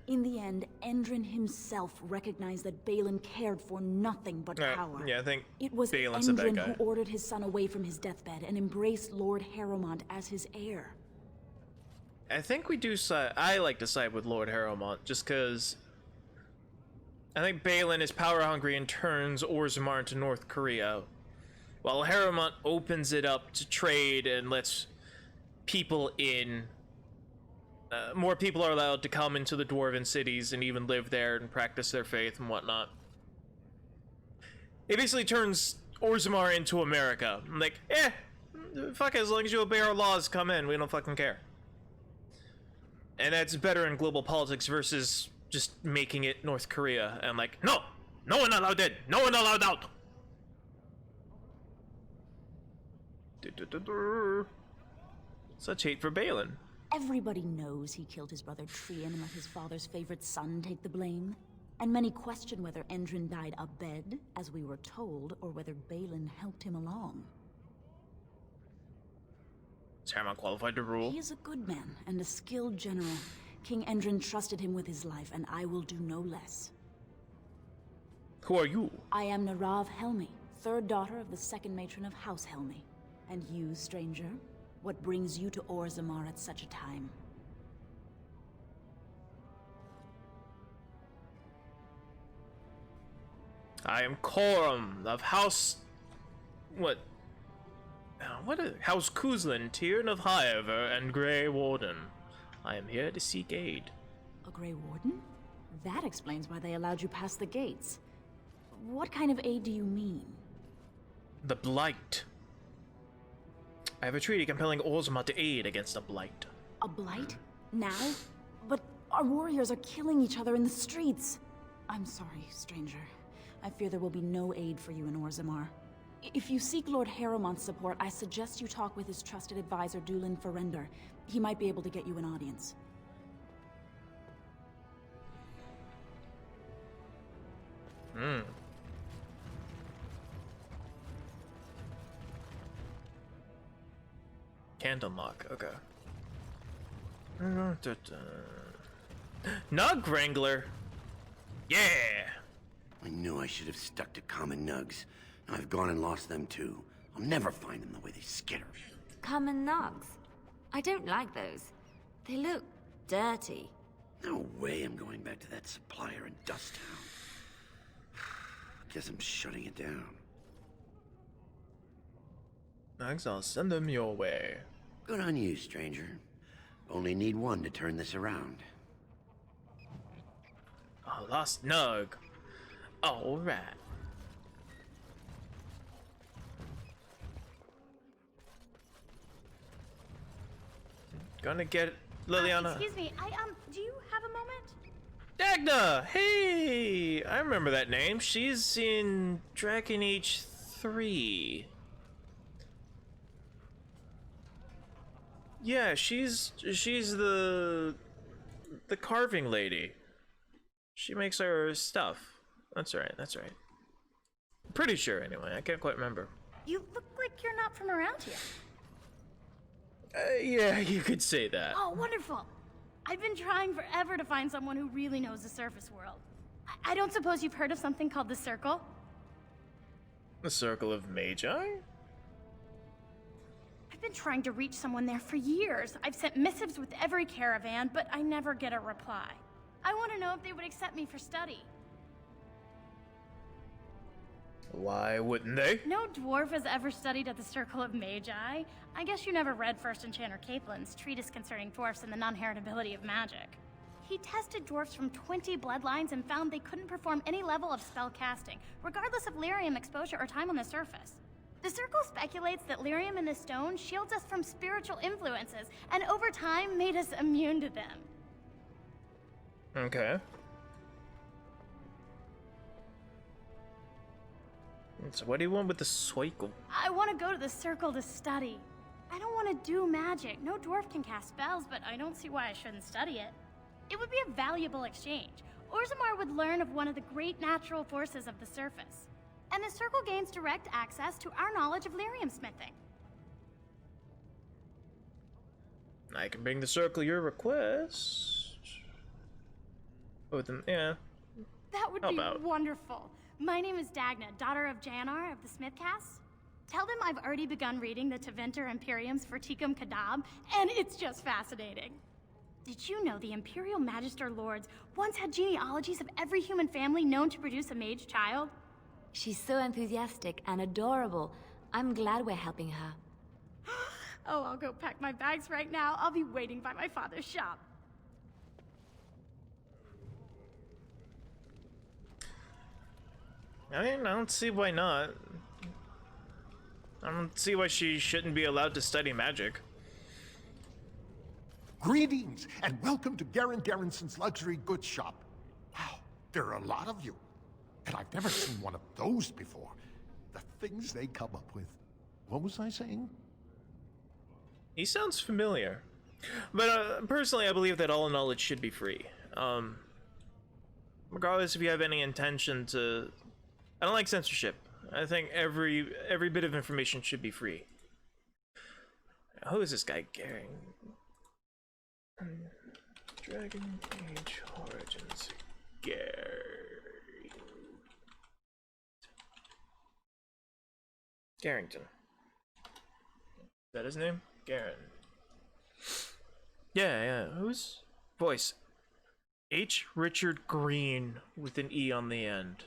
In the end, Endrin himself recognized that Balin cared for nothing but power. Yeah, I think it was Balin's a bad Endrin guy. who ordered his son away from his deathbed and embraced Lord Harrowmont as his heir. I think we do side. I like to side with Lord Harrowmont just because I think Balin is power hungry and turns Orzammar into North Korea, while Harrowmont opens it up to trade and lets people in. More people are allowed to come into the dwarven cities and even live there and practice their faith and whatnot. It basically turns Orzammar into America. Like, fuck it, as long as you obey our laws, come in, we don't fucking care. And that's better in global politics versus just making it North Korea and like, no! No one allowed in! No one allowed out! Such hate for Balin. Everybody knows he killed his brother Trian and let his father's favorite son take the blame. And many question whether Endrin died abed, as we were told, or whether Balin helped him along. Is Harrowmont qualified to rule? He is a good man and a skilled general. King Endrin trusted him with his life, and I will do no less. Who are you? I am Narav Helmi, 3rd daughter of the 2nd matron of House Helmi. And you, stranger? What brings you to Orzammar at such a time? I am Coram of House... House Kuzlin, Tyrn of Highever, and Grey Warden. I am here to seek aid. A Grey Warden? That explains why they allowed you past the gates. What kind of aid do you mean? The Blight. I have a treaty compelling Orzammar to aid against the Blight. A blight? Now? But our warriors are killing each other in the streets. I'm sorry, stranger. I fear there will be no aid for you in Orzammar. If you seek Lord Harrowmont's support, I suggest you talk with his trusted advisor, Dulin Ferender. He might be able to get you an audience. Can't unlock, okay. Nug Wrangler! Yeah! I knew I should have stuck to common nugs. I've gone and lost them too. I'll never find them the way they skitter. Common nugs? I don't like those. They look dirty. No way I'm going back to that supplier in Dust Town. Guess I'm shutting it down. Thanks, I'll send them your way. Good on you, stranger. Only need one to turn this around. A lost Nug. Alright. Gonna get Liliana. Excuse me, do you have a moment? Dagna! Hey! I remember that name. She's in Dragon Age 3. Yeah, she's the carving lady. She makes our stuff. That's right, that's right. Pretty sure anyway, I can't quite remember. You look like you're not from around here. Yeah, you could say that. Oh, wonderful. I've been trying forever to find someone who really knows the surface world. I don't suppose you've heard of something called the Circle? The Circle of Magi? I've been trying to reach someone there for years. I've sent missives with every caravan, but I never get a reply. I want to know if they would accept me for study. Why wouldn't they? No dwarf has ever studied at the Circle of Magi. I guess you never read First Enchanter Caitlin's treatise concerning dwarfs and the non-heritability of magic. He tested dwarfs from 20 bloodlines and found they couldn't perform any level of spell casting, regardless of lyrium exposure or time on the surface. The Circle speculates that lyrium in the stone shields us from spiritual influences, and over time made us immune to them. Okay. So what do you want with the Circle? I want to go to the Circle to study. I don't want to do magic. No dwarf can cast spells, but I don't see why I shouldn't study it. It would be a valuable exchange. Orzammar would learn of one of the great natural forces of the surface. And the Circle gains direct access to our knowledge of lyrium smithing. I can bring the Circle your request. Oh, then, yeah. That would be wonderful. My name is Dagna, daughter of Janar of the Smithcast. Tell them I've already begun reading the Tevinter Imperium's Verticum Kadab, and it's just fascinating. Did you know the Imperial Magister Lords once had genealogies of every human family known to produce a mage child? She's so enthusiastic and adorable. I'm glad we're helping her. Oh, I'll go pack my bags right now. I'll be waiting by my father's shop. I mean, I don't see why not. I don't see why she shouldn't be allowed to study magic. Greetings, and welcome to Garen Garrison's luxury goods shop. Wow, there are a lot of you. And I've never seen one of those before. The things they come up with. What was I saying? He sounds familiar. But personally, I believe that all knowledge should be free. Regardless if you have any intention to... I don't like censorship. I think every bit of information should be free. Who is this guy? Garen. Dragon Age Origins. Garrington. Is that his name? Garen. Yeah. Who's voice? H. Richard Green with an E on the end.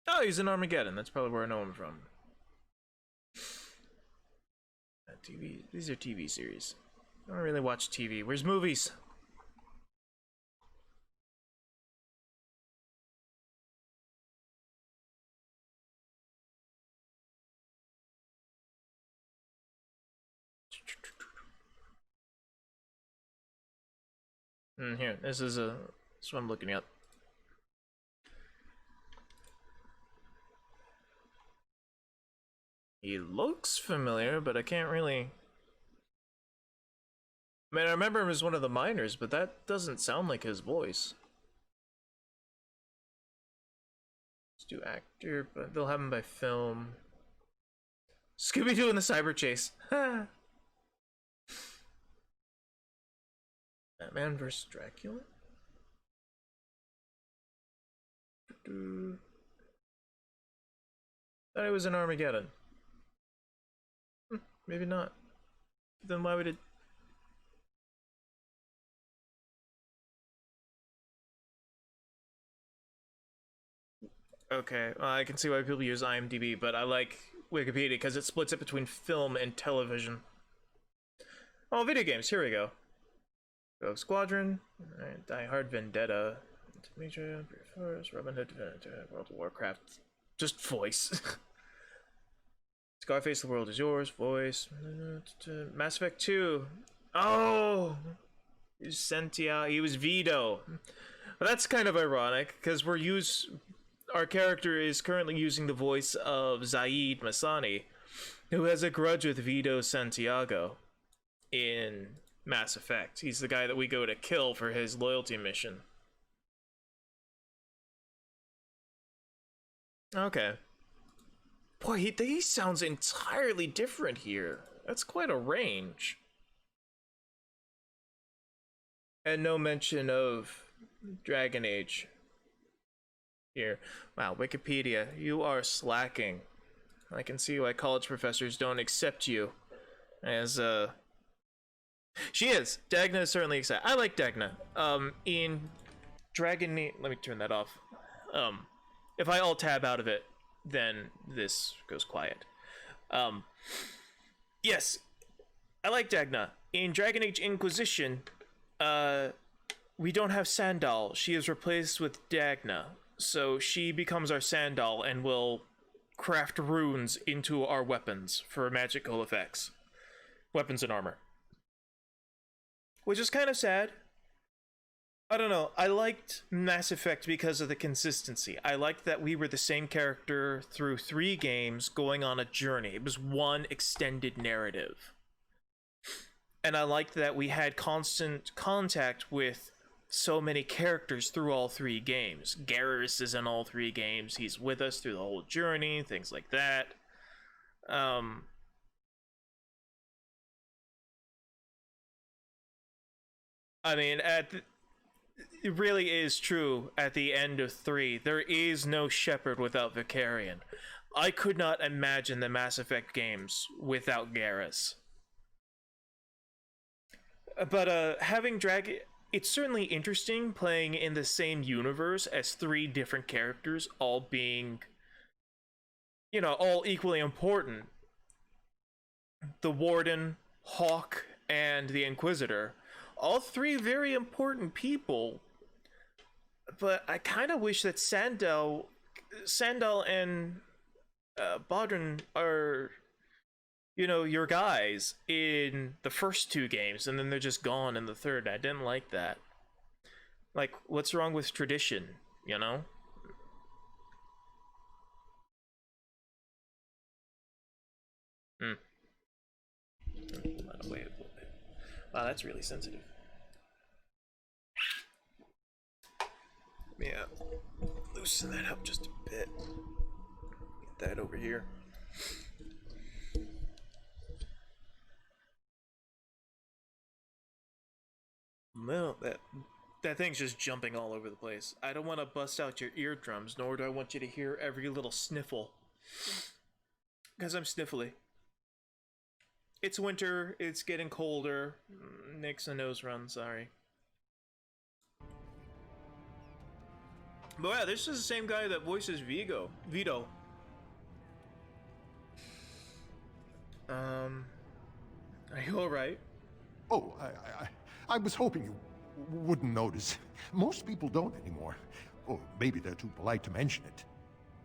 Oh, he's in Armageddon. That's probably where I know him from. TV. These are TV series. I don't really watch TV. Where's movies? Here, this is what I'm looking at. He looks familiar, but I can't really... I mean, I remember him as one of the miners, but that doesn't sound like his voice. Let's do actor, but they'll have him by film. Scooby-Doo in the Cyber Chase. Batman vs. Dracula? Thought it was in Armageddon. Maybe not. Then why would it... Okay, I can see why people use IMDb, but I like Wikipedia because it splits it between film and television. Oh, video games, here we go. Rogue Squadron, Die Hard Vendetta, Force, Robin Hood, World of Warcraft. Just voice. Scarface, The World Is Yours, voice. Mass Effect 2. Oh! Sentia, he was Vito. Well, that's kind of ironic, because our character is currently using the voice of Zaid Masani, who has a grudge with Vito Santiago in Mass Effect. He's the guy that we go to kill for his loyalty mission. Okay. Boy, he sounds entirely different here. That's quite a range. And no mention of Dragon Age here. Wow, Wikipedia, you are slacking. I can see why college professors don't accept you as She is. Dagna is certainly excited. I like Dagna. In Dragon Age, let me turn that off. If I alt-tab out of it, then this goes quiet. Yes, I like Dagna. In Dragon Age Inquisition, we don't have Sandal. She is replaced with Dagna. So she becomes our Sandal and will craft runes into our weapons for magical effects. Weapons and armor. Which is kind of sad. I don't know. I liked Mass Effect because of the consistency. I liked that we were the same character through 3 games going on a journey. It was one extended narrative. And I liked that we had constant contact with so many characters through all 3 games. Garrus is in all 3 games. He's with us through the whole journey, things like that. I mean, it really is true at the end of 3. There is no Shepard without Vicarion. I could not imagine the Mass Effect games without Garrus. But having Dragon, it's certainly interesting playing in the same universe as 3 different characters, all being, you know, all equally important. The Warden, Hawk, and the Inquisitor. All 3 very important people. But I kind of wish that Sandal and Bodron are, you know, your guys in the first 2 games, and then they're just gone in the 3rd. I didn't like that. Like, what's wrong with tradition, you know? Wait. Wow, that's really sensitive. Yeah, loosen that up just a bit. Get that over here. No, that thing's just jumping all over the place. I don't want to bust out your eardrums, nor do I want you to hear every little sniffle. Because I'm sniffly. It's winter, it's getting colder. Nick's a nose run, sorry. But yeah, this is the same guy that voices Vito. Are you alright? Oh, I was hoping you wouldn't notice. Most people don't anymore. Or maybe they're too polite to mention it.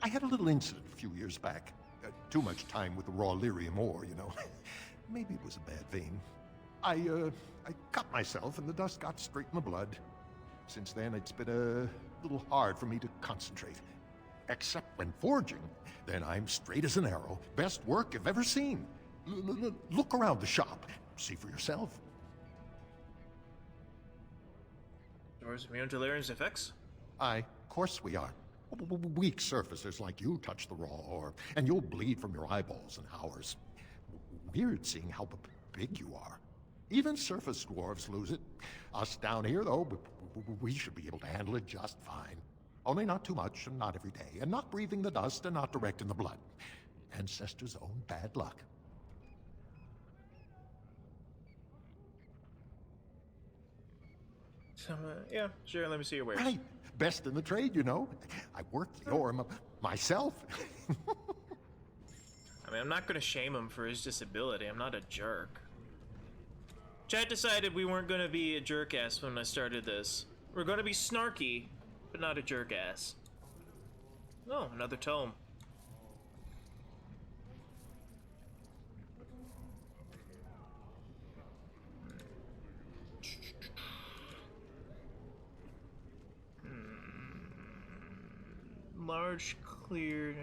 I had a little incident a few years back. Too much time with the raw lyrium ore, you know. Maybe it was a bad vein. I cut myself and the dust got straight in the blood. Since then, it's been a little hard for me to concentrate. Except when forging, then I'm straight as an arrow. Best work you've ever seen. Look around the shop. See for yourself. Yours immune to Lyrium's effects? Of course we are. Weak surfacers like you touch the raw ore, and you'll bleed from your eyeballs in hours. Weird seeing how big you are. Even surface dwarves lose it. Us down here, though, we should be able to handle it just fine. Only not too much, and not every day, and not breathing the dust, and not direct in the blood. Ancestors' own bad luck. Yeah, sure, let me see your wares. Right. Best in the trade, you know. I work the ore myself. I mean, I'm not gonna shame him for his disability. I'm not a jerk. Chat decided we weren't gonna be a jerk ass when I started this. We're gonna be snarky, but not a jerk ass. Oh, another tome. Large, clear.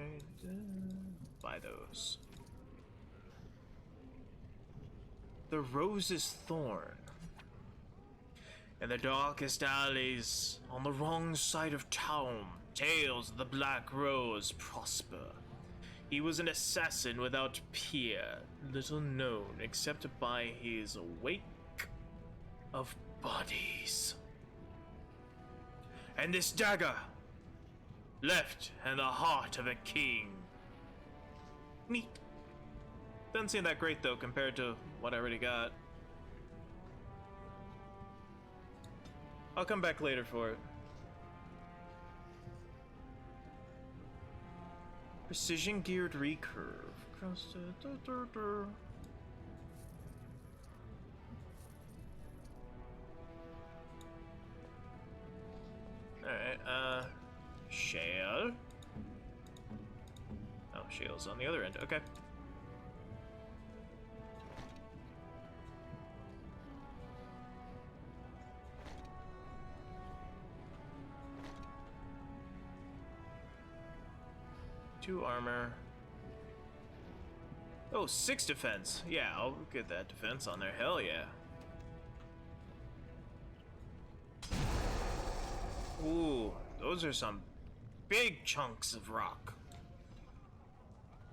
Buy those. The Rose's Thorn. In the darkest alleys, on the wrong side of town, tales of the Black Rose prosper. He was an assassin without peer, little known except by his wake of bodies. And this dagger, left in the heart of a king. Neat. Doesn't seem that great though compared to what I already got. I'll come back later for it. Precision geared recurve. Alright, Shale. Oh, Shale's on the other end. Okay. Two armor. Oh, 6 defense. Yeah, I'll get that defense on there. Hell yeah. Those are some big chunks of rock.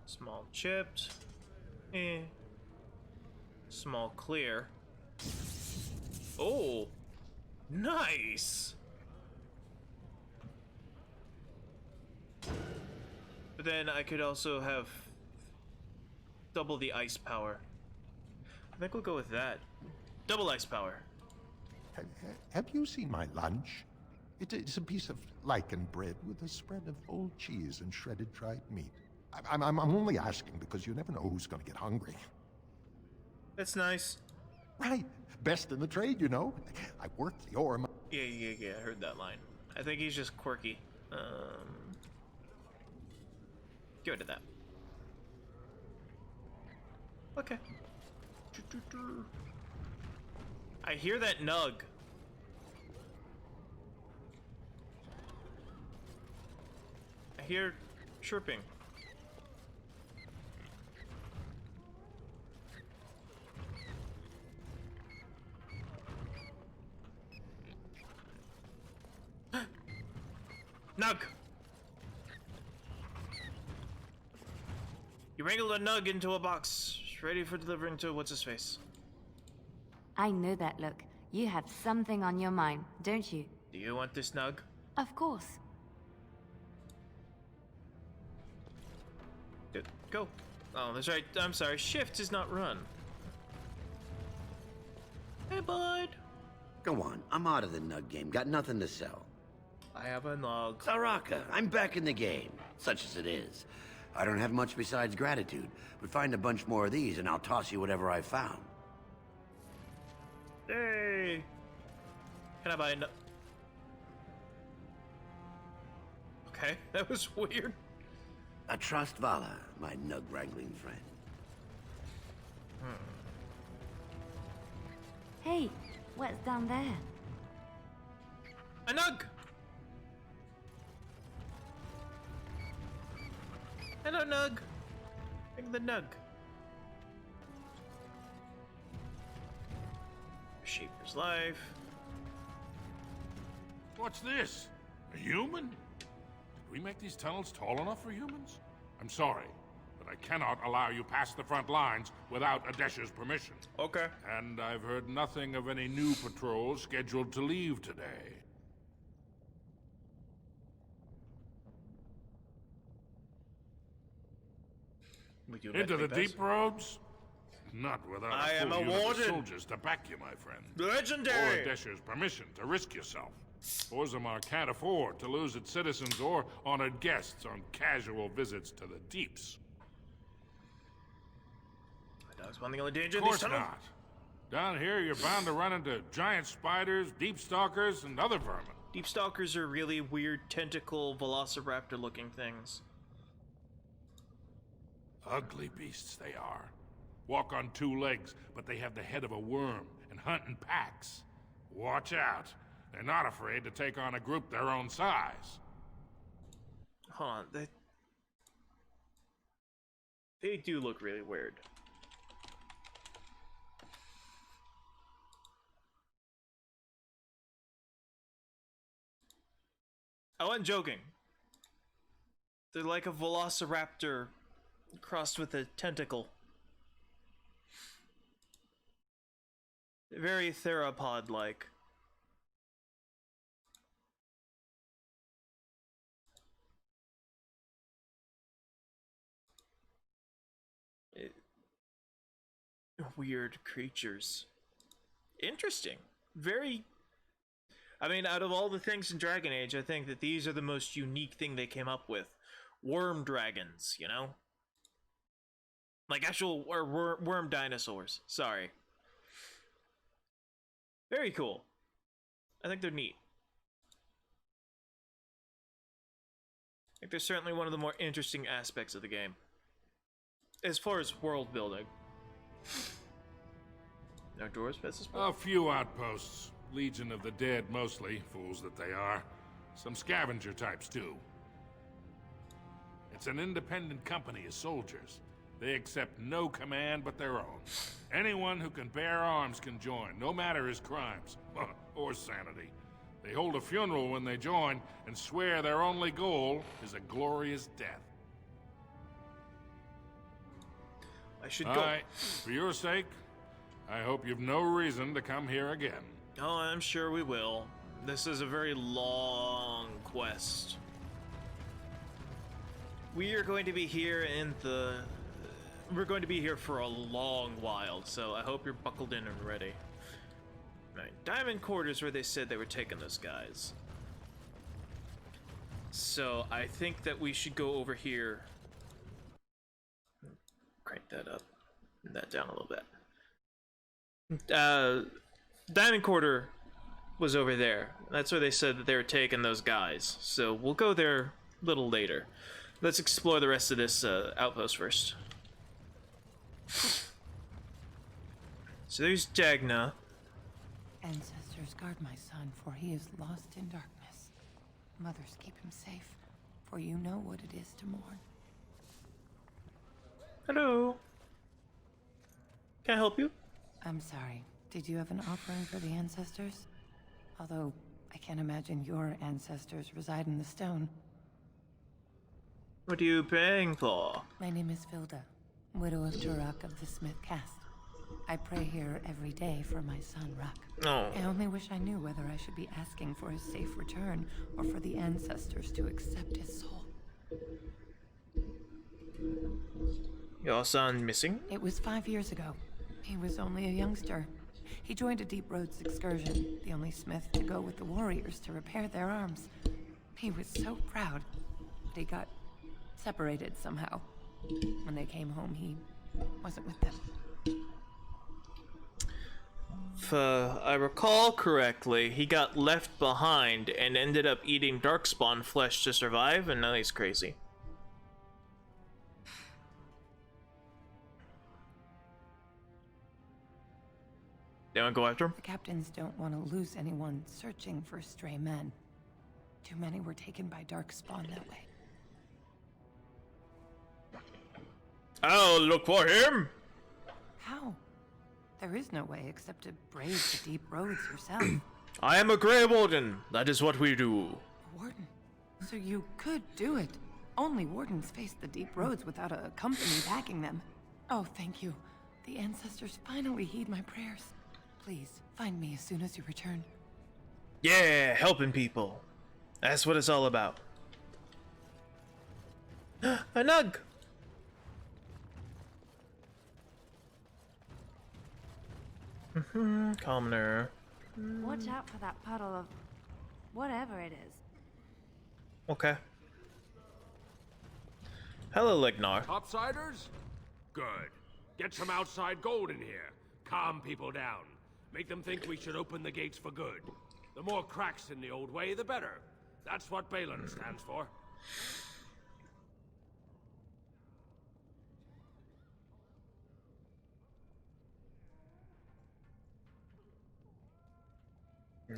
Small chipped. Small clear. Oh, nice. But then I could also have double the ice power. I think we'll go with that. Double ice power. Have you seen my lunch? It's a piece of lichen bread with a spread of old cheese and shredded dried meat. I'm only asking because you never know who's going to get hungry. That's nice. Right. Best in the trade, you know. I work the ore. Yeah, I heard that line. I think he's just quirky. Get rid of that. Okay. I hear that nug. I hear chirping. Nug! You wrangled a nug into a box, ready for delivering to what's-his-face. I know that look. You have something on your mind, don't you? Do you want this nug? Of course. Good. Go. Oh, that's right. I'm sorry. Shift is not run. Hey, bud. Go on. I'm out of the nug game. Got nothing to sell. I have a nug. Saraka, I'm back in the game, such as it is. I don't have much besides gratitude, but find a bunch more of these and I'll toss you whatever I found. Hey! Can I buy a nug? Okay, that was weird. I trust Vala, my nug-wrangling friend. Hey, what's down there? A nug! Hello, nug. Bring the nug. Shaper's life. What's this? A human? Did we make these tunnels tall enough for humans? I'm sorry, but I cannot allow you past the front lines without Adesha's permission. Okay. And I've heard nothing of any new patrols scheduled to leave today. Into the deep roads? Not without I a am full unit of awarded. soldiers to back you, my friend. Legendary! Or Adesha's permission to risk yourself. Orzammar can't afford to lose its citizens or honored guests on casual visits to the deeps. My dog's one the only danger Of in these course tunnels. not. Down here, you're bound to run into giant spiders, deep stalkers, and other vermin. Deep stalkers are really weird tentacle velociraptor-looking things. Ugly beasts they are. Walk on two legs, but they have the head of a worm and hunt in packs. Watch out. They're not afraid to take on a group their own size. Hold on, they do look really weird. I wasn't joking. They're like a velociraptor crossed with a tentacle. Very theropod-like. Weird creatures. Interesting. Very... I mean, out of all the things in Dragon Age, I think that these are the most unique thing they came up with. Worm dragons, you know? Like actual worm dinosaurs. Sorry. Very cool. I think they're neat. I think they're certainly one of the more interesting aspects of the game. As far as world building. No doors, A few outposts. Legion of the Dead, mostly. Fools that they are. Some scavenger types, too. It's an independent company of soldiers. They accept no command but their own. Anyone who can bear arms can join, no matter his crimes. Or sanity. They hold a funeral when they join and swear their only goal is a glorious death. I should All go. right, for your sake, I hope you've no reason to come here again. Oh, I'm sure we will. This is a very long quest. We are going to be here we're going to be here for a long while, so I hope you're buckled in and ready. Alright, Diamond Quarters, where they said they were taking those guys. So I think that we should go over here. Crank that up. Turn that down a little bit. Diamond Quarter was over there. That's where they said that they were taking those guys. So we'll go there a little later. Let's explore the rest of this outpost first. So there's Dagna. Ancestors, guard my son, for he is lost in darkness. Mothers, keep him safe, for you know what it is to mourn. Hello. Can I help you? I'm sorry. Did you have an offering for the ancestors? Although, I can't imagine your ancestors reside in the stone. What are you praying for? My name is Vilda, widow of Turak of the Smith Caste. I pray here every day for my son, Ruck. Oh. I only wish I knew whether I should be asking for his safe return or for the ancestors to accept his soul. Your son missing? It was 5 years ago. He was only a youngster. He joined a Deep Roads excursion, the only smith to go with the warriors to repair their arms. He was so proud, but he got separated somehow. When they came home, he wasn't with them. If I recall correctly, he got left behind and ended up eating Darkspawn flesh to survive, and now he's crazy. They want to go after him? The captains don't want to lose anyone searching for stray men. Too many were taken by Darkspawn that way. I'll look for him! How? There is no way except to brave the Deep Roads yourself. I am a Grey Warden. That is what we do. A warden? So you could do it. Only wardens face the Deep Roads without a company backing them. Oh, thank you. The ancestors finally heed my prayers. Please, find me as soon as you return. Yeah, helping people. That's what it's all about. A nug! Commoner. Watch out for that puddle of whatever it is. Okay. Hello, Lignar. Topsiders? Good. Get some outside gold in here. Calm people down. Make them think we should open the gates for good. The more cracks in the old way, the better. That's what Balin stands for.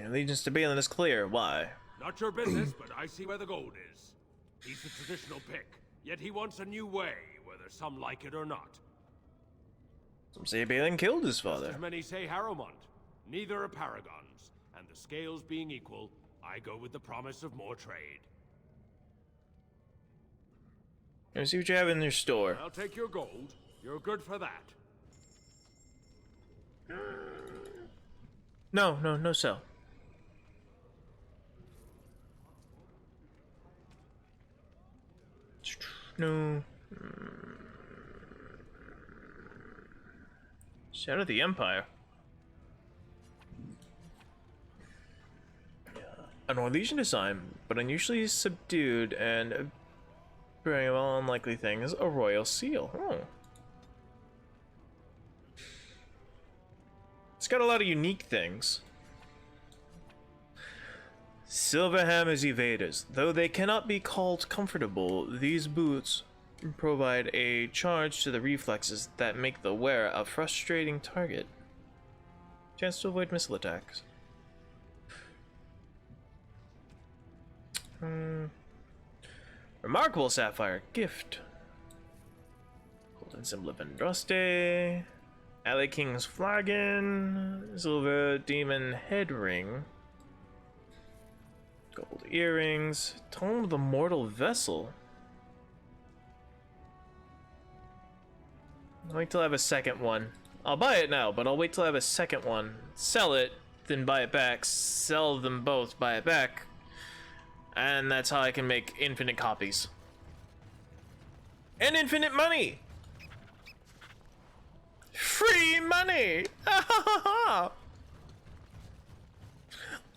Allegiance to Balin is clear. Why? Not your business, but I see where the gold is. He's the traditional pick, yet he wants a new way, whether some like it or not. Some say Balin killed his father. As many say Harrowmont. Neither are paragons, and the scales being equal, I go with the promise of more trade. Let's see what you have in your store. I'll take your gold. You're good for that. No sell. No. Shadow of the Empire. An Orlesian design, but unusually subdued and bearing of all unlikely things, a royal seal. Oh. It's got a lot of unique things. Silverhammer's evaders. Though they cannot be called comfortable, these boots provide a charge to the reflexes that make the wearer a frustrating target. Chance to avoid missile attacks. Remarkable sapphire gift. Golden symbol of Andraste. Alley King's flagon. Silver demon head ring. Gold earrings. Tome of the Mortal Vessel. I'll wait till I have a second one. I'll buy it now, but I'll wait till I have a second one. Sell it, then buy it back. Sell them both, buy it back. And that's how I can make infinite copies. And infinite money! Free money!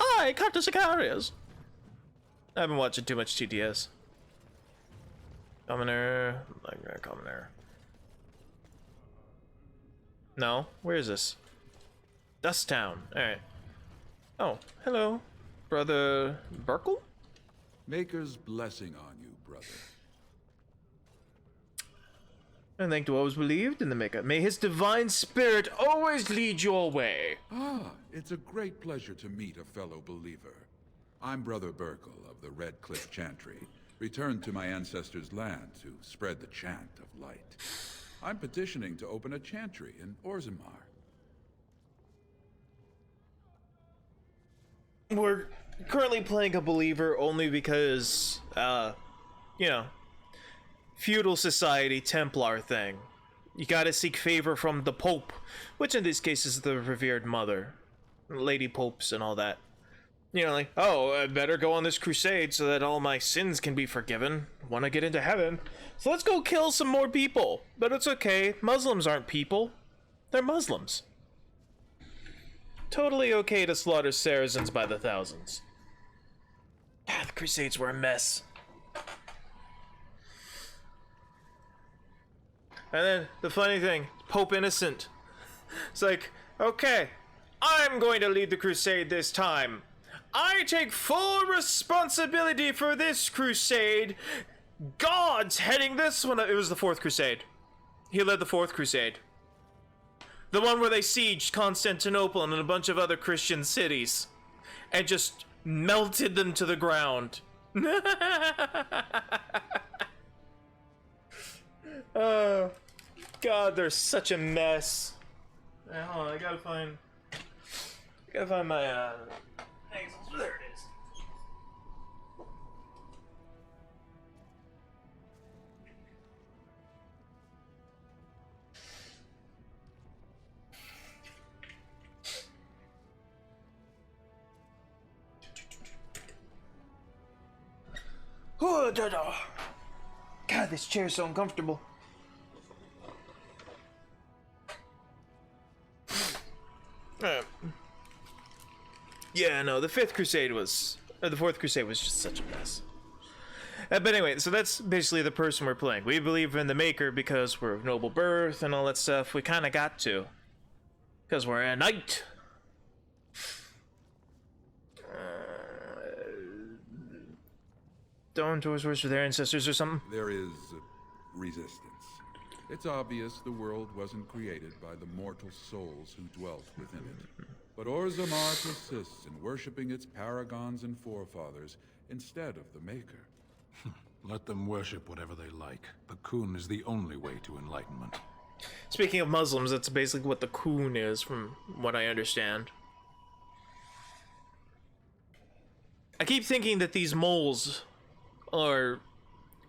I, Captain Sicarius! I've been watching too much TTS. Commoner. Commoner. No? Where is this? Dust Town. Alright. Oh, hello. Brother Burkle? Maker's blessing on you, brother. And thank to all who's believed in the Maker. May his divine spirit always lead your way. Ah, it's a great pleasure to meet a fellow believer. I'm Brother Burkle of the Red Cliff Chantry, returned to my ancestors' land to spread the chant of light. I'm petitioning to open a chantry in Orzammar. We're currently playing a believer only because, you know, feudal society, Templar thing. You gotta seek favor from the Pope, which in this case is the revered mother. Lady Popes and all that. You know, like, oh, I better go on this crusade so that all my sins can be forgiven. Want to get into heaven. So let's go kill some more people. But it's okay. Muslims aren't people. They're Muslims. Totally okay to slaughter Saracens by the thousands. Ah, the crusades were a mess. And then, the funny thing, Pope Innocent. It's like, okay, I'm going to lead the crusade this time. I take full responsibility for this crusade. God's heading this one. It was the Fourth Crusade. He led the Fourth Crusade. The one where they sieged Constantinople and a bunch of other Christian cities. And just melted them to the ground. Oh, God, they're such a mess. Hey, hold on, I gotta find my, Exils. There it is. Oh, God, this chair's so uncomfortable. Yeah, no, the Fourth Crusade was just such a mess. But anyway, so that's basically the person we're playing. We believe in the Maker because we're of noble birth and all that stuff. We kind of got to. Because we're a knight. Don't towards words for their ancestors or something? There is resistance. It's obvious the world wasn't created by the mortal souls who dwelt within it. But Orzammar persists in worshipping its paragons and forefathers instead of the Maker. Let them worship whatever they like. The Khun is the only way to enlightenment. Speaking of Muslims, that's basically what the Khun is, from what I understand. I keep thinking that these moles are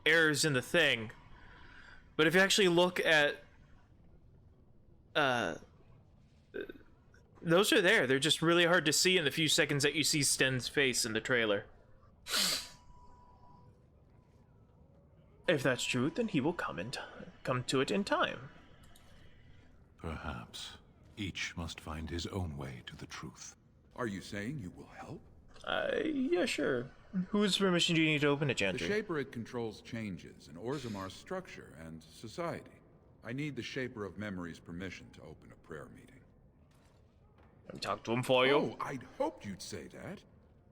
errors in the thing, but if you actually look at those are there. They're just really hard to see in the few seconds that you see Sten's face in the trailer. If that's true, then he will come to it in time. Perhaps. Each must find his own way to the truth. Are you saying you will help? Yeah, sure. Whose permission do you need to open a chantry? The Shaper controls changes in Orzammar's structure and society. I need the Shaper of Memory's permission to open a prayer meeting. Talk to him for you. Oh, I'd hoped you'd say that.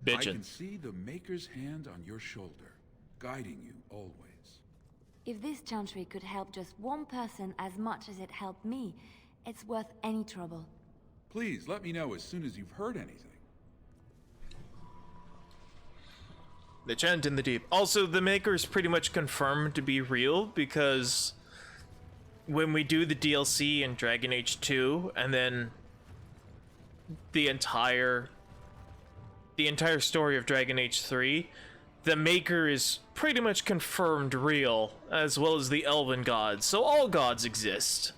Bitchin'. I can see the Maker's hand on your shoulder, guiding you always. If this chantry could help just one person as much as it helped me, it's worth any trouble. Please, let me know as soon as you've heard anything. The chant in the deep. Also, the Maker is pretty much confirmed to be real, because when we do the DLC in Dragon Age 2, and then the entire the entire story of Dragon Age 3, the Maker is pretty much confirmed real, as well as the elven gods, so all gods exist.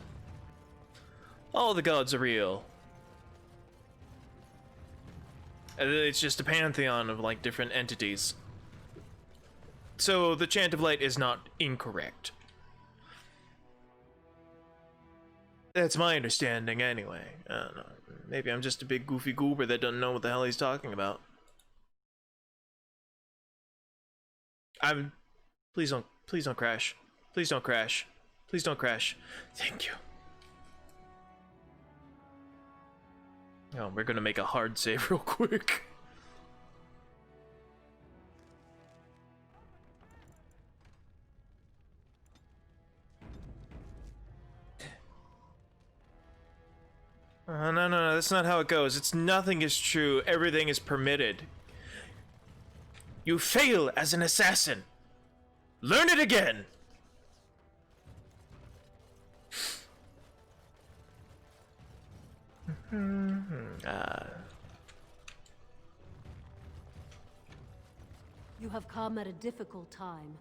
All the gods are real. And it's just a pantheon of, like, different entities. So the Chant of Light is not incorrect. That's my understanding, anyway. I don't know. Maybe I'm just a big goofy goober that doesn't know what the hell he's talking about. Please don't crash. Please don't crash. Please don't crash. Thank you. Oh, we're gonna make a hard save real quick. No, that's not how it goes. It's nothing is true. Everything is permitted. You fail as an assassin. Learn it again. You have come at a difficult time.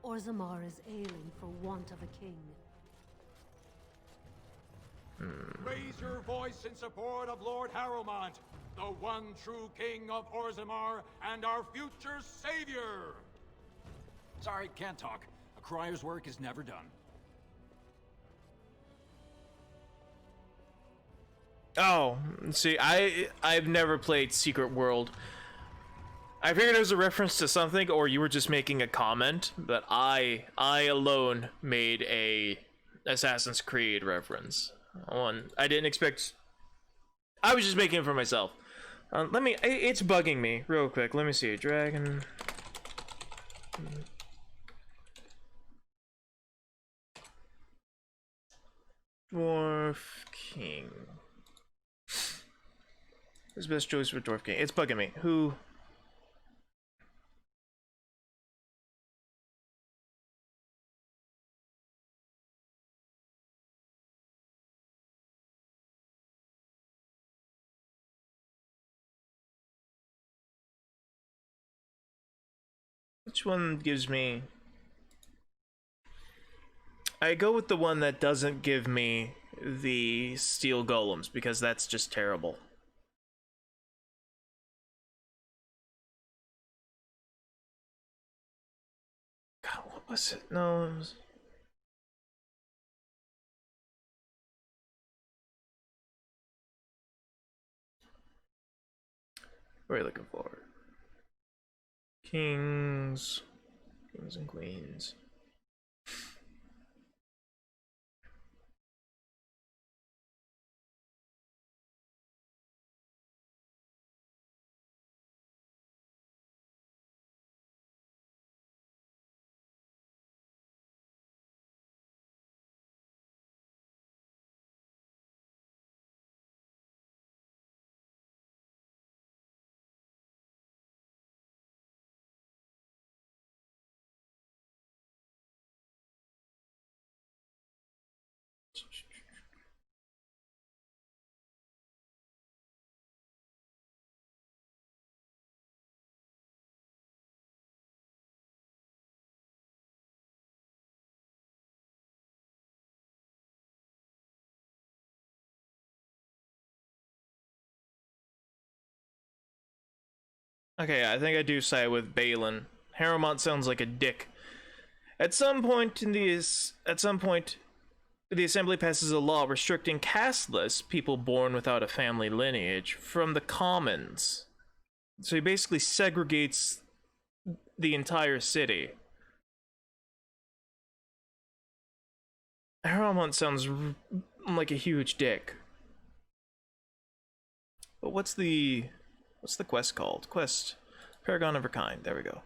Orzammar is ailing for want of a king. Raise your voice in support of Lord Harrowmont, the one true king of Orzammar and our future savior! Sorry, can't talk. A crier's work is never done. Oh, see, I've never played Secret World. I figured it was a reference to something, or you were just making a comment, but I alone made a Assassin's Creed reference. I didn't expect. I was just making it for myself. It's bugging me real quick. Let me see. Dragon. Dwarf King. Who's the best choice for Dwarf King? It's bugging me. Who? Which one gives me... I go with the one that doesn't give me the steel golems, because that's just terrible. God, what was it? No, it was... What are you looking for? Kings and queens. Okay, I think I do side with Balin. Harrowmont sounds like a dick. At some point, the Assembly passes a law restricting casteless people born without a family lineage from the commons. So he basically segregates the entire city. Harrowmont sounds like a huge dick. But what's the quest called? Quest Paragon of her kind. There we go.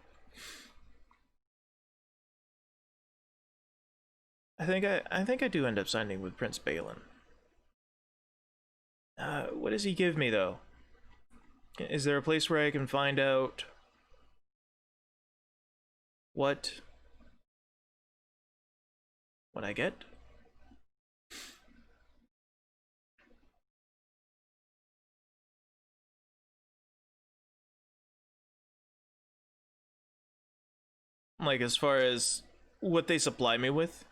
I think I do end up signing with Prince Balin. What does he give me though? Is there a place where I can find out what I get? Like, as far as what they supply me with.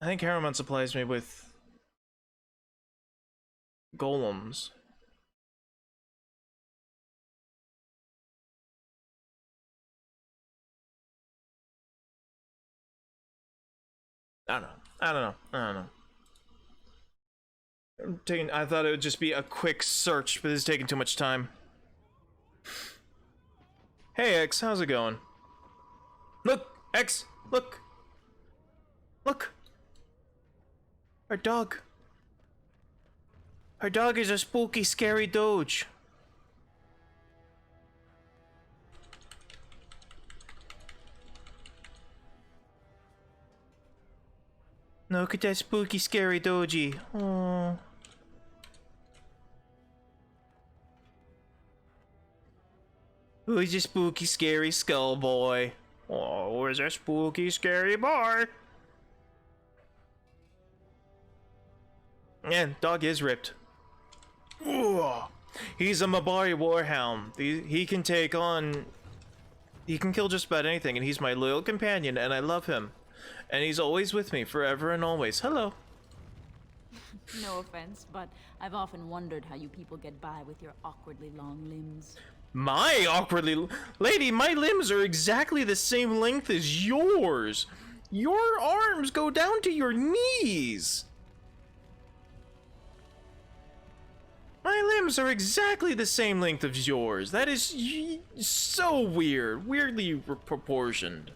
I think Harrowmont supplies me with golems. I don't know. I thought it would just be a quick search, but this is taking too much time. Hey, X, how's it going? Look, X, look. Look. Our dog. Our dog is a spooky, scary doge. Look at that spooky, scary doji. Oh. Who's a spooky, scary skull boy? Oh, where's a spooky, scary boy? Yeah, dog is ripped. Ooh. He's a Mabari Warhound. He can take on... He can kill just about anything, and he's my loyal companion, and I love him. And he's always with me, forever and always. Hello. No offense, but I've often wondered how you people get by with your awkwardly long limbs. My awkwardly... Lady, my limbs are exactly the same length as yours. Your arms go down to your knees. My limbs are exactly the same length as yours. That is so weird. Weirdly proportioned.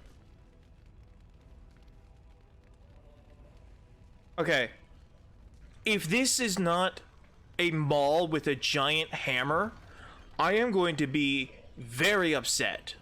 Okay. If this is not a mall with a giant hammer, I am going to be very upset.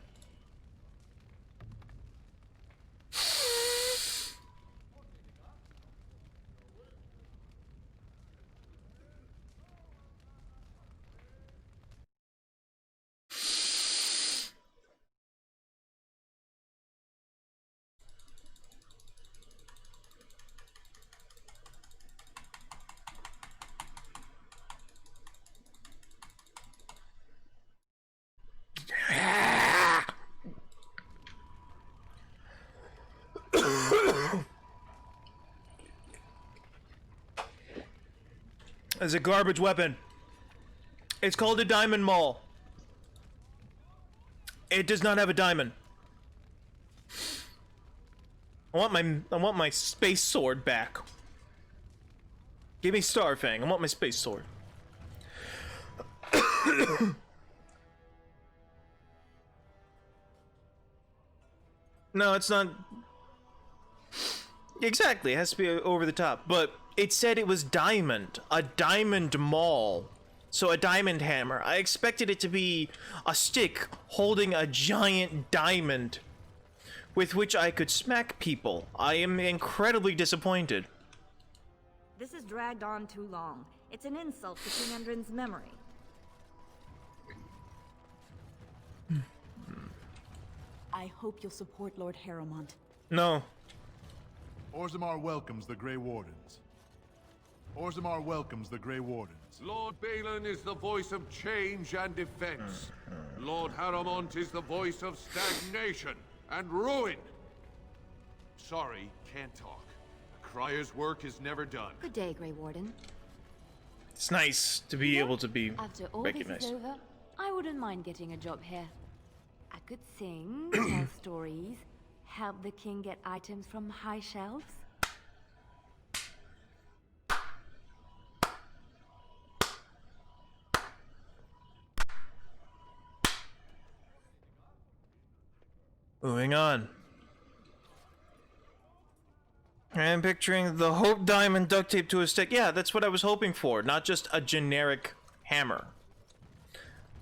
It's a garbage weapon. It's called a diamond maul. It does not have a diamond. I want my space sword back. Give me Starfang. I want my space sword. No, it's not. Exactly, it has to be over the top. But it said it was diamond. A diamond maul. So a diamond hammer. I expected it to be a stick holding a giant diamond with which I could smack people. I am incredibly disappointed. This has dragged on too long. It's an insult to King Endrin's memory. I hope you'll support Lord Harrowmont. No. Orzammar welcomes the Grey Wardens. Orzammar welcomes the Grey Wardens. Lord Balin is the voice of change and defense. Lord Harrowmont is the voice of stagnation and ruin. Sorry, can't talk. A crier's work is never done. Good day, Grey Warden. It's nice to be able to be After all recognized. this is over, I wouldn't mind getting a job here. I could sing, tell stories, help the king get items from high shelves. Moving on. I'm picturing the Hope Diamond duct tape to a stick. Yeah, that's what I was hoping for, not just a generic hammer.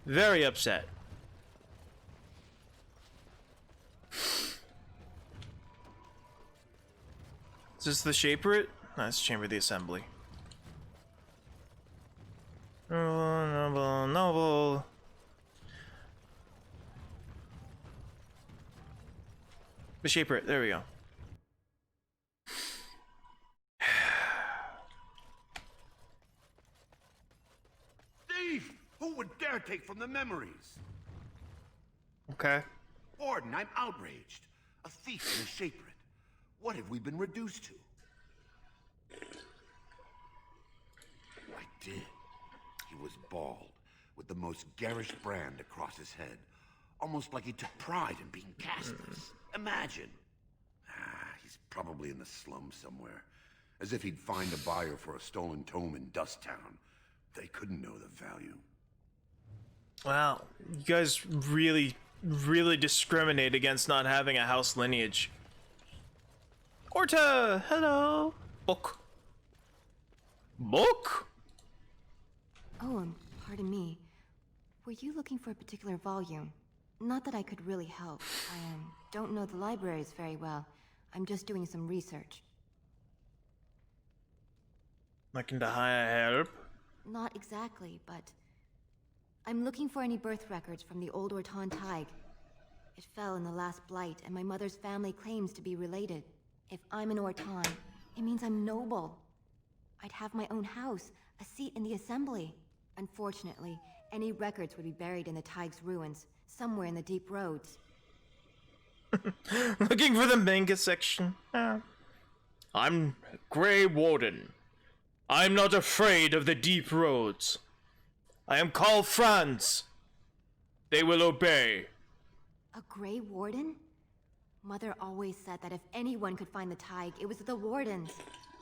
Very upset. Is this the Shaper? No, it's Chamber of the Assembly. Noble. The Shaper, there we go. Thief! Who would dare take from the memories? Okay. Warden, I'm outraged. A thief and a shapered. What have we been reduced to? I did. He was bald, with the most garish brand across his head. Almost like he took pride in being castless. Imagine. He's probably in the slums somewhere. As if he'd find a buyer for a stolen tome in Dust Town. They couldn't know the value. Wow, you guys really discriminate against not having a house lineage. Orta, hello. Book. Oh, pardon me. Were you looking for a particular volume? Not that I could really help. I don't know the libraries very well. I'm just doing some research. Looking to hire help? Not exactly, but I'm looking for any birth records from the old Orton Tig. It fell in the last blight, and my mother's family claims to be related. If I'm an Orton, it means I'm noble. I'd have my own house, a seat in the assembly. Unfortunately, any records would be buried in the Tig's ruins, somewhere in the deep roads. Looking for the manga section. I'm Grey Warden. I'm not afraid of the deep roads. I am called Franz. They will obey. A Grey Warden? Mother always said that if anyone could find the Tig, it was the Wardens.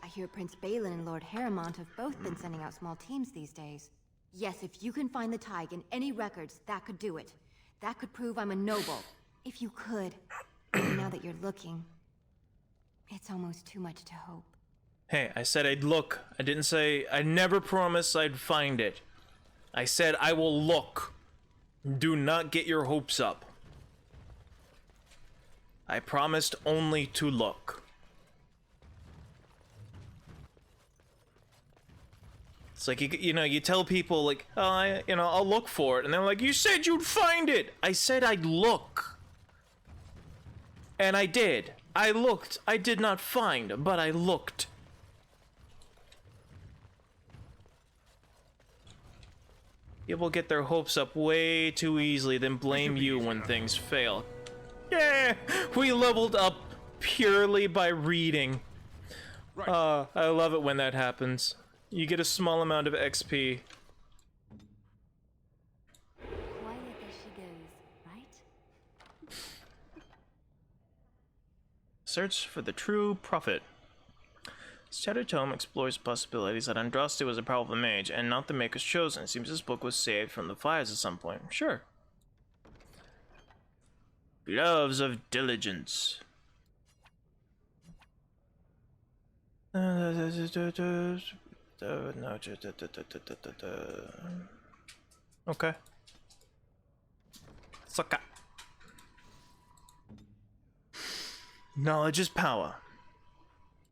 I hear Prince Balin and Lord Harrowmont have both been sending out small teams these days. Yes, if you can find the Tig in any records, that could do it. That could prove I'm a noble. If you could. Now that you're looking, it's almost too much to hope. Hey, I said I'd look. I didn't say... I never promised I'd find it. I said I will look. Do not get your hopes up. I promised only to look. It's like, you know, you tell people, like, oh, I'll look for it. And they're like, you said you'd find it. I said I'd look. And I did. I looked. I did not find, but I looked. People get their hopes up way too easily, then blame you when things fail. Yeah, we leveled up purely by reading. I love it when that happens. You get a small amount of XP. Quiet as she goes, right? Search for the true prophet. This Shattered Tome explores possibilities that Andraste was a powerful mage and not the Maker's Chosen. It seems this book was saved from the fires at some point. Sure. Gloves of Diligence. Okay. Sucka. Knowledge is power.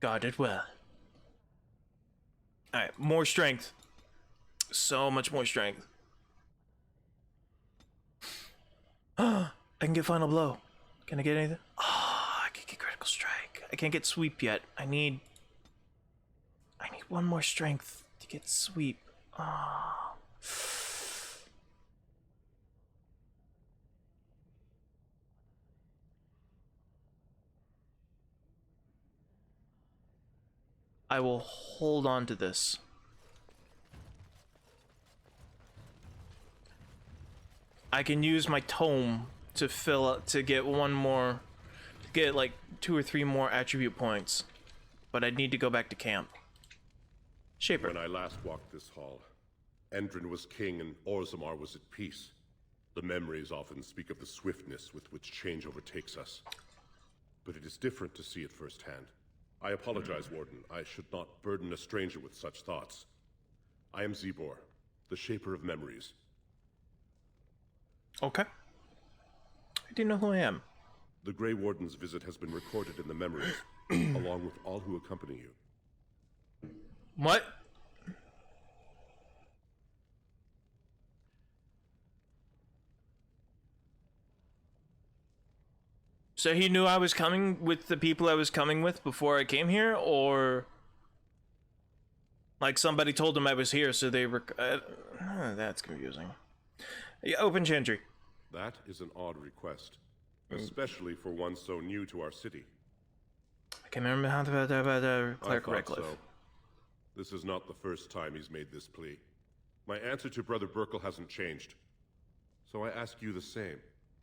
Guard it well. Alright, more strength. So much more strength. I can get Final Blow. Can I get anything? Oh, I can get Critical Strike. I can't get Sweep yet. I need one more strength to get Sweep. Oh. I will hold on to this. I can use my tome to fill up, to get one more, to get like 2 or 3 more attribute points. But I need to go back to camp. Shaper. When I last walked this hall, Endrin was king and Orzammar was at peace. The memories often speak of the swiftness with which change overtakes us. But it is different to see it firsthand. I apologize, Warden. I should not burden a stranger with such thoughts. I am Zebor, the Shaper of Memories. Okay. I didn't know who I am. The Grey Warden's visit has been recorded in the memories, along with all who accompany you. What? So he knew I was coming with the people I was coming with before I came here, or like somebody told him I was here, so they that's confusing. Yeah, open Chantry. That is an odd request, especially for one so new to our city. I can remember how to Cleric I thought Redcliffe. so. This is not the first time he's made this plea. My answer to Brother Burkle hasn't changed. So I ask you the same.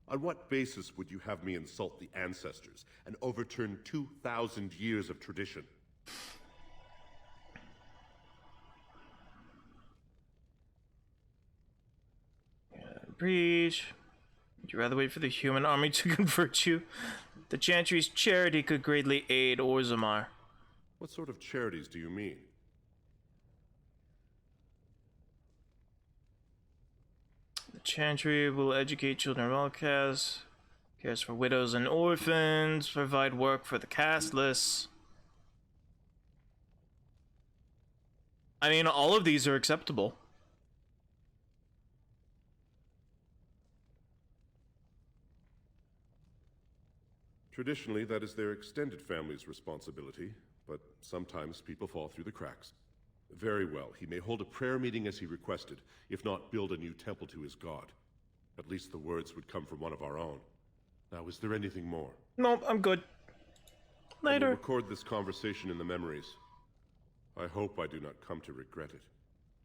On what basis would you have me insult the ancestors and overturn 2,000 years of tradition? Breach. Would you rather wait for the human army to convert you? The Chantry's charity could greatly aid Orzammar. What sort of charities do you mean? The Chantry will educate children of all castes, cares for widows and orphans, provide work for the casteless. I mean, all of these are acceptable. Traditionally, that is their extended family's responsibility, but sometimes people fall through the cracks. Very well, he may hold a prayer meeting as he requested, if not build a new temple to his god. At least the words would come from one of our own. Now, is there anything more? Nope, I'm good. I will Later. record this conversation in the memories. I hope I do not come to regret it.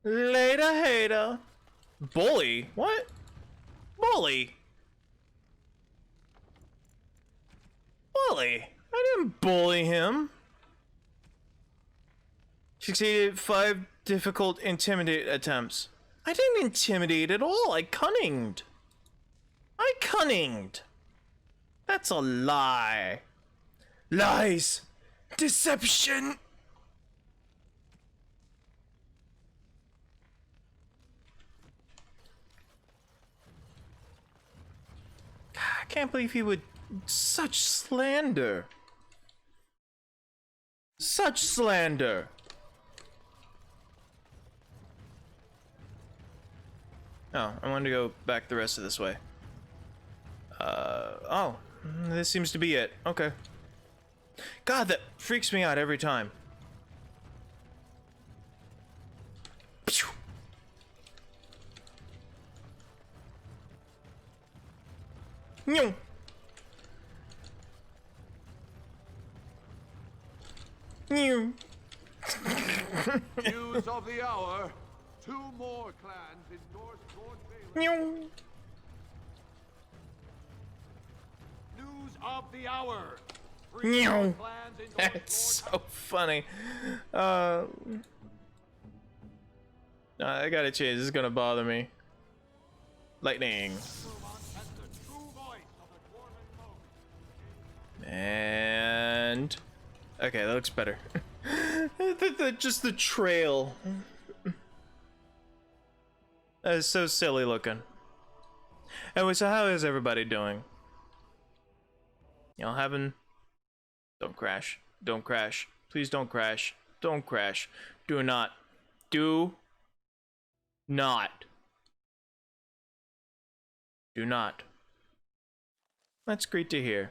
Later, hater. Bully? What? Bully? Bully? I didn't bully him. Succeeded 5 difficult intimidate attempts. I didn't intimidate at all. I cunninged. That's a lie. Lies. Deception. I can't believe he would... Such slander. Such slander. Oh, I wanted to go back the rest of this way. Oh, this seems to be it. Okay. God, that freaks me out every time. Pew! Nyong! Nyong! News of the hour. 2 more clans endorsed Lord Balin. Nyong! News of the hour. Nyong! That's so funny. I gotta change. This is gonna bother me. Lightning. And okay, that looks better. Just the trail. That is so silly looking. Anyway, so how is everybody doing? Y'all having... Don't crash. Don't crash. Please don't crash. Don't crash. Do not. Do not. Do not. That's great to hear.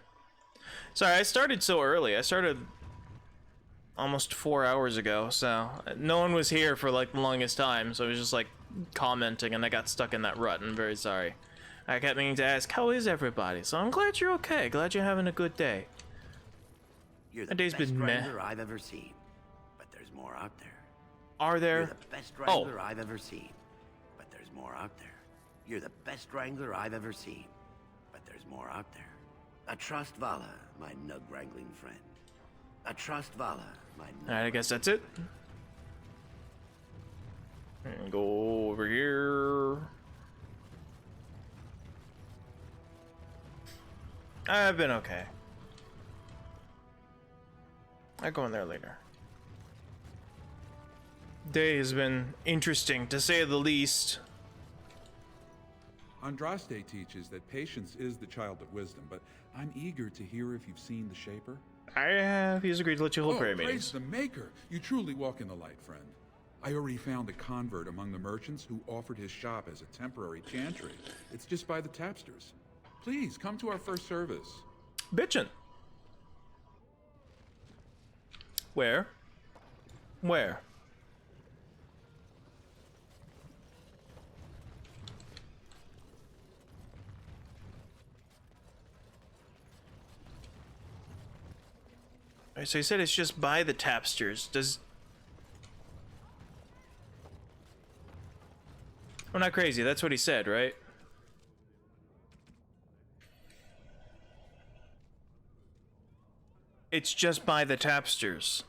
Sorry, I started so early. I started almost 4 hours ago, so no one was here for like the longest time, so I was just like commenting and I got stuck in that rut. I'm very sorry. I kept meaning to ask, how is everybody? So I'm glad you're okay. Glad you're having a good day. You're the That day's best been meh. wrangler I've ever seen, but there's more out there. Are there? You're the best wrangler I've ever seen, but there's more out there. You're the best wrangler I've ever seen, but there's more out there. I trust Vala, my nug wrangling friend. I trust Vala, my nug. Alright, I guess that's it. And go over here. I've been okay. I'll go in there later. Day has been interesting, to say the least. Andraste teaches that patience is the child of wisdom, but I'm eager to hear if you've seen the Shaper. I have. He's agreed to let you hold prayer praise meetings. the Maker! You truly walk in the light, friend. I already found a convert among the merchants who offered his shop as a temporary chantry. It's just by the tapsters. Please, come to our first service. Bitchin'. Where? Where? Alright, so he said it's just by the tapsters. Does... We're not crazy, that's what he said, right? It's just by the tapsters.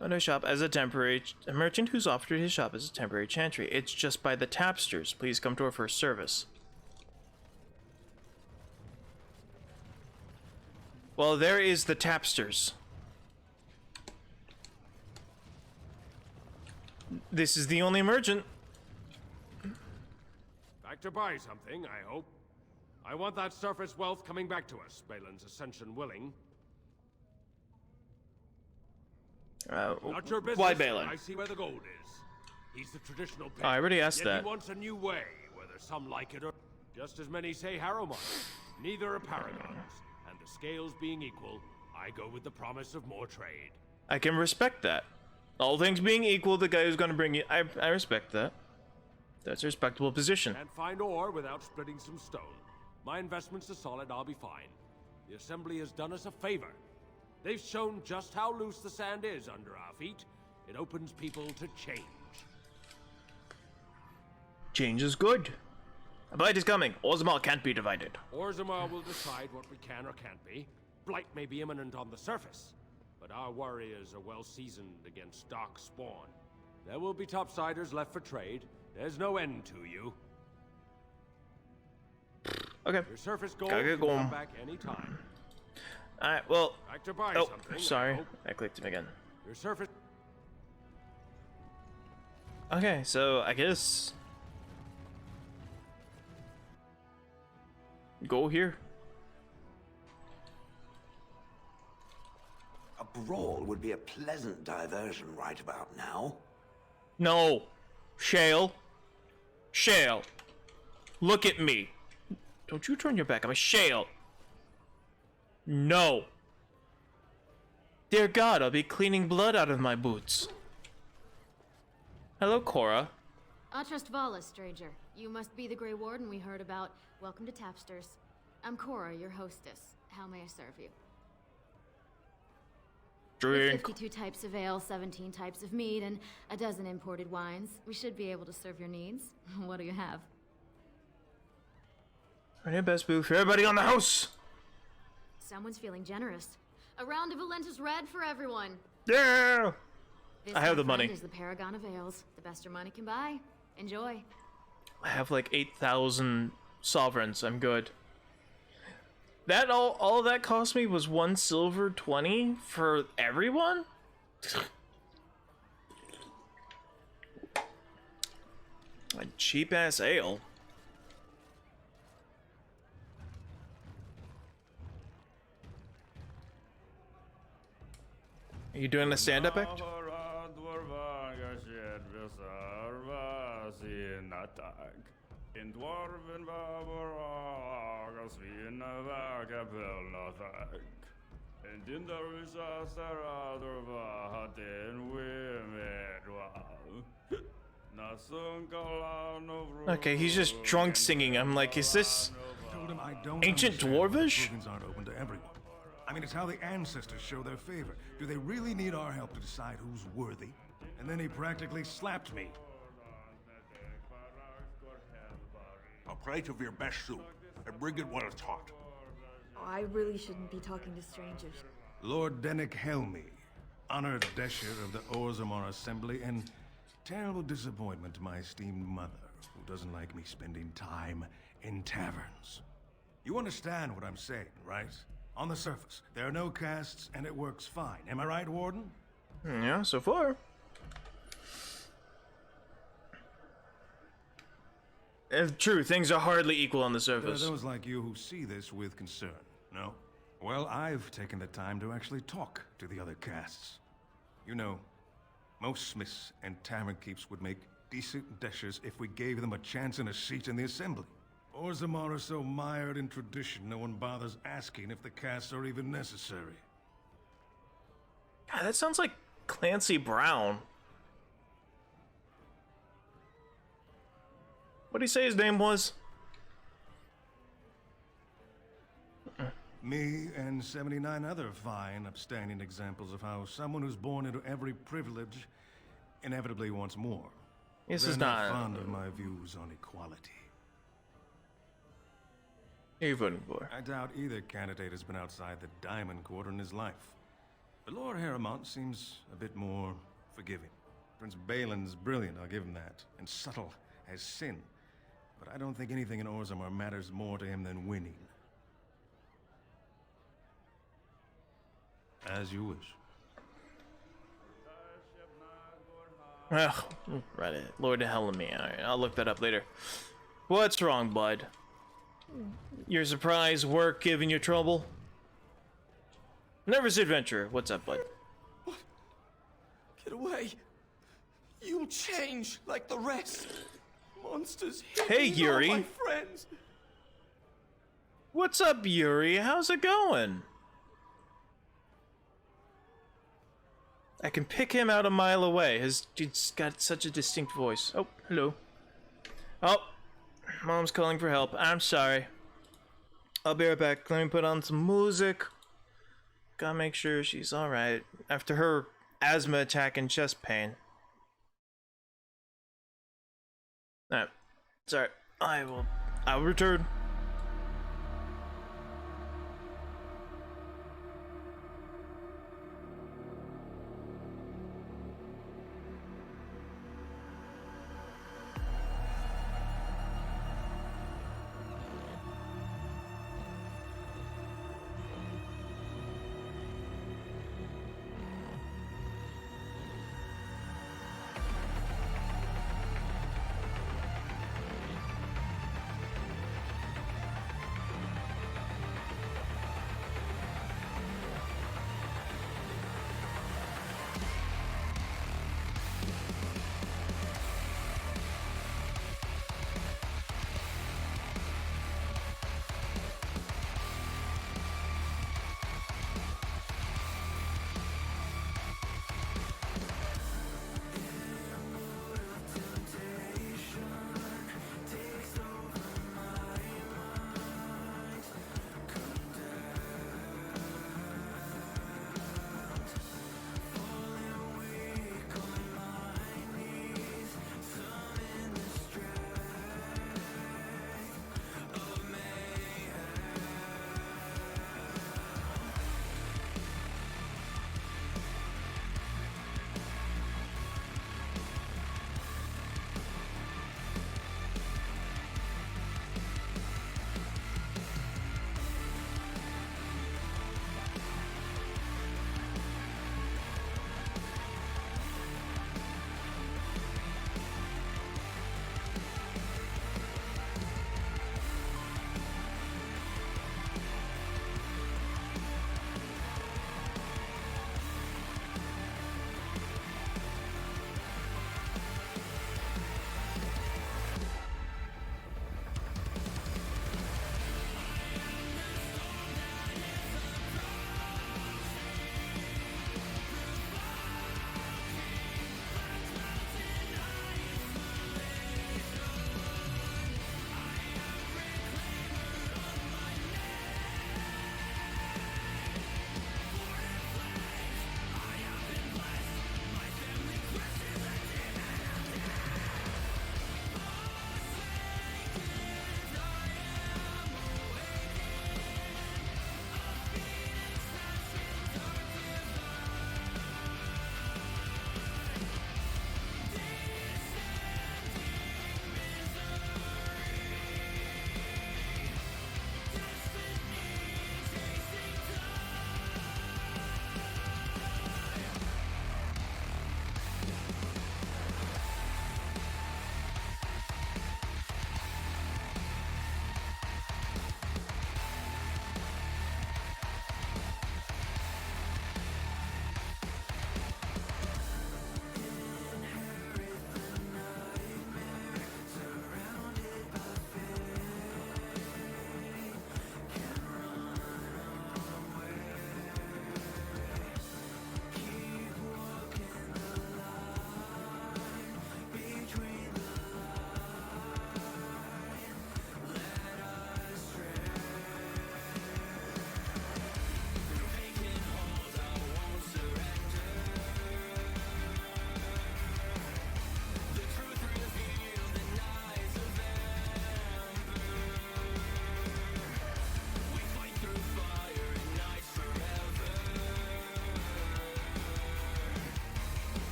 Under shop as a temporary... A merchant who's offered his shop as a temporary chantry. It's just by the tapsters. Please come to our first service. Well, there is the tapsters. This is the only merchant. Back to buy something, I hope. I want that surface wealth coming back to us, Balin's ascension willing. Not your business. Why Balin? I see where the gold is. He's the traditional Oh, I already asked Yet that. He wants a new way, whether some like it or... Just as many say Harrowmont. Neither are paragons. And the scales being equal, I go with the promise of more trade. I can respect that. All things being equal, the guy who's going to bring you... I respect that. That's a respectable position. Can't find ore without splitting some stone. My investments are solid, I'll be fine. The Assembly has done us a favor. They've shown just how loose the sand is under our feet. It opens people to change. Change is good. A blight is coming. Orzammar can't be divided. Orzammar will decide what we can or can't be. Blight may be imminent on the surface, but our warriors are well seasoned against dark spawn. There will be topsiders left for trade. There's no end to you. Okay. Your surface gold Gotta can get going. come back anytime. Alright, well... Back to buy oh, something, sorry. I clicked him again. Your surface... Okay, so I guess... Go here. A brawl would be a pleasant diversion right about now. No. Shale. Shale. Look at me. Don't you turn your back on me. Shale. No. Dear God, I'll be cleaning blood out of my boots. Hello, Cora. I trust Vala, stranger. You must be the Grey Warden we heard about. Welcome to Tapsters. I'm Cora, your hostess. How may I serve you? Drink. 52 types of ale, 17 types of mead, and a dozen imported wines. We should be able to serve your needs. What do you have? Run your best boo for everybody on the house. Someone's feeling generous. A round of Valentis Red for everyone. Yeah. This, I have my the money. friend, is the paragon of ales. The best your money can buy. Enjoy. I have like 8,000 sovereigns. I'm good. That all that cost me was 1 silver 20 for everyone? A cheap ass ale. Are you doing the stand-up act? Okay, he's just drunk singing. I'm like, is this Told him I don't ancient understand why dwarvish? Brugans aren't open to everyone. I mean, it's how the ancestors show their favor. Do they really need our help to decide who's worthy? And then he practically slapped me. A plate of your best soup, and bring it well hot. I really shouldn't be talking to strangers. Lord Dennick Helmy, honored Desher of the Orzammar Assembly, and terrible disappointment to my esteemed mother, who doesn't like me spending time in taverns. You understand what I'm saying, right? On the surface, there are no castes, and it works fine. Am I right, Warden? Yeah, so far. True, things are hardly equal on the There are surface. those like you who see this with concern, no? Well, I've taken the time to actually talk to the other castes. You know, most smiths and tavern keeps would make decent deshers if we gave them a chance and a seat in the assembly. Orzammar are so mired in tradition, no one bothers asking if the castes are even necessary. God, that sounds like Clancy Brown. What did he say his name was? Me and 79 other fine, upstanding examples of how someone who's born into every privilege inevitably wants more. This They're is not fond of my views on equality. Who are you voting for? I doubt either candidate has been outside the Diamond Quarter in his life. But Lord Harrowmont seems a bit more forgiving. Prince Balin's brilliant, I'll give him that, and subtle as sin. But I don't think anything in Orzammar matters more to him than winning. As you wish. Ugh, right, Lord Helmy. Alright, I'll look that up later. What's wrong, bud? Your surprise work giving you trouble? Nervous adventurer, what's up, bud? Get away. You'll change like the rest. Monsters Hey, hitting all Yuri. my friends. What's up, Yuri? How's it going? I can pick him out a mile away. He's got such a distinct voice. Oh, hello. Oh, Mom's calling for help. I'm sorry. I'll be right back. Let me put on some music. Gotta make sure she's alright after her asthma attack and chest pain. Alright. Sorry. I will return.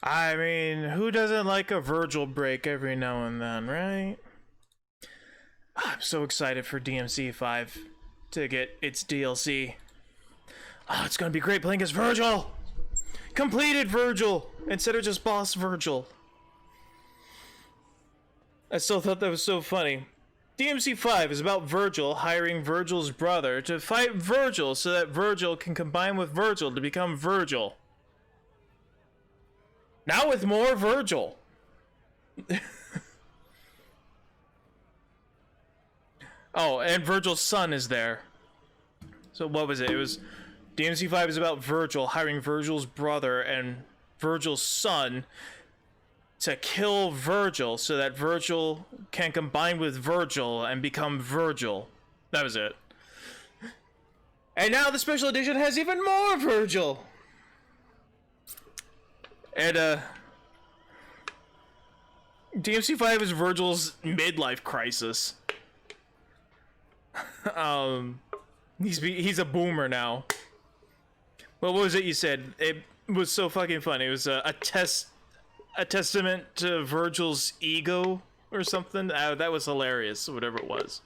I mean, who doesn't like a Virgil break every now and then, right? I'm so excited for DMC 5 to get its DLC. Oh, it's gonna be great playing as Virgil! Completed Virgil! Instead of just boss Virgil. I still thought that was so funny. DMC 5 is about Virgil hiring Virgil's brother to fight Virgil so that Virgil can combine with Virgil to become Virgil. Now with more Virgil. Oh, and Virgil's son is there. So what was it? It was DMC 5 is about Virgil hiring Virgil's brother and Virgil's son to kill Virgil so that Virgil can combine with Virgil and become Virgil. That was it. And now the special edition has even more Virgil. And DMC 5 is Virgil's midlife crisis. He's a boomer now. Well, what was it you said? It was so fucking funny. It was a testament to Virgil's ego or something. That was hilarious, whatever it was.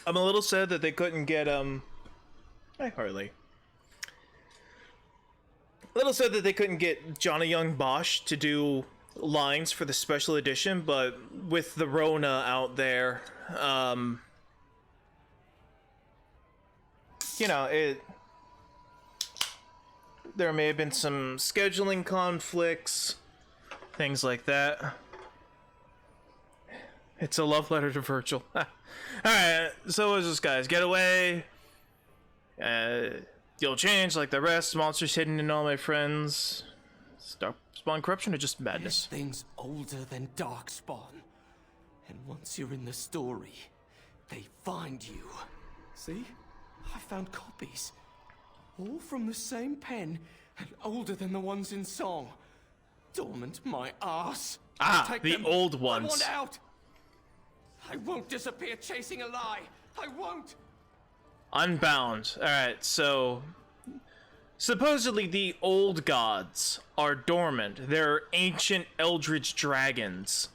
I'm a little sad that they couldn't get Hi Harley. A little sad that they couldn't get Johnny Young Bosch to do lines for the special edition, but with the Rona out there, you know, there may have been some scheduling conflicts, things like that. It's a love letter to Virgil. Alright, so what is this, guys? Getaway. You'll change like the rest. Monsters hidden in all my friends. Darkspawn corruption or just madness? This thing's older than Darkspawn. And once you're in the story, they find you. See? I found copies. All from the same pen and older than the ones in song. Dormant my ass. Ah, the old ones. I want out. I won't disappear chasing a lie. I won't. Unbound. Alright, so supposedly the old gods are dormant. They're ancient eldritch dragons.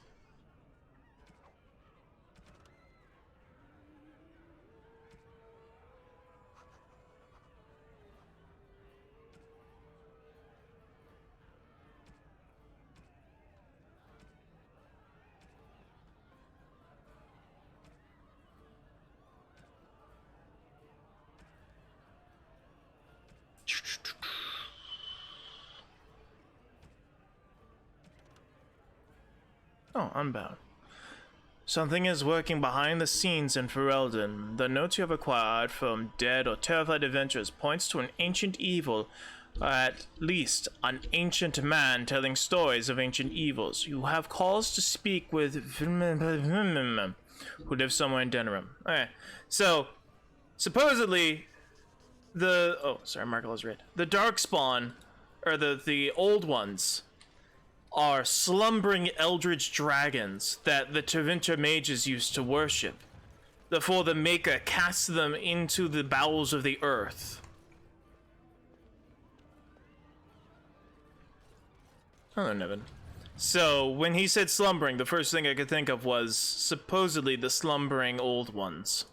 Oh, Unbound. Something is working behind the scenes in Ferelden. The notes you have acquired from dead or terrified adventurers points to an ancient evil, or at least an ancient man telling stories of ancient evils. You have cause to speak with who lives somewhere in Denerim. Alright, so supposedly the Markel is red. The Darkspawn, or the old ones, are slumbering eldritch dragons that the Tevinter mages used to worship before the Maker cast them into the bowels of the earth. Oh, Nevin. So, when he said slumbering, the first thing I could think of was supposedly the slumbering old ones.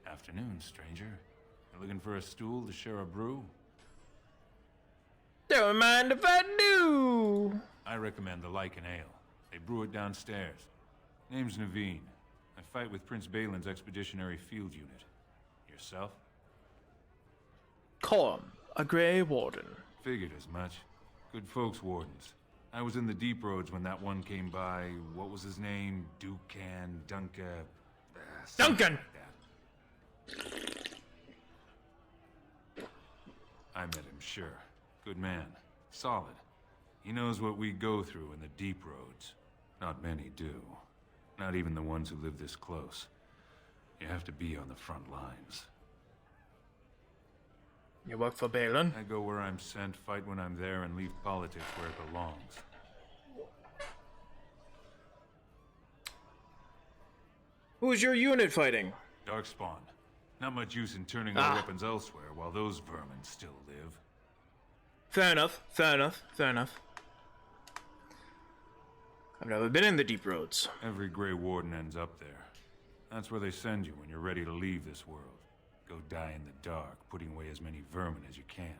Afternoon, stranger. You looking for a stool to share a brew? Don't mind if I do. I recommend the Lycan Ale. They brew it downstairs. Name's Naveen. I fight with Prince Balin's Expeditionary Field Unit. Yourself? Corm, a Grey Warden. Figured as much. Good folks, Wardens. I was in the Deep Roads when that one came by. What was his name? Duncan. Duncan! I met him, sure. Good man. Solid. He knows what we go through in the Deep Roads. Not many do. Not even the ones who live this close. You have to be on the front lines. You work for Balin? I go where I'm sent, fight when I'm there, and leave politics where it belongs. Who's your unit fighting? Darkspawn. Not much use in turning our weapons elsewhere while those vermin still live. Fair enough, fair enough, fair enough. I've never been in the deep roads. Every Grey Warden ends up there. That's where they send you when you're ready to leave this world. Go die in the dark, putting away as many vermin as you can.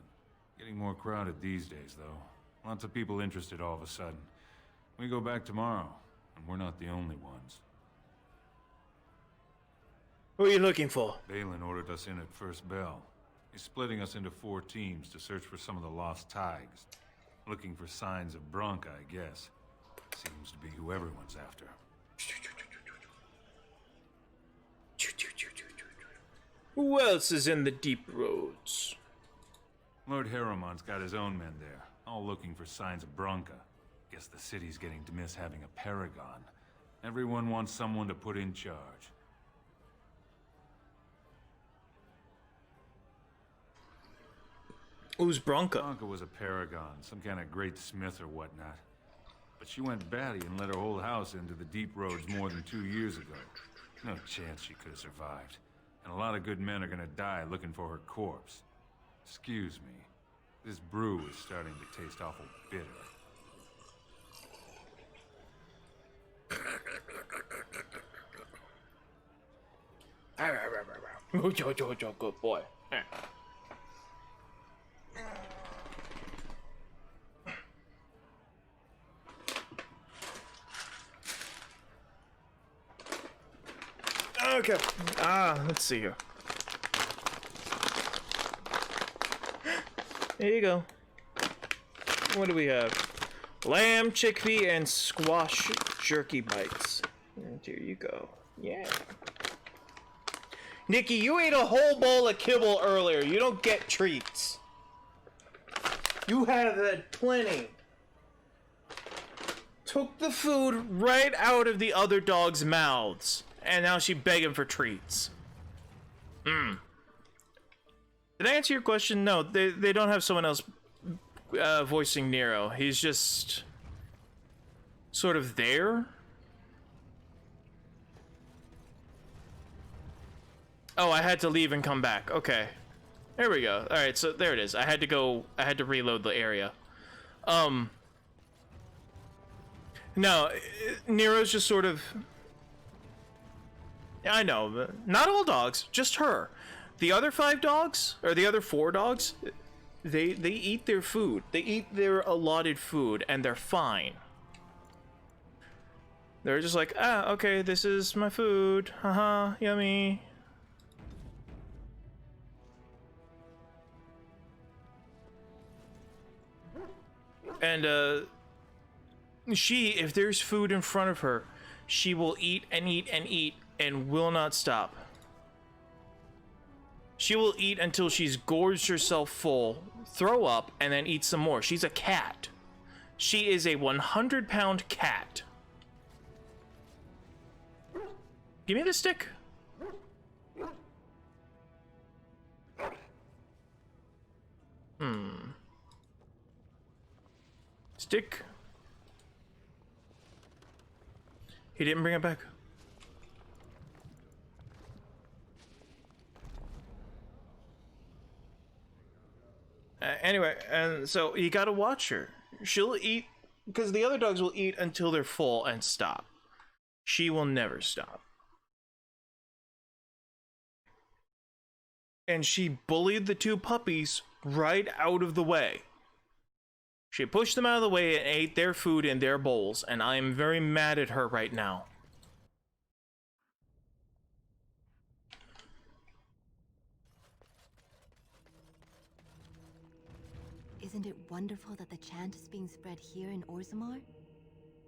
Getting more crowded these days, though. Lots of people interested all of a sudden. We go back tomorrow, and we're not the only ones. What are you looking for? Balin ordered us in at first bell. He's splitting us into 4 teams to search for some of the lost Tigers. Looking for signs of Bronca, I guess. Seems to be who everyone's after. Who else is in the deep roads? Lord Harrowmont's got his own men there, all looking for signs of Bronca. Guess the city's getting to miss having a paragon. Everyone wants someone to put in charge. Who's Bronca? Bronca was a paragon, some kind of great smith or whatnot. But she went batty and let her whole house into the deep roads more than 2 years ago. No chance she could have survived. And a lot of good men are gonna die looking for her corpse. Excuse me. This brew is starting to taste awful bitter. Good boy. Okay. Let's see here. There you go. What do we have? Lamb, chickpea, and squash jerky bites. And here you go. Yeah. Nikki, you ate a whole bowl of kibble earlier. You don't get treats. You have had plenty. Took the food right out of the other dogs' mouths. And now she's begging for treats. Did I answer your question? No, they don't have someone else voicing Nero. He's just sort of there. Oh, I had to leave and come back. Okay. There we go. Alright, so there it is. I had to reload the area. No, Nero's just sort of... I know, but not all dogs, just her. The other 5 dogs, or the other 4 dogs, they eat their food. They eat their allotted food, and they're fine. They're just like, okay, this is my food. Haha, yummy. And, if there's food in front of her, she will eat and eat and eat and will not stop. She will eat until she's gorged herself full, throw up, and then eat some more. She's a cat. She is a 100-pound cat. Give me the stick. Stick. He didn't bring it back. Anyway, and so you gotta watch her. She'll eat, because the other dogs will eat until they're full and stop. She will never stop. And she bullied the 2 puppies right out of the way. She pushed them out of the way and ate their food in their bowls, and I am very mad at her right now. Isn't it wonderful that the chant is being spread here in Orzammar?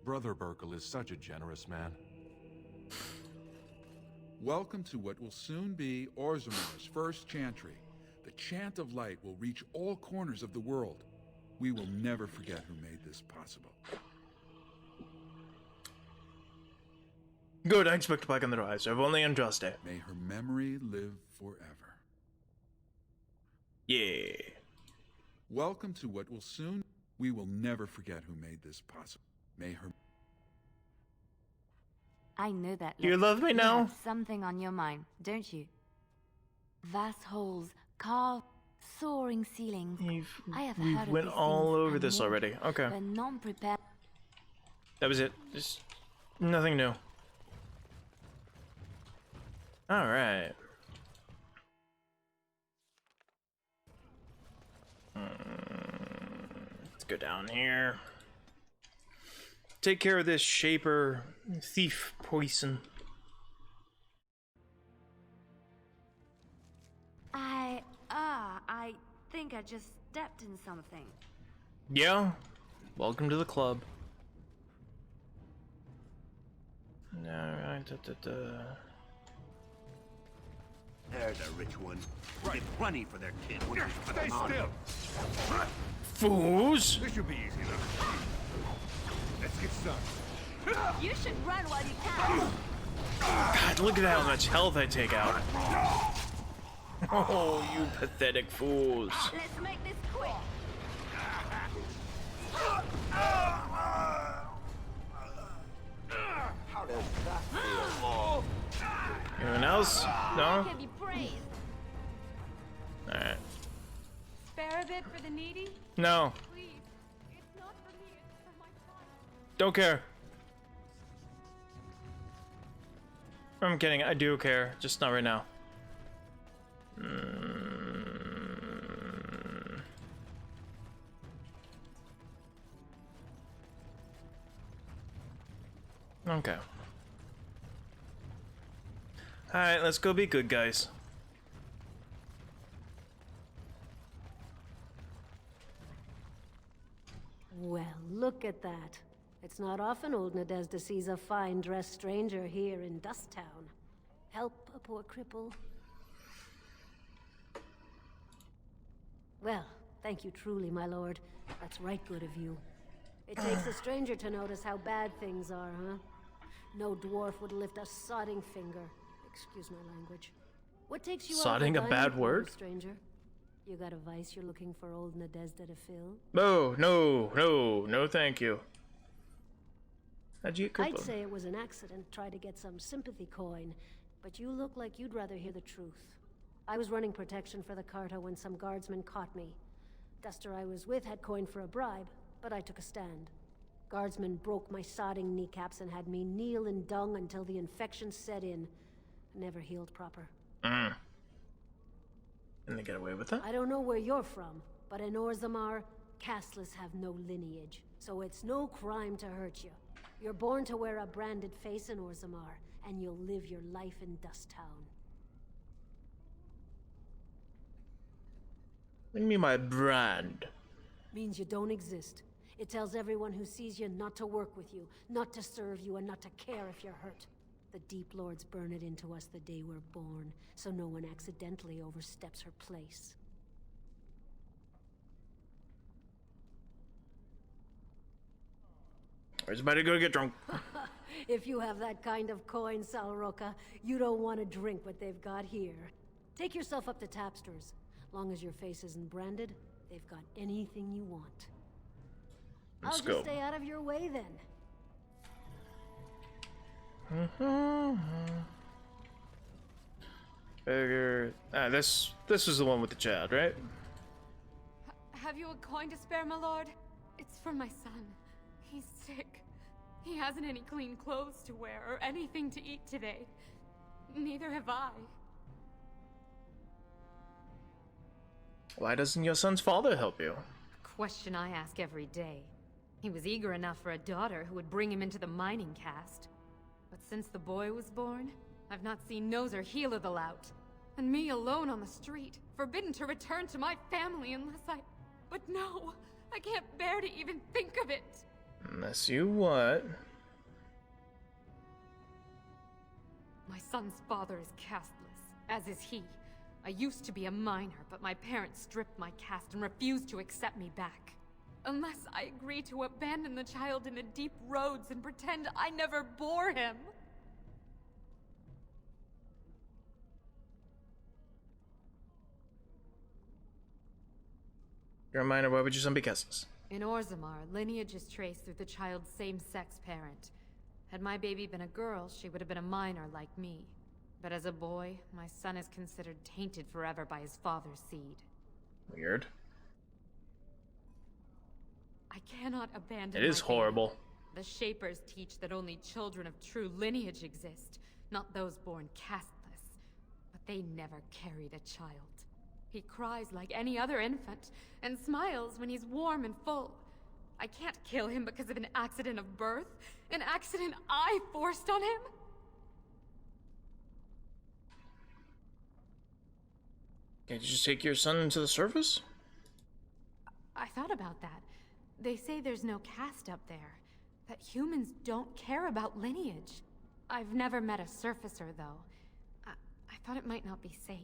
Brother Burkle is such a generous man. Welcome to what will soon be Orzammar's first chantry. The Chant of Light will reach all corners of the world. We will never forget who made this possible. Good, I expect back on the rise. I've only unjust it. May her memory live forever. Yeah. Welcome to what will soon... We will never forget who made this possible. May her... I know that Do you look. love me now? You have something on your mind, don't you? Vast halls, carved, soaring ceilings. I have We heard went of these all things over and this more, already. Okay. but non-prepared. That was it. Just nothing new. Alright. Let's go down here. Take care of this Shaper thief poison. I think I just stepped in something. Yeah? Welcome to the club. Alright, There's a rich one. Get running for their kid. Stay still! Fools! This should be easy enough. Let's get started. You should run while you can. God, look at how much health I take out. Oh, you pathetic fools. Let's make this quick. How does that feel? Anyone else? No? Can be praised. Alright. Spare a bit for the needy? No. Please. It's not for me, it's for my child. Don't care. I'm kidding, I do care, just not right now. Okay. Alright, let's go be good guys. Well, look at that. It's not often old Nadezhda sees a fine-dressed stranger here in Dust Town. Help a poor cripple. Well, thank you truly, my lord. That's right good of you. It takes a stranger to notice how bad things are, huh? No dwarf would lift a sodding finger. Excuse my language. What takes you Sodding off a the bad dining room, word? stranger? You got a vice you're looking for old Nadezhda to fill? No, thank you. How'd you get I'd crippled? say it was an accident, try to get some sympathy coin, but you look like you'd rather hear the truth. I was running protection for the Carta when some guardsmen caught me. Duster I was with had coin for a bribe, but I took a stand. Guardsmen broke my sodding kneecaps and had me kneel in dung until the infection set in. Never healed proper. And they get away with that? I don't know where you're from, but in Orzammar, casteless have no lineage, so it's no crime to hurt you. You're born to wear a branded face in Orzammar, and you'll live your life in Dust Town. What do you mean my brand? Means you don't exist. It tells everyone who sees you not to work with you, not to serve you, and not to care if you're hurt. The Deep Lords burn it into us the day we're born, so no one accidentally oversteps her place. Where's somebody gonna get drunk? If you have that kind of coin, Salroka, you don't want to drink what they've got here. Take yourself up to Tapster's. Long as your face isn't branded, they've got anything you want. Let's I'll go. just stay out of your way then. Figure. This is the one with the child, right? Have you a coin to spare, my lord? It's for my son. He's sick. He hasn't any clean clothes to wear or anything to eat today. Neither have I. Why doesn't your son's father help you? Question I ask every day. He was eager enough for a daughter who would bring him into the mining caste. But since the boy was born, I've not seen nose or heel of the lout. And me alone on the street, forbidden to return to my family unless I... But no, I can't bear to even think of it. Unless you what? My son's father is casteless, as is he. I used to be a miner, but my parents stripped my caste and refused to accept me back. Unless I agree to abandon the child in the deep roads and pretend I never bore him. You're a minor, why would your son be castless? In Orzammar, lineage is traced through the child's same-sex parent. Had my baby been a girl, she would have been a minor like me. But as a boy, my son is considered tainted forever by his father's seed. Weird. I cannot abandon It is my baby. horrible. The Shapers teach that only children of true lineage exist, not those born castless. But they never carried a child. He cries like any other infant, and smiles when he's warm and full. I can't kill him because of an accident of birth, an accident I forced on him. Can't you just take your son into the surface? I thought about that. They say there's no caste up there, that humans don't care about lineage. I've never met a surfacer, though. I thought it might not be safe.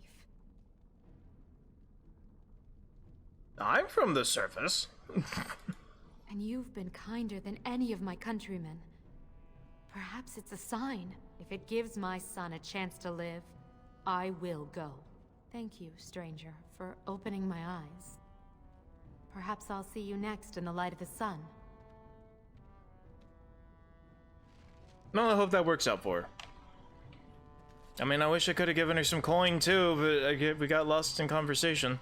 I'm from the surface. And you've been kinder than any of my countrymen. Perhaps it's a sign. If it gives my son a chance to live, I will go. Thank you, stranger, for opening my eyes. Perhaps I'll see you next in the light of the sun. Well, I hope that works out for her. I mean, I wish I could have given her some coin too, but we got lost in conversation.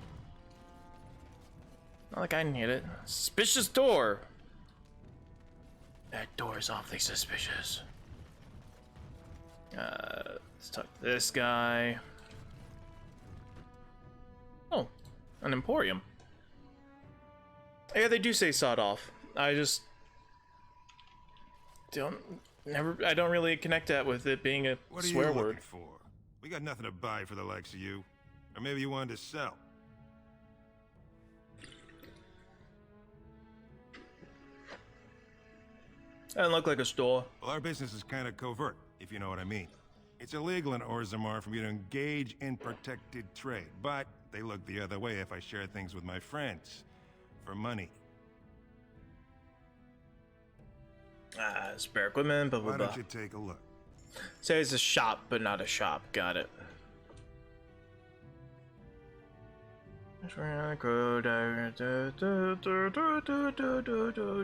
Not like I need it. Suspicious door! That door's awfully suspicious. Let's talk to this guy. Oh, an emporium. Yeah, they do say sawed off. I just I don't really connect that with it being a What are swear you word. looking for? We got nothing to buy for the likes of you. Or maybe you wanted to sell. Doesn't look like a store. Well, our business is kind of covert, if you know what I mean. It's illegal in Orzammar for me to engage in protected trade, but they look the other way if I share things with my friends. For money. Spare equipment, blah blah Why blah. don't you take a look? Say it's a shop, but not a shop. Got it.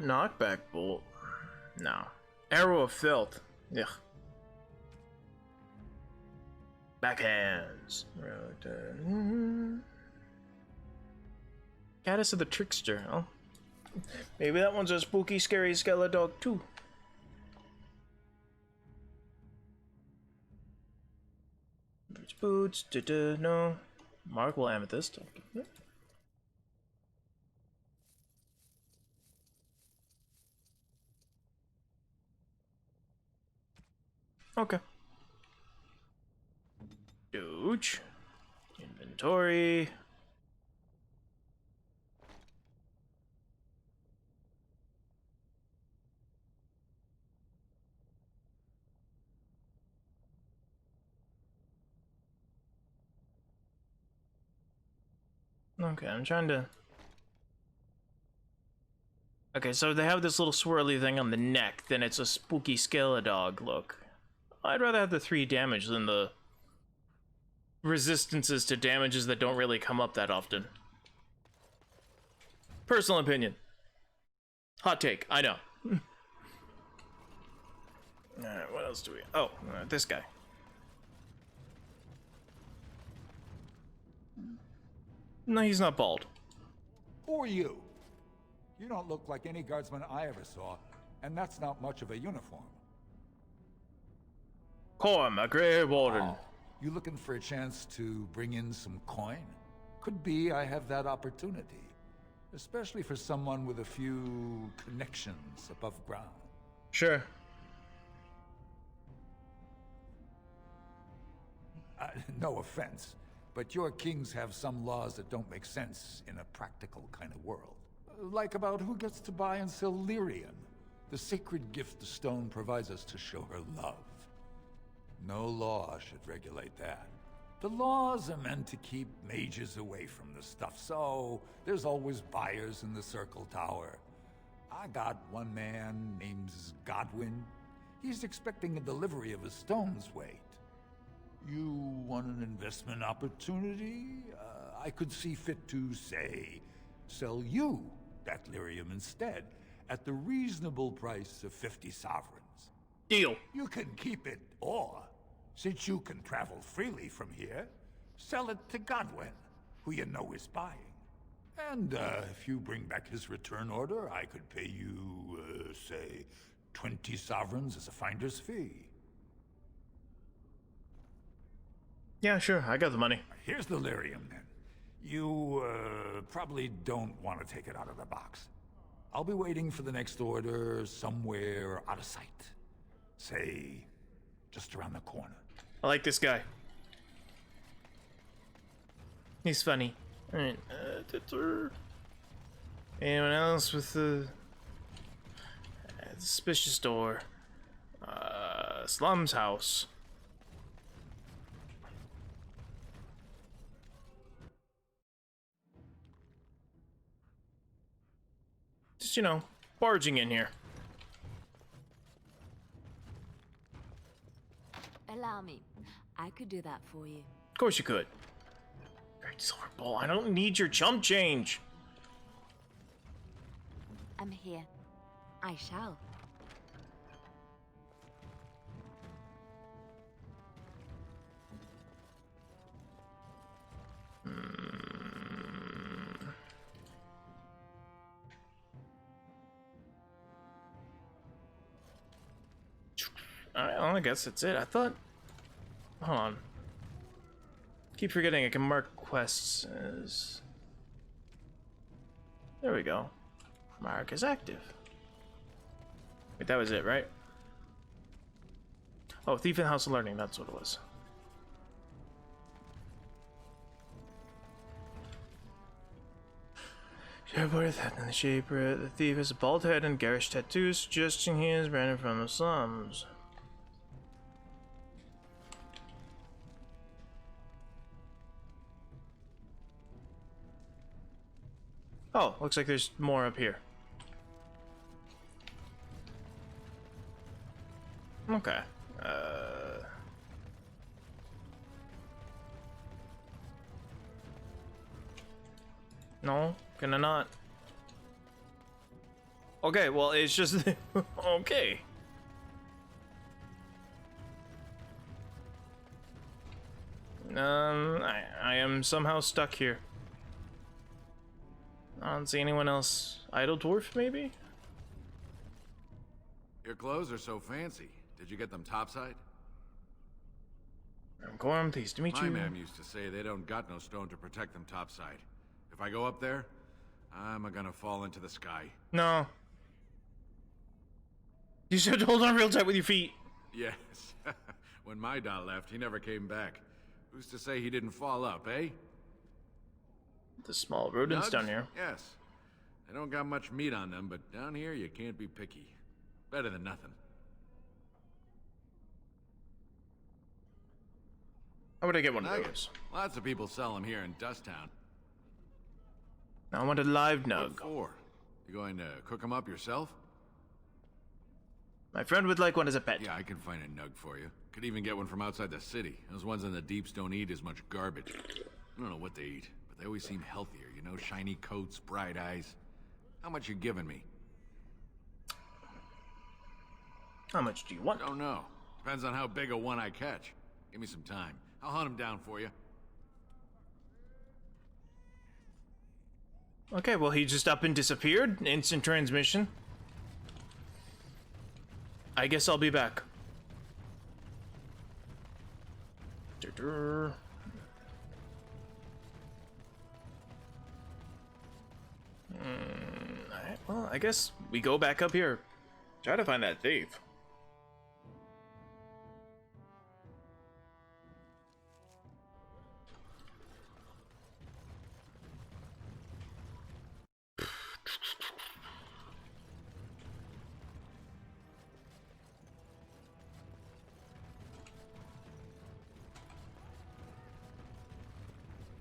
Knockback bolt. No. Arrow of filth. Ugh. Backhands. Caddis of the Trickster. Oh. Maybe that one's a spooky, scary Skeledog too. Boots. No. Markable amethyst. Okay. Okay. Huge. Inventory. Okay, I'm trying to... Okay, so they have this little swirly thing on the neck, then it's a spooky Skeledog look. I'd rather have the 3 damage than the resistances to damages that don't really come up that often. Personal opinion. Hot take, I know. Alright, what else do we... Oh, this guy. No, he's not bald. Who are you? You don't look like any guardsman I ever saw, and that's not much of a uniform. Corm, a Grey Warden. Oh, you looking for a chance to bring in some coin? Could be I have that opportunity. Especially for someone with a few connections above ground. Sure. No offense, but your kings have some laws that don't make sense in a practical kind of world. Like about who gets to buy and sell lyrium, the sacred gift the stone provides us to show her love. No law should regulate that. The laws are meant to keep mages away from the stuff, so there's always buyers in the Circle Tower. I got one man named Godwin. He's expecting a delivery of a stone's weight. You want an investment opportunity? I could see fit to, say, sell you that lyrium instead, at the reasonable price of 50 sovereigns. Deal. You can keep it, or, since you can travel freely from here, sell it to Godwin, who you know is buying. And if you bring back his return order, I could pay you, say, 20 sovereigns as a finder's fee. Yeah, sure. I got the money. Here's the lyrium, then. You, probably don't want to take it out of the box. I'll be waiting for the next order somewhere out of sight. Say, just around the corner. I like this guy. He's funny. Alright, anyone else with the suspicious door? Slum's house. Just, you know, barging in here. Allow me. I could do that for you. Of course you could. Great silver bowl. I don't need your chump change. I'm here. I shall. Alright, well, I guess that's it. I thought... Hold on. Keep forgetting I can mark quests as... There we go. Mark is active. Wait, that was it, right? Oh, Thief in the House of Learning, that's what it was. Shareborn theft in the Shaper. The thief has a bald head and garish tattoos, suggesting he is Brandon from the slums. Oh, looks like there's more up here. Okay. No, can I not? Okay, well, it's just... okay. I am somehow stuck here. I don't see anyone else. Idle dwarf, maybe? Your clothes are so fancy. Did you get them topside? I'm Gorm, pleased to meet you. My ma'am used to say they don't got no stone to protect them topside. If I go up there, I'm gonna fall into the sky. No. You should hold on real tight with your feet. Yes. When my dad left, he never came back. Who's to say he didn't fall up, eh? The small rodents Nugs? down here. Yes. They don't got much meat on them, but down here you can't be picky. Better than nothing. How would I get one of Nuggets. those? Lots of people sell them here in Dusttown. I want a live What nug. for? You going to cook them up yourself? My friend would like one as a pet. Yeah, I can find a nug for you. Could even get one from outside the city. Those ones in the deeps don't eat as much garbage. I don't know what they eat, but they always seem healthier, you know? Shiny coats, bright eyes. How much you giving me? How much do you want? Don't know. Depends on how big a one I catch. Give me some time. I'll hunt him down for you. Okay, well, he just up and disappeared. Instant transmission. I guess I'll be back. Alright, well, I guess we go back up here. Try to find that thief.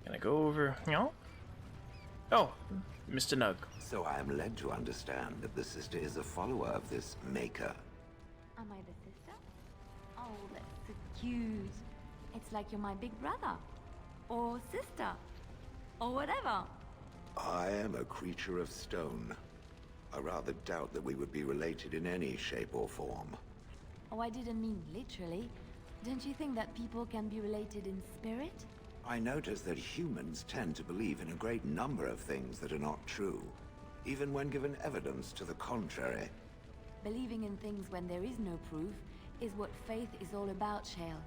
Can I go over? No? Oh, Mr. Nug. So I am led to understand that the sister is a follower of this Maker. Am I the sister? Oh, that's so cute. It's like you're my big brother. Or sister. Or whatever. I am a creature of stone. I rather doubt that we would be related in any shape or form. Oh, I didn't mean literally. Don't you think that people can be related in spirit? I notice that humans tend to believe in a great number of things that are not true, even when given evidence to the contrary. Believing in things when there is no proof is what faith is all about, Shale.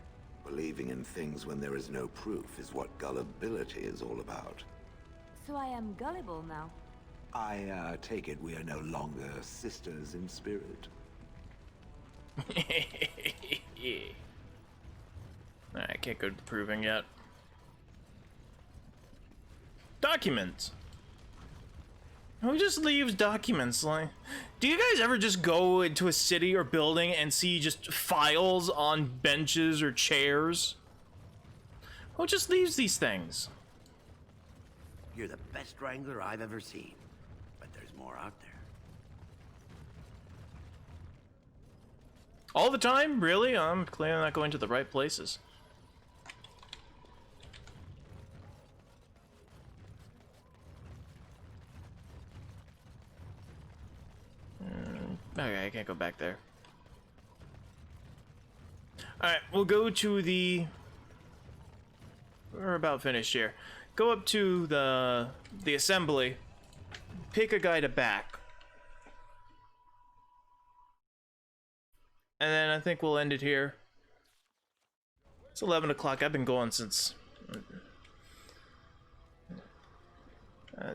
Believing in things when there is no proof is what gullibility is all about. So I am gullible now. I take it we are no longer sisters in spirit. I can't go to proving yet. Documents. Who just leaves documents? Like, do you guys ever just go into a city or building and see just files on benches or chairs? Who just leaves these things? You're the best wrangler I've ever seen, but there's more out there. All the time? Really? I'm clearly not going to the right places. Okay, I can't go back there. Alright, we'll go to the... We're about finished here. Go up to the assembly. Pick a guy to back. And then I think we'll end it here. It's 11 o'clock. I've been going since...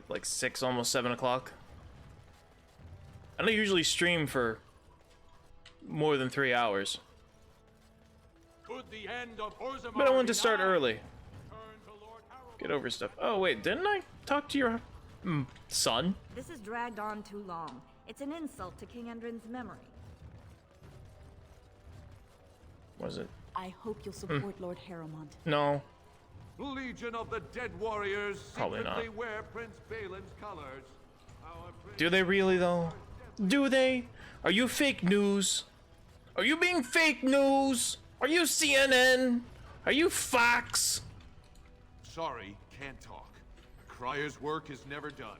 like 6, almost 7 o'clock. I don't usually stream for more than 3 hours. Could the end of Orzammar But I wanted to be start nigh? early. Get over stuff. Oh wait, didn't I talk to your son? This has dragged on too long. It's an insult to King Endrin's memory. Was it? I hope you'll support Lord Harrowmont. No. Legion of the Dead Warriors Probably not. secretly wear Prince Balin's colors. Do they really though? Do they? Are you fake news? Are you being fake news? Are you CNN? Are you Fox? Sorry, can't talk. Crier's work is never done.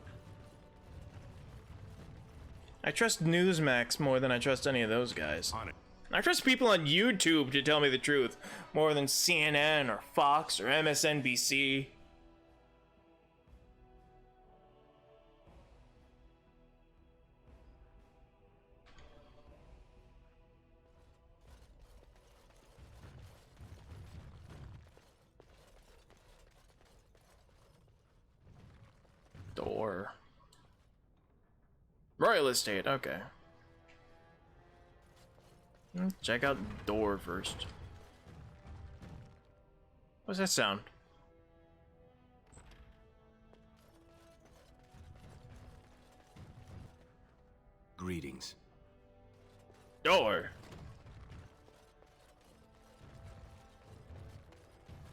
I trust Newsmax more than I trust any of those guys. I trust people on YouTube to tell me the truth more than CNN or Fox or MSNBC. Door. Royal Estate, okay. Check out door first. What's that sound? Greetings. Door.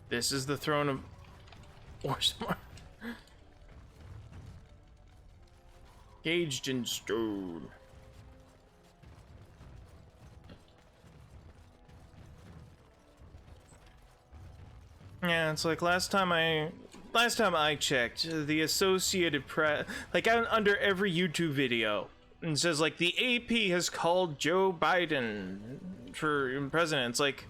This is the throne of Orzammar. Caged in stone. Yeah, it's like last time I checked, the Associated Press, like under every YouTube video, it says like the AP has called Joe Biden for president. It's like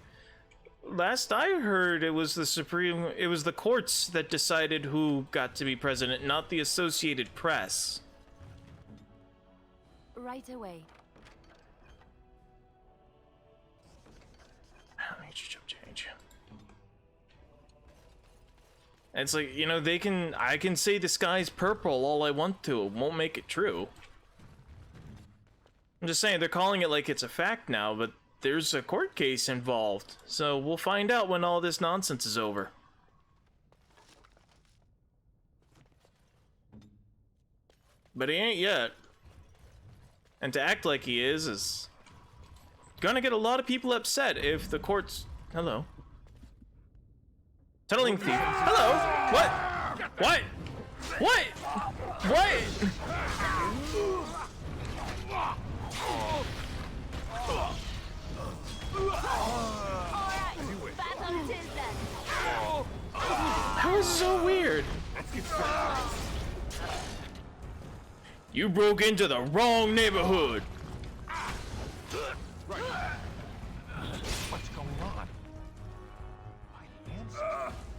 last I heard, it was the courts that decided who got to be president, not the Associated Press. Right away. I need your jump change. It's like, you know, I can say the sky's purple all I want to. It won't make it true. I'm just saying, they're calling it like it's a fact now, but there's a court case involved. So we'll find out when all this nonsense is over. But he ain't yet. And to act like he is gonna get a lot of people upset if the courts... Hello. Tunneling thief. Hello. What? What? What? What? That was so weird. You broke into the wrong neighborhood.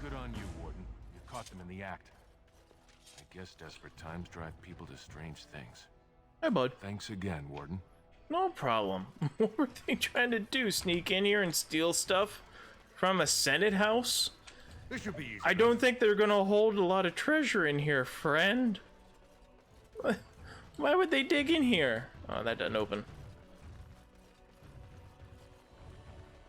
Good on you, Warden. You caught them in the act. I guess desperate times drive people to strange things. Hi, bud. Thanks again, Warden. No problem. What were they trying to do? Sneak in here and steal stuff from a Senate house? This should be easy. I don't think they're gonna hold a lot of treasure in here, friend. Why would they dig in here? Oh, that doesn't open.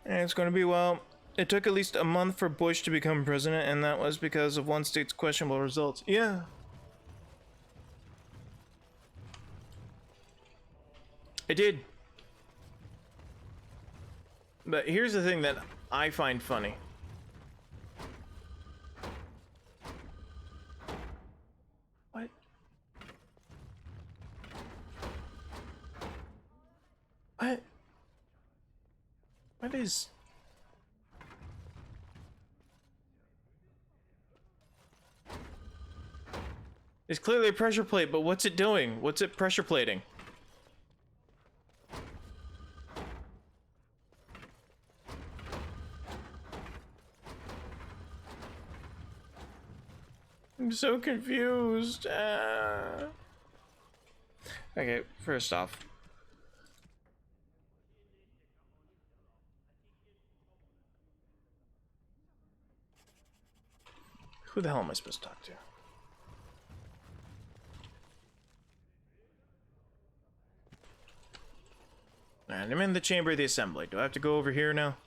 And it's gonna be, well, it took at least a month for Bush to become president, and that was because of one state's questionable results. Yeah. It did. But here's the thing that I find funny. What? What? What is... It's clearly a pressure plate, but what's it doing? What's it pressure plating? I'm so confused. Okay, first off. Who the hell am I supposed to talk to? And I'm in the chamber of the assembly. Do I have to go over here now?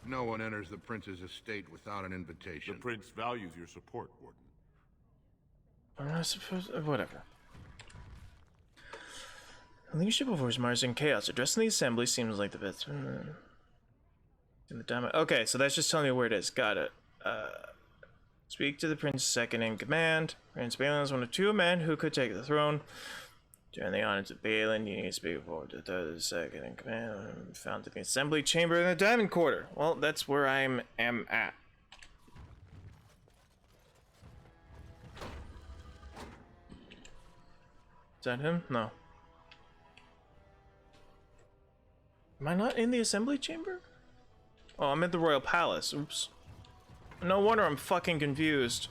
No one enters the prince's estate without an invitation. The prince values your support, Warden. I'm not supposed... whatever. Leadership of Orzammar is in chaos. Addressing the assembly seems like the best... in the diamond... Okay, so that's just telling me where it is. Got it. Speak to the prince second in command. Prince Balin is one of two men who could take the throne. During the honors of Balin, you need to speak forward to the second in command. Found in the assembly chamber in the Diamond Quarter. Well, that's where I am at. Is that him? No. Am I not in the assembly chamber? Oh, I'm at the Royal Palace. Oops. No wonder I'm fucking confused.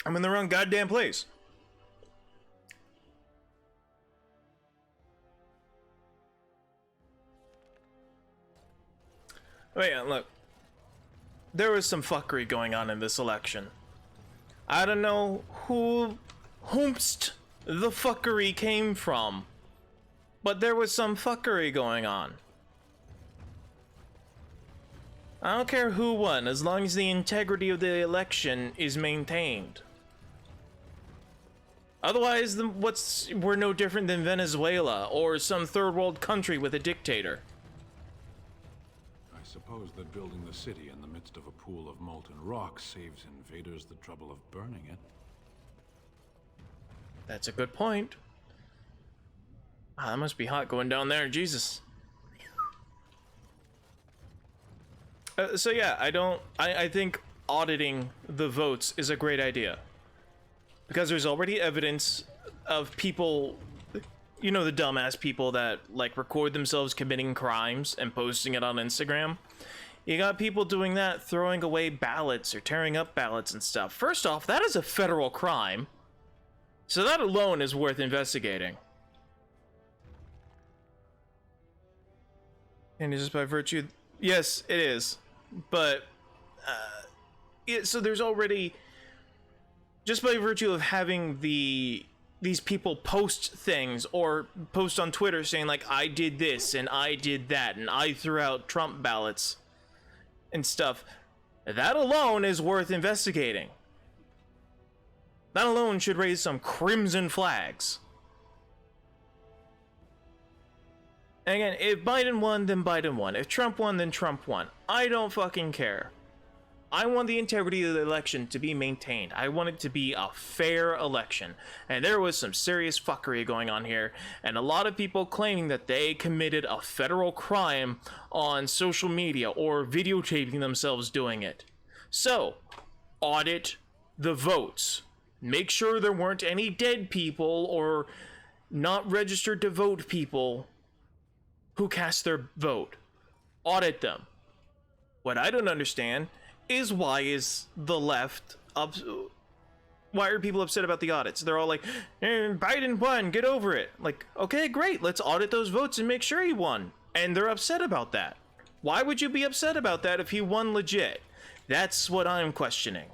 I'm in the wrong goddamn place. Oh yeah, look. There was some fuckery going on in this election. I don't know whomst the fuckery came from, but there was some fuckery going on. I don't care who won, as long as the integrity of the election is maintained. Otherwise, we're no different than Venezuela or some third world country with a dictator. I suppose that building the city in the midst of a pool of molten rock saves invaders the trouble of burning it. That's a good point. Ah, that must be hot going down there, Jesus. So yeah, I think auditing the votes is a great idea. Because there's already evidence of people, you know, the dumbass people that like record themselves committing crimes and posting it on Instagram. You got people doing that, throwing away ballots or tearing up ballots and stuff. First off, that is a federal crime. So that alone is worth investigating. And it's just by virtue... Yes, it is. But, so there's already... Just by virtue of having these people post things or post on Twitter saying like, I did this and I did that and I threw out Trump ballots and stuff, that alone is worth investigating. That alone should raise some crimson flags. And again, if Biden won, then Biden won. If Trump won, then Trump won. I don't fucking care. I want the integrity of the election to be maintained. I want it to be a fair election. And there was some serious fuckery going on here. And a lot of people claiming that they committed a federal crime on social media or videotaping themselves doing it. So, audit the votes. Make sure there weren't any dead people or not registered to vote people who cast their vote. Audit them. What I don't understand is why is the left up? Why are people upset about the audits? They're all like, Biden won, get over it. Like, okay, great, let's audit those votes and make sure he won. And they're upset about that. Why would you be upset about that if he won legit? That's what I'm questioning.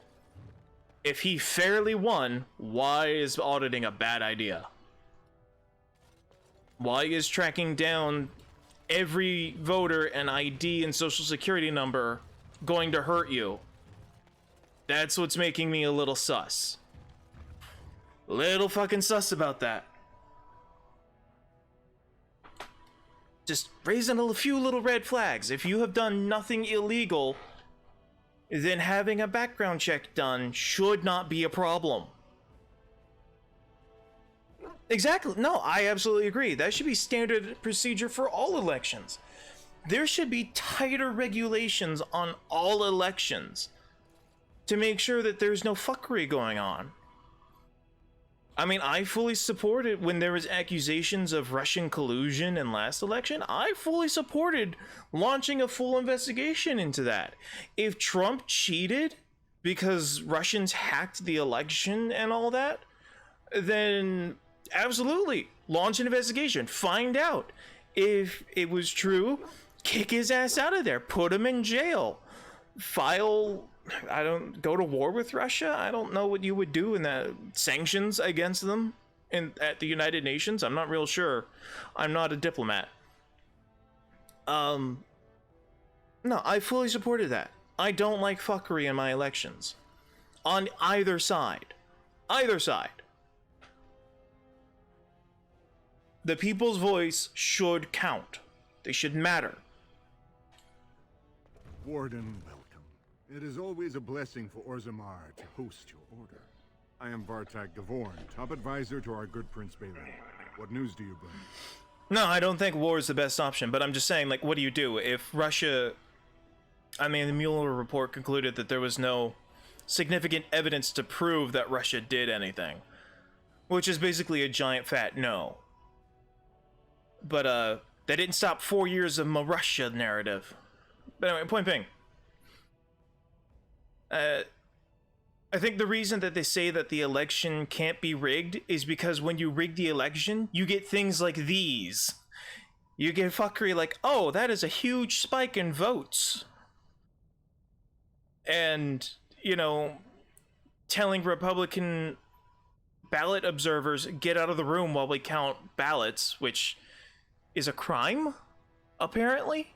If he fairly won, why is auditing a bad idea? Why is tracking down every voter and ID and social security number going to hurt you? That's what's making me a little sus. Little fucking sus about that. Just raising a few little red flags. If you have done nothing illegal, then having a background check done should not be a problem. Exactly. No, I absolutely agree. That should be standard procedure for all elections. There should be tighter regulations on all elections to make sure that there's no fuckery going on. I mean, I fully supported when there was accusations of Russian collusion in last election. I fully supported launching a full investigation into that. If Trump cheated because Russians hacked the election and all that, then absolutely launch an investigation. Find out if it was true. Kick his ass out of there. Put him in jail. Go to war with Russia. I don't know what you would do in that. Sanctions against them at the United Nations. I'm not real sure. I'm not a diplomat. No, I fully supported that. I don't like fuckery in my elections. On either side. Either side. The people's voice should count. They should matter. Warden, welcome. It is always a blessing for Orzammar to host your order. I am Vartak Gavorn, top advisor to our good Prince Balin. What news do you bring? No, I don't think war is the best option, but I'm just saying, like, what do you do if Russia... I mean, the Mueller report concluded that there was no significant evidence to prove that Russia did anything, which is basically a giant fat no. But, that didn't stop 4 years of a Russia narrative. But anyway, point being, I think the reason that they say that the election can't be rigged is because when you rig the election, you get things like these. You get fuckery like, oh, that is a huge spike in votes. And, you know, telling Republican ballot observers, get out of the room while we count ballots, which is a crime, apparently.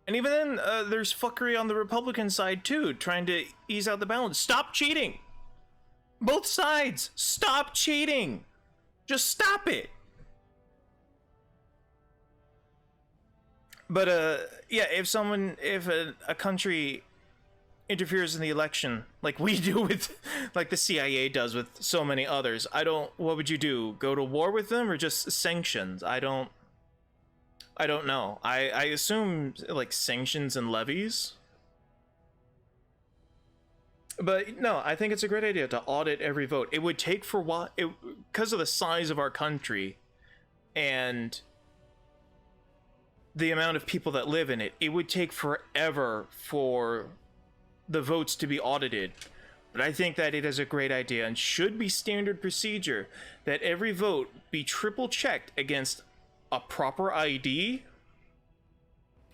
And even then, there's fuckery on the Republican side, too, trying to ease out the balance. Stop cheating! Both sides, stop cheating! Just stop it! But, yeah, if a country interferes in the election, like we do with, like the CIA does with so many others, what would you do? Go to war with them or just sanctions? I don't know. I assume, like, sanctions and levies. But, no, I think it's a great idea to audit every vote. It would take for what... Because of the size of our country and the amount of people that live in it, it would take forever for the votes to be audited. But I think that it is a great idea and should be standard procedure that every vote be triple checked against a proper ID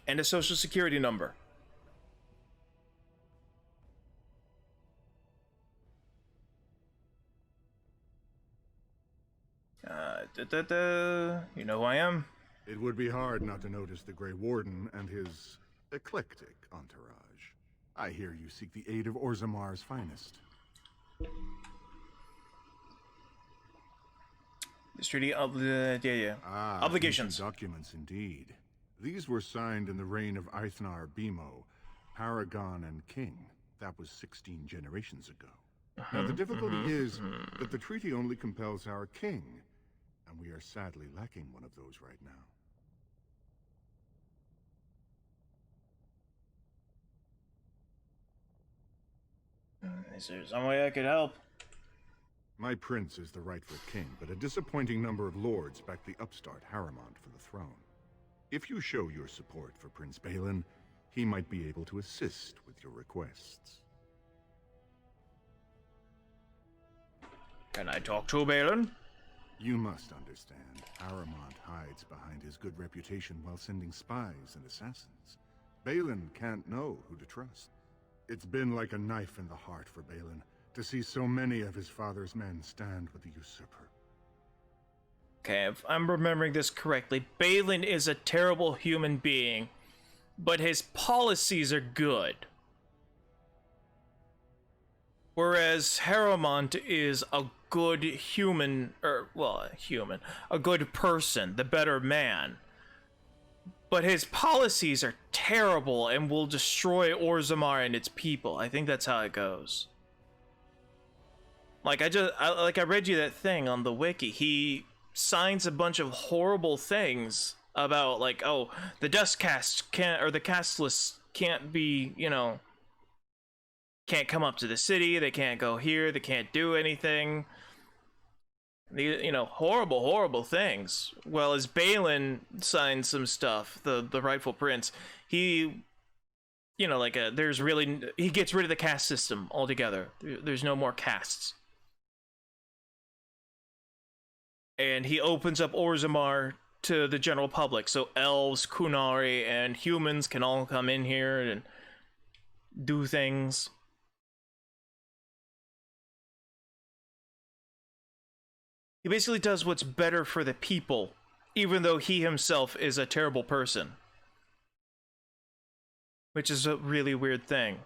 and a social security number. You know who I am? It would be hard not to notice the Grey Warden and his eclectic entourage. I hear you seek the aid of Orzammar's finest. This treaty obligations. Documents indeed. These were signed in the reign of Eithnar Bimo, Paragon and King. That was 16 generations ago. Now the difficulty is that the treaty only compels our king, and we are sadly lacking one of those right now. Is there some way I could help? My prince is the rightful king, but a disappointing number of lords back the upstart Harrowmont for the throne. If you show your support for Prince Balin, he might be able to assist with your requests. Can I talk to Balin? You must understand, Harrowmont hides behind his good reputation while sending spies and assassins. Balin can't know who to trust. It's been like a knife in the heart for Balin to see so many of his father's men stand with the usurper. Okay, if I'm remembering this correctly, Balin is a terrible human being, but his policies are good. Whereas Harrowmont is a good human, a good person, the better man. But his policies are terrible and will destroy Orzammar and its people. I think that's how it goes. Like I read you that thing on the wiki. He signs a bunch of horrible things about like, oh, the dust cast can't, or the castless can't be, can't come up to the city. They can't go here. They can't do anything. Horrible things. Well, as Balin signs some stuff, the rightful prince, he, he gets rid of the caste system altogether. There's no more castes. And he opens up Orzammar to the general public, so elves, Qunari, and humans can all come in here and do things. He basically does what's better for the people, even though he himself is a terrible person. Which is a really weird thing.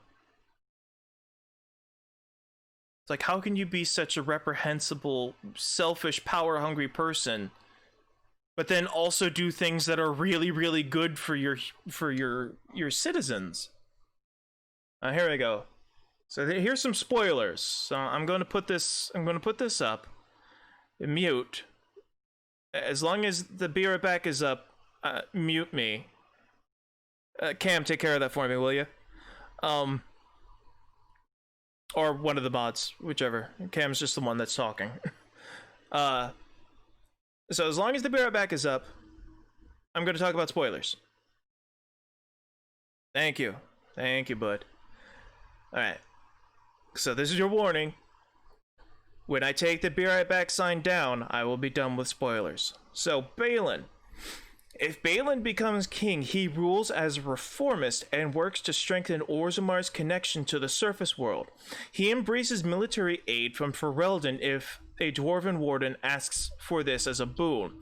It's like, how can you be such a reprehensible, selfish, power-hungry person, but then also do things that are really, really good for your citizens? Here we go. So here's some spoilers. So I'm going to put this up. Mute. As long as the Be Right Back is up, mute me. Cam, take care of that for me, will you? Or one of the mods, whichever. Cam's just the one that's talking. So as long as the Be Right Back is up, I'm going to talk about spoilers. Thank you. Thank you, bud. Alright. So this is your warning. When I take the Be Right Back sign down, I will be done with spoilers. So, Balin. If Balin becomes king, he rules as a reformist and works to strengthen Orzammar's connection to the surface world. He embraces military aid from Ferelden if a Dwarven warden asks for this as a boon,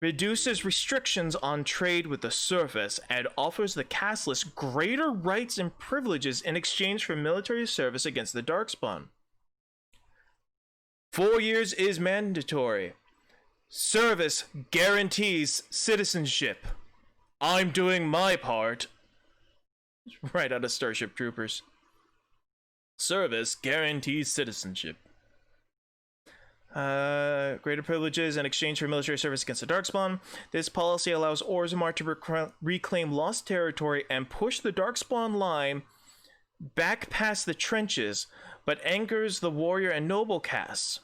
reduces restrictions on trade with the surface, and offers the castless greater rights and privileges in exchange for military service against the Darkspawn. 4 years is mandatory. Service guarantees citizenship. I'm doing my part. Right out of Starship Troopers. Service guarantees citizenship. Greater privileges in exchange for military service against the Darkspawn. This policy allows Orzammar to reclaim lost territory and push the Darkspawn line back past the trenches, but angers the warrior and noble castes.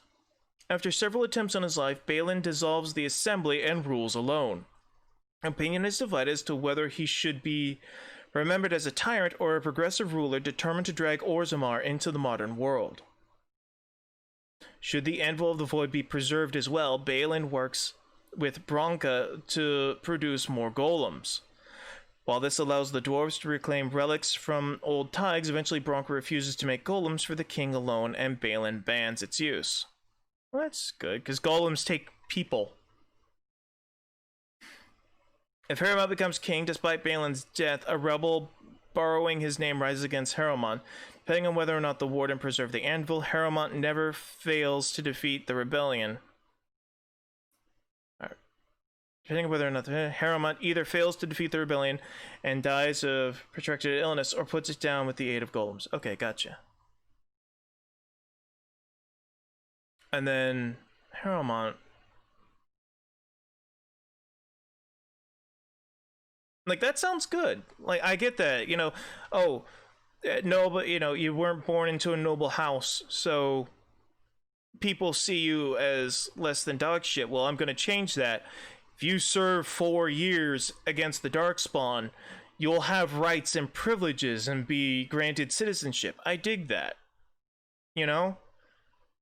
After several attempts on his life, Balin dissolves the assembly and rules alone. Opinion is divided as to whether he should be remembered as a tyrant or a progressive ruler determined to drag Orzammar into the modern world. Should the Anvil of the Void be preserved as well, Balin works with Branka to produce more golems. While this allows the dwarves to reclaim relics from old Tigers, eventually Branka refuses to make golems for the king alone, and Balin bans its use. Well, that's good, because golems take people. If Harrowmont becomes king, despite Balin's death, a rebel borrowing his name rises against Harrowmont. Depending on whether or not the warden preserved the anvil, Harrowmont never fails to defeat the rebellion. Depending on whether or not Harrowmont either fails to defeat the rebellion and dies of protracted illness, or puts it down with the aid of golems. Okay, gotcha. And then Harrowmont. Like, that sounds good. Like, I get that, no, but, you weren't born into a noble house, so people see you as less than dog shit. Well, I'm going to change that. If you serve 4 years against the Darkspawn, you'll have rights and privileges and be granted citizenship. I dig that. You know?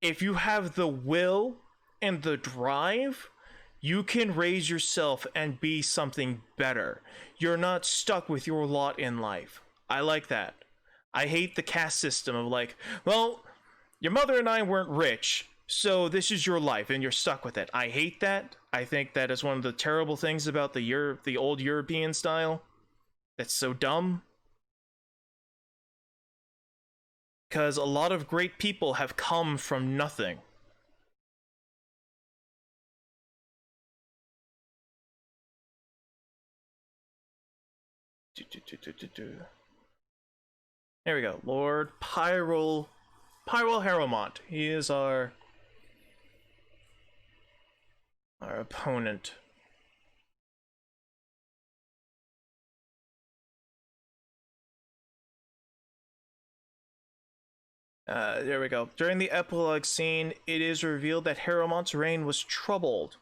If you have the will and the drive, you can raise yourself and be something better. You're not stuck with your lot in life. I like that. I hate the caste system of like, well, your mother and I weren't rich, so this is your life and you're stuck with it. I hate that. I think that is one of the terrible things about the old European style. That's so dumb. Because a lot of great people have come from nothing. There we go. Lord Pyrrol Harrowmont. He is our opponent. There we go. During the epilogue scene, it is revealed that Harrowmont's reign was troubled.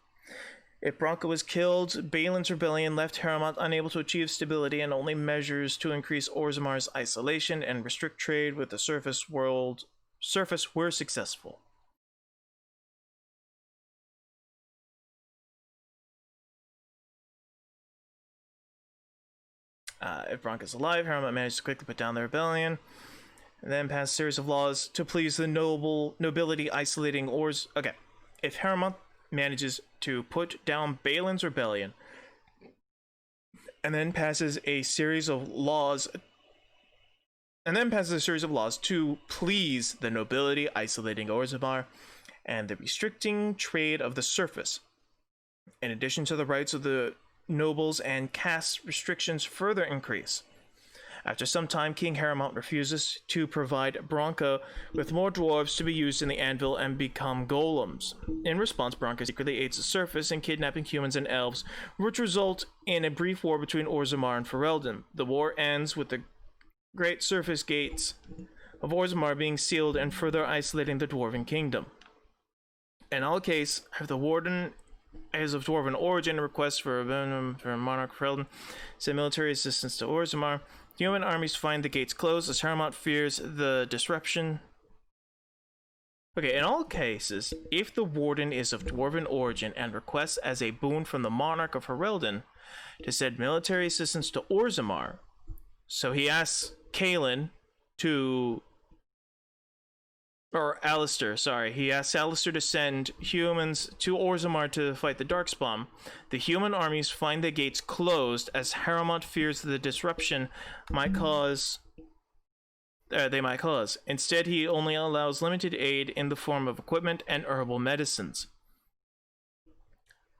If Branka was killed, Balin's rebellion left Harrowmont unable to achieve stability, and only measures to increase Orzamar's isolation and restrict trade with the surface were successful. If Branka's alive, Harrowmont managed to quickly put down the rebellion, and then pass a series of laws to please the nobility, isolating Orz. Okay, if Harrowmont manages to put down Balin's rebellion, and then passes a series of laws, to please the nobility, isolating Orzammar, and the restricting trade of the surface. In addition to the rights of the nobles and caste, restrictions further increase. After some time, King Harrowmont refuses to provide Branka with more dwarves to be used in the anvil and become golems. In response, Branka secretly aids the surface in kidnapping humans and elves, which result in a brief war between Orzammar and Ferelden. The war ends with the great surface gates of Orzammar being sealed and further isolating the Dwarven Kingdom. In all cases, if the Warden is of Dwarven origin and requests for Monarch Ferelden, send military assistance to Orzammar. Human armies find the gates closed as Harrowmont fears the disruption. Okay, in all cases, if the Warden is of Dwarven origin and requests as a boon from the Monarch of Ferelden to send military assistance to Orzammar, so he asks Kaelin to... Or Alistair, sorry. He asks Alistair to send humans to Orzammar to fight the Darkspawn. The human armies find the gates closed as Harrowmont fears the disruption they might cause. Instead, he only allows limited aid in the form of equipment and herbal medicines.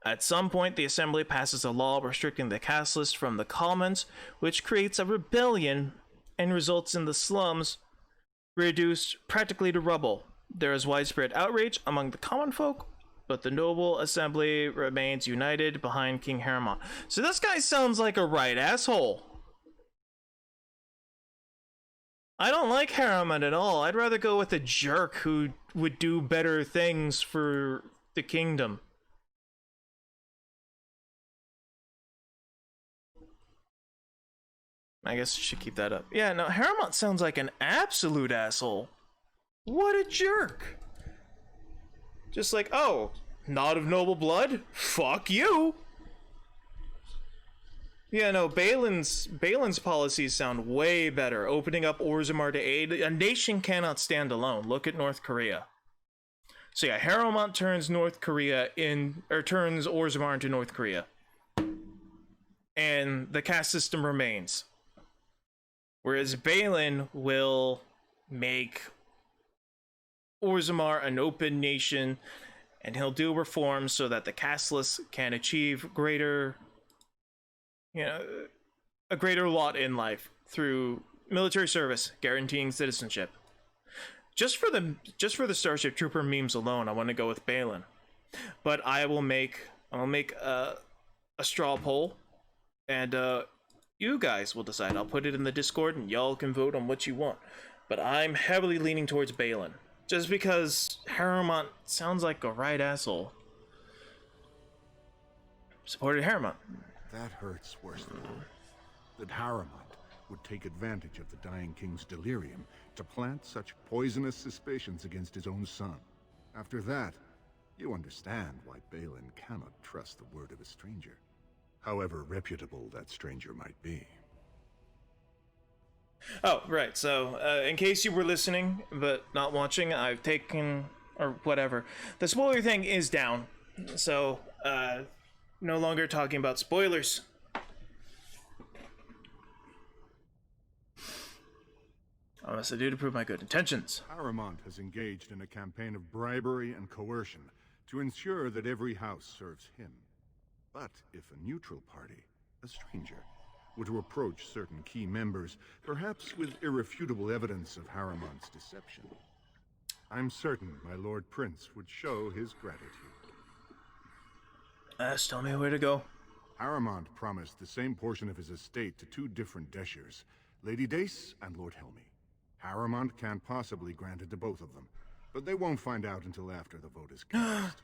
At some point, the Assembly passes a law restricting the caste list from the commons, which creates a rebellion and results in the slums reduced practically to rubble. There is widespread outrage among the common folk, but the noble assembly remains united behind King Harrowmont. So this guy sounds like a right asshole. I don't like Harrowmont at all. I'd rather go with a jerk who would do better things for the kingdom. I guess I should keep that up. Yeah, no, Harrowmont sounds like an absolute asshole. What a jerk. Just like, oh, not of noble blood? Fuck you. Yeah, no, Balin's policies sound way better. Opening up Orzammar to aid. A nation cannot stand alone. Look at North Korea. So yeah, Harrowmont turns turns Orzammar into North Korea. And the caste system remains. Whereas Balin will make Orzammar an open nation, and he'll do reforms so that the casteless can achieve greater, a greater lot in life through military service, guaranteeing citizenship. Just for the Starship Trooper memes alone, I want to go with Balin. But I'll make a straw poll, and you guys will decide. I'll put it in the Discord and y'all can vote on what you want. But I'm heavily leaning towards Balin. Just because Harrowmont sounds like a right asshole. Supported Harrowmont. That hurts worse than all. That Harrowmont would take advantage of the dying king's delirium to plant such poisonous suspicions against his own son. After that, you understand why Balin cannot trust the word of a stranger, however reputable that stranger might be. Oh, right. So, in case you were listening but not watching, I've taken, or whatever, the spoiler thing is down. So, no longer talking about spoilers. I must do to prove my good intentions. Harrowmont has engaged in a campaign of bribery and coercion to ensure that every house serves him. But if a neutral party, a stranger, were to approach certain key members, perhaps with irrefutable evidence of Harrowmont's deception, I'm certain my Lord Prince would show his gratitude. Tell me where to go. Harrowmont promised the same portion of his estate to two different Deshers, Lady Dace and Lord Helmy. Harrowmont can't possibly grant it to both of them, but they won't find out until after the vote is cast.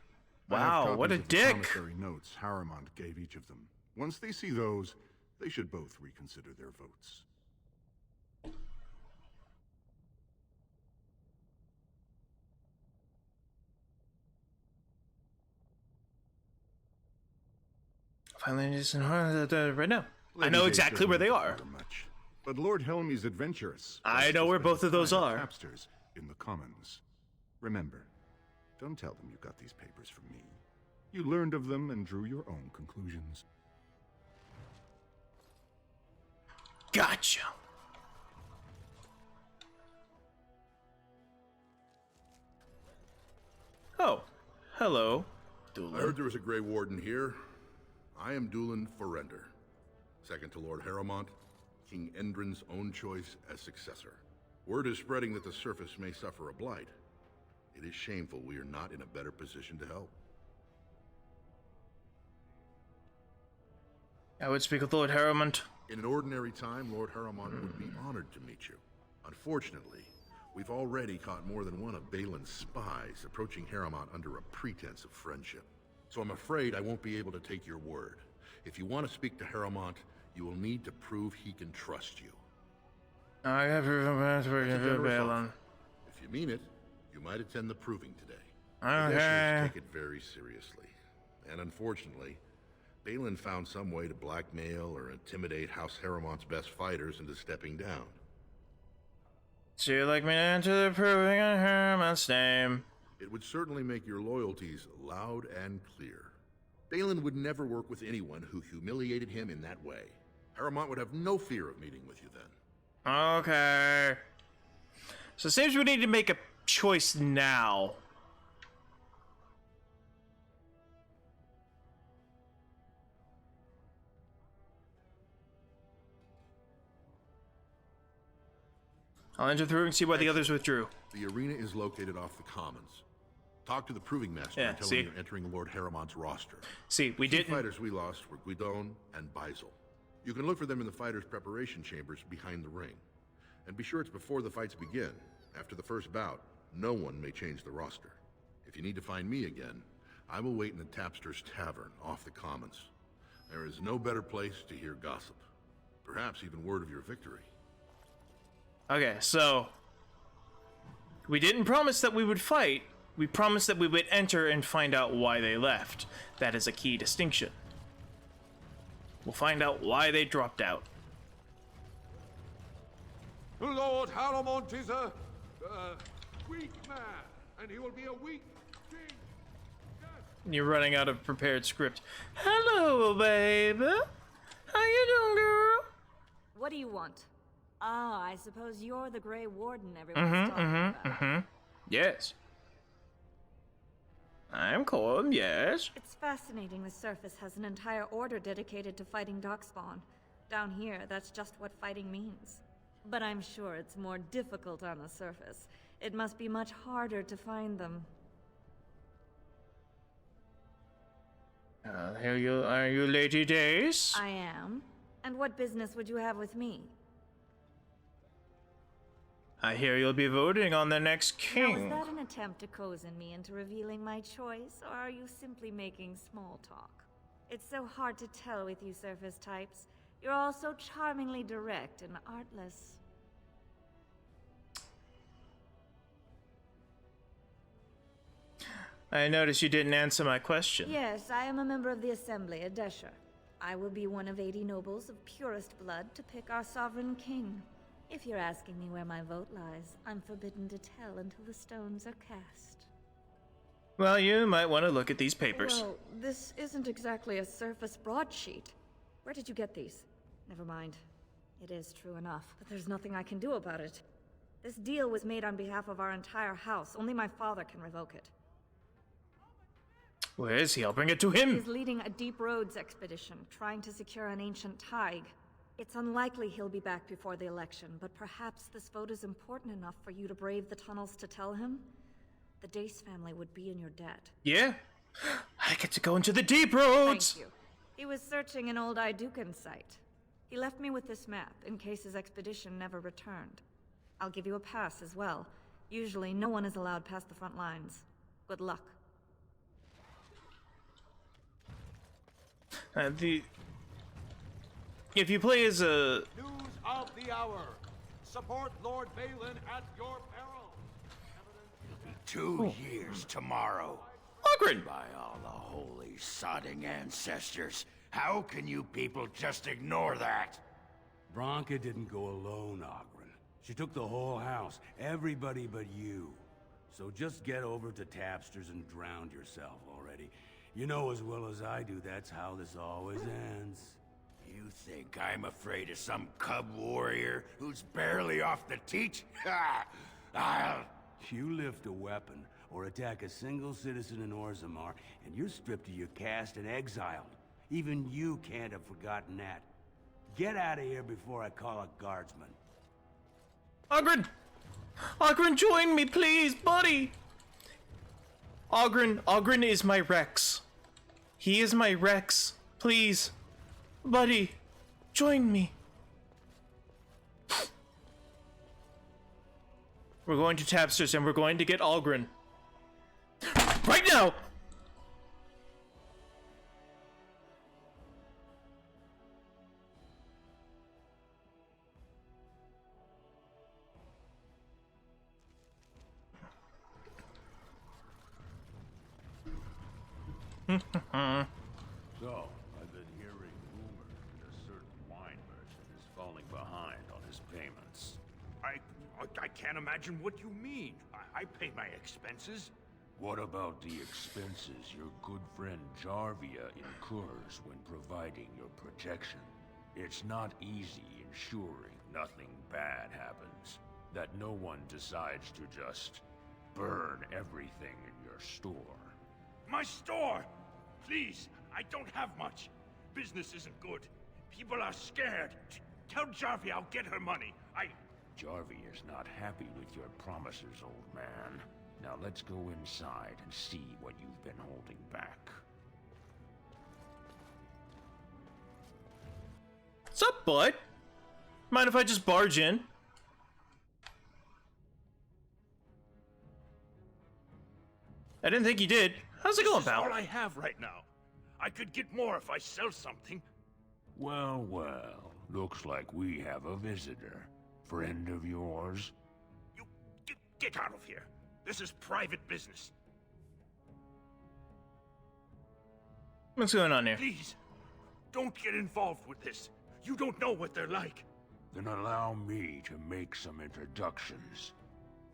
Wow, what a dick! Promissory notes Harrowmont gave each of them. Once they see those, they should both reconsider their votes. Finally, just right now. I Lady know Dace exactly where doesn't they are. matter much, but Lord Helmy's adventurous. I know where both of those are. Tapsters in the Commons. Remember, don't tell them you got these papers from me. You learned of them and drew your own conclusions. Gotcha. Oh, hello, Dulin. I heard there was a Grey Warden here. I am Dulin Forrender, second to Lord Harrowmont, King Endrin's own choice as successor. Word is spreading that the surface may suffer a blight. It is shameful we are not in a better position to help. I would speak with Lord Harrowmont. In an ordinary time, Lord Harrowmont would be honored to meet you. Unfortunately, we've already caught more than one of Balin's spies approaching Harrowmont under a pretense of friendship. So I'm afraid I won't be able to take your word. If you want to speak to Harrowmont, you will need to prove he can trust you. I have That's a proven generous Balin. offer. If you mean it, you might attend the proving today. Okay. The Deshers take it very seriously. And unfortunately, Balin found some way to blackmail or intimidate House Harrowmont's best fighters into stepping down. So you'd like me to enter the proving in Harrowmont's name? It would certainly make your loyalties loud and clear. Balin would never work with anyone who humiliated him in that way. Harrowmont would have no fear of meeting with you then. Okay. So it seems we need to make a choice now. I'll enter through and see why the others withdrew. The arena is located off the Commons. Talk to the Proving Master Yeah, and tell see? him you're entering Lord Harrowmont's roster. See, we The two didn't. fighters we lost were Guidon and Baisel. You can look for them in the fighters' preparation chambers behind the ring. And be sure it's before the fights begin. After the first bout, no one may change the roster. If you need to find me again, I will wait in the Tapster's Tavern off the Commons. There is no better place to hear gossip. Perhaps even word of your victory. Okay, so we didn't promise that we would fight. We promised that we would enter and find out why they left. That is a key distinction. We'll find out why they dropped out. Lord Harrowmont is a weak man, and he will be a weak king. You're running out of prepared script. Hello, baby. How you doing, girl? What do you want? Ah, I suppose you're the Grey Warden everyone's talking about. Yes. I'm Colm, yes. It's fascinating the surface has an entire order dedicated to fighting Darkspawn. Down here, that's just what fighting means. But I'm sure it's more difficult on the surface. It must be much harder to find them. Are you Lady Dace? I am. And what business would you have with me? I hear you'll be voting on the next Now, king. was that an attempt to cozen me into revealing my choice, or are you simply making small talk? It's so hard to tell with you surface types. You're all so charmingly direct and artless. I noticed you didn't answer my question. Yes, I am a member of the Assembly, a Desher. I will be one of 80 nobles of purest blood to pick our sovereign king. If you're asking me where my vote lies, I'm forbidden to tell until the stones are cast. Well, you might want to look at these papers. Well, this isn't exactly a surface broadsheet. Where did you get these? Never mind. It is true enough, but there's nothing I can do about it. This deal was made on behalf of our entire house. Only my father can revoke it. Where is he? I'll bring it to him. He's leading a deep roads expedition, trying to secure an ancient Taig. It's unlikely he'll be back before the election, but perhaps this vote is important enough for you to brave the tunnels to tell him? The Dace family would be in your debt. Yeah? I get to go into the deep roads! Thank you. He was searching an old Idukan site. He left me with this map, in case his expedition never returned. I'll give you a pass as well. Usually, no one is allowed past the front lines. Good luck. If you play as a... News of the hour. Support Lord Balin at your peril. 2 years tomorrow. Oghren! By all the holy sodding ancestors. How can you people just ignore that? Bronca didn't go alone, Oghren. She took the whole house, everybody but you. So just get over to Tapster's and drown yourself already. You know as well as I do that's how this always ends. You think I'm afraid of some cub warrior who's barely off the teat? Ha! You lift a weapon or attack a single citizen in Orzammar, and you're stripped of your caste and exiled. Even you can't have forgotten that. Get out of here before I call a guardsman. Oghren! Oghren, join me, please, buddy! Oghren is my Rex. He is my Rex. Please. Buddy, join me. We're going to Tapster's and we're going to get Oghren. Right now! So, I've been hearing rumors that a certain wine merchant is falling behind on his payments. I can't imagine what you mean. I pay my expenses. What about the expenses your good friend Jarvia incurs when providing your protection? It's not easy ensuring nothing bad happens, that no one decides to just burn everything in your store. My store! Please, I don't have much. Business isn't good. People are scared. Tell Jarvia I'll get her money. Jarvia is not happy with your promises, old man. Now let's go inside and see what you've been holding back. What's up, bud? Mind if I just barge in? I didn't think you did. How's it going, pal? This is all I have right now. I could get more if I sell something. Well, well, looks like we have a visitor. Friend of yours? Get out of here. This is private business. What's going on here? Please, don't get involved with this. You don't know what they're like. Then allow me to make some introductions.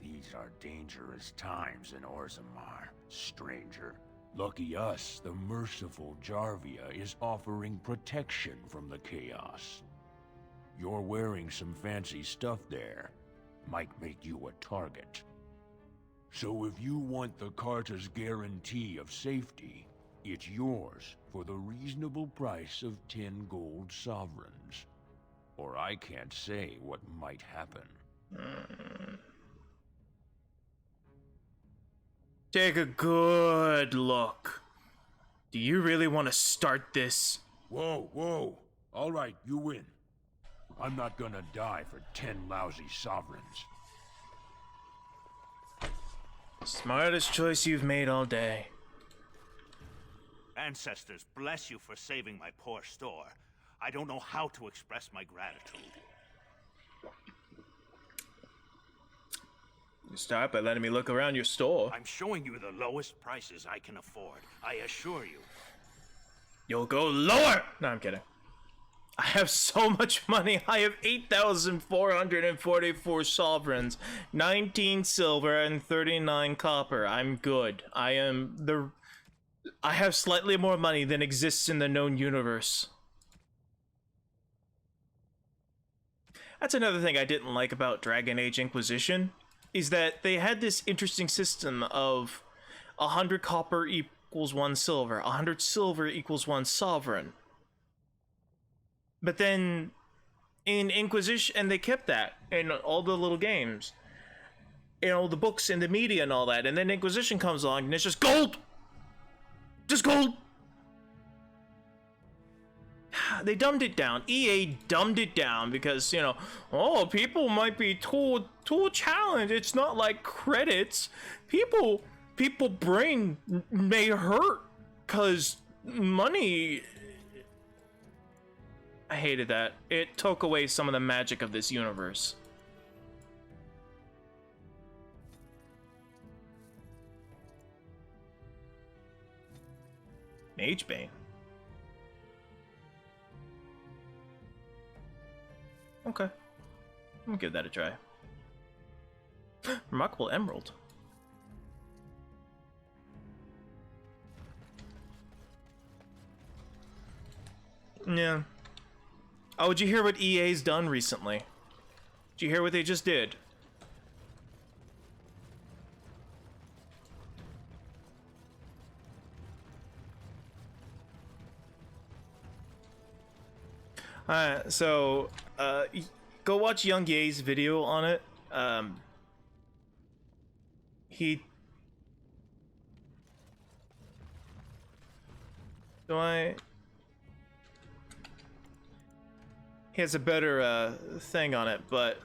These are dangerous times in Orzammar, stranger. Lucky us, the merciful Jarvia is offering protection from the chaos. You're wearing some fancy stuff there. Might make you a target. So if you want the Carta's guarantee of safety, it's yours for the reasonable price of 10 gold sovereigns. Or I can't say what might happen. Take a good look. Do you really want to start this? Whoa, whoa. All right, you win. I'm not gonna die for 10 lousy sovereigns. Smartest choice you've made all day. Ancestors, bless you for saving my poor store. I don't know how to express my gratitude. You start by letting me look around your store. I'm showing you the lowest prices I can afford. I assure you. You'll go lower! No, I'm kidding. I have so much money. I have 8,444 sovereigns, 19 silver, and 39 copper. I'm good. I have slightly more money than exists in the known universe. That's another thing I didn't like about Dragon Age Inquisition, is that they had this interesting system of 100 copper equals 1 silver, 100 silver equals 1 sovereign. But then in Inquisition, and they kept that in all the little games, in all the books and the media and all that, and then Inquisition comes along and it's just gold! Just gold! They dumbed it down. EA dumbed it down because, you know, oh, people might be too challenged. It's not like credits. People brain may hurt because money. I hated that. It took away some of the magic of this universe. Magebane. Okay. I'll give that a try. Remarkable Emerald. Yeah. Oh, did you hear what EA's done recently? Did you hear what they just did? So, go watch Young Ye's video on it. He has a better thing on it, but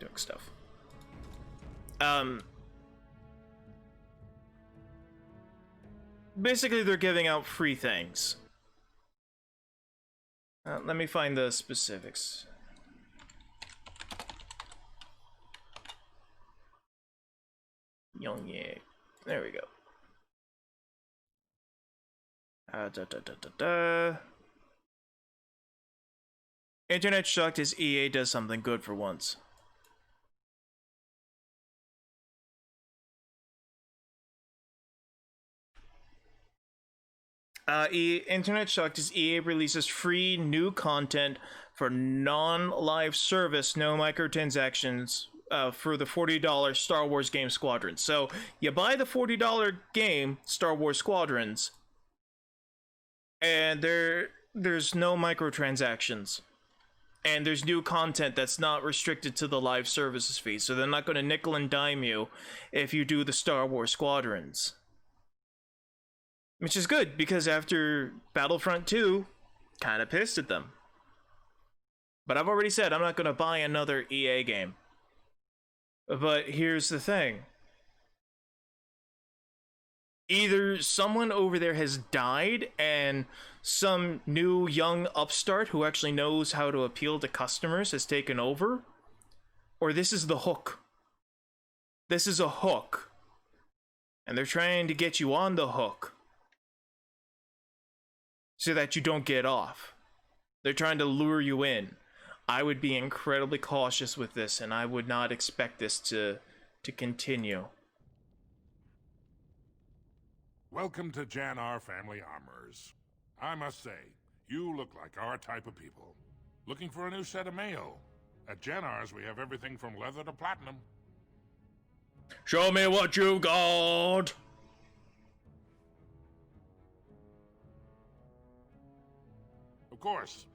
doing stuff. Basically, they're giving out free things. Let me find the specifics. Young Ye. There we go. Internet shocked as EA does something good for once. Internet shocked as EA releases free new content for non-live service, no microtransactions, for the $40 Star Wars game Squadrons. So you buy the $40 game Star Wars Squadrons, and there's no microtransactions, and there's new content that's not restricted to the live services fee. So they're not going to nickel and dime you if you do the Star Wars Squadrons. Which is good, because after Battlefront 2, kind of pissed at them. But I've already said I'm not going to buy another EA game. But here's the thing. Either someone over there has died and some new young upstart who actually knows how to appeal to customers has taken over, or this is the hook. This is a hook. And they're trying to get you on the hook so that you don't get off. They're trying to lure you in. I would be incredibly cautious with this, and I would not expect this to continue. Welcome to Jan-R Family Armors. I must say, you look like our type of people. Looking for a new set of mail? At Jan-R's, we have everything from leather to platinum. Show me what you got! Of course.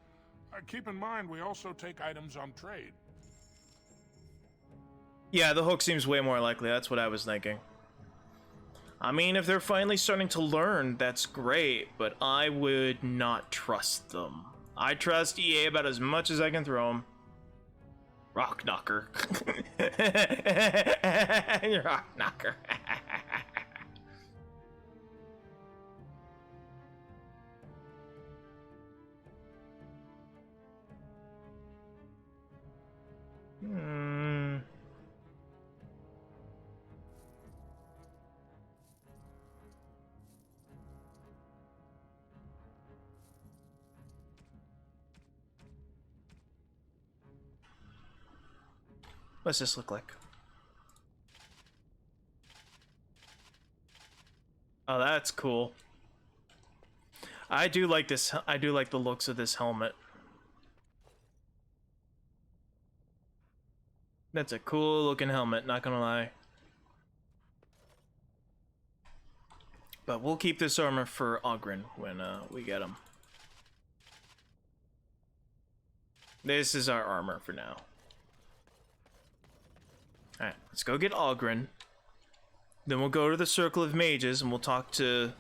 Keep in mind, we also take items on trade. Yeah, the hook seems way more likely. That's what I was thinking. I mean, if they're finally starting to learn, that's great, but I would not trust them. I trust EA about as much as I can throw him. Rock knocker. Rock knocker. What's this look like? Oh, that's cool. I do like this. I do like the looks of this helmet. That's a cool looking helmet, not gonna lie. But we'll keep this armor for Oghren when we get him. This is our armor for now. Alright, let's go get Oghren. Then we'll go to the Circle of Mages and we'll talk to...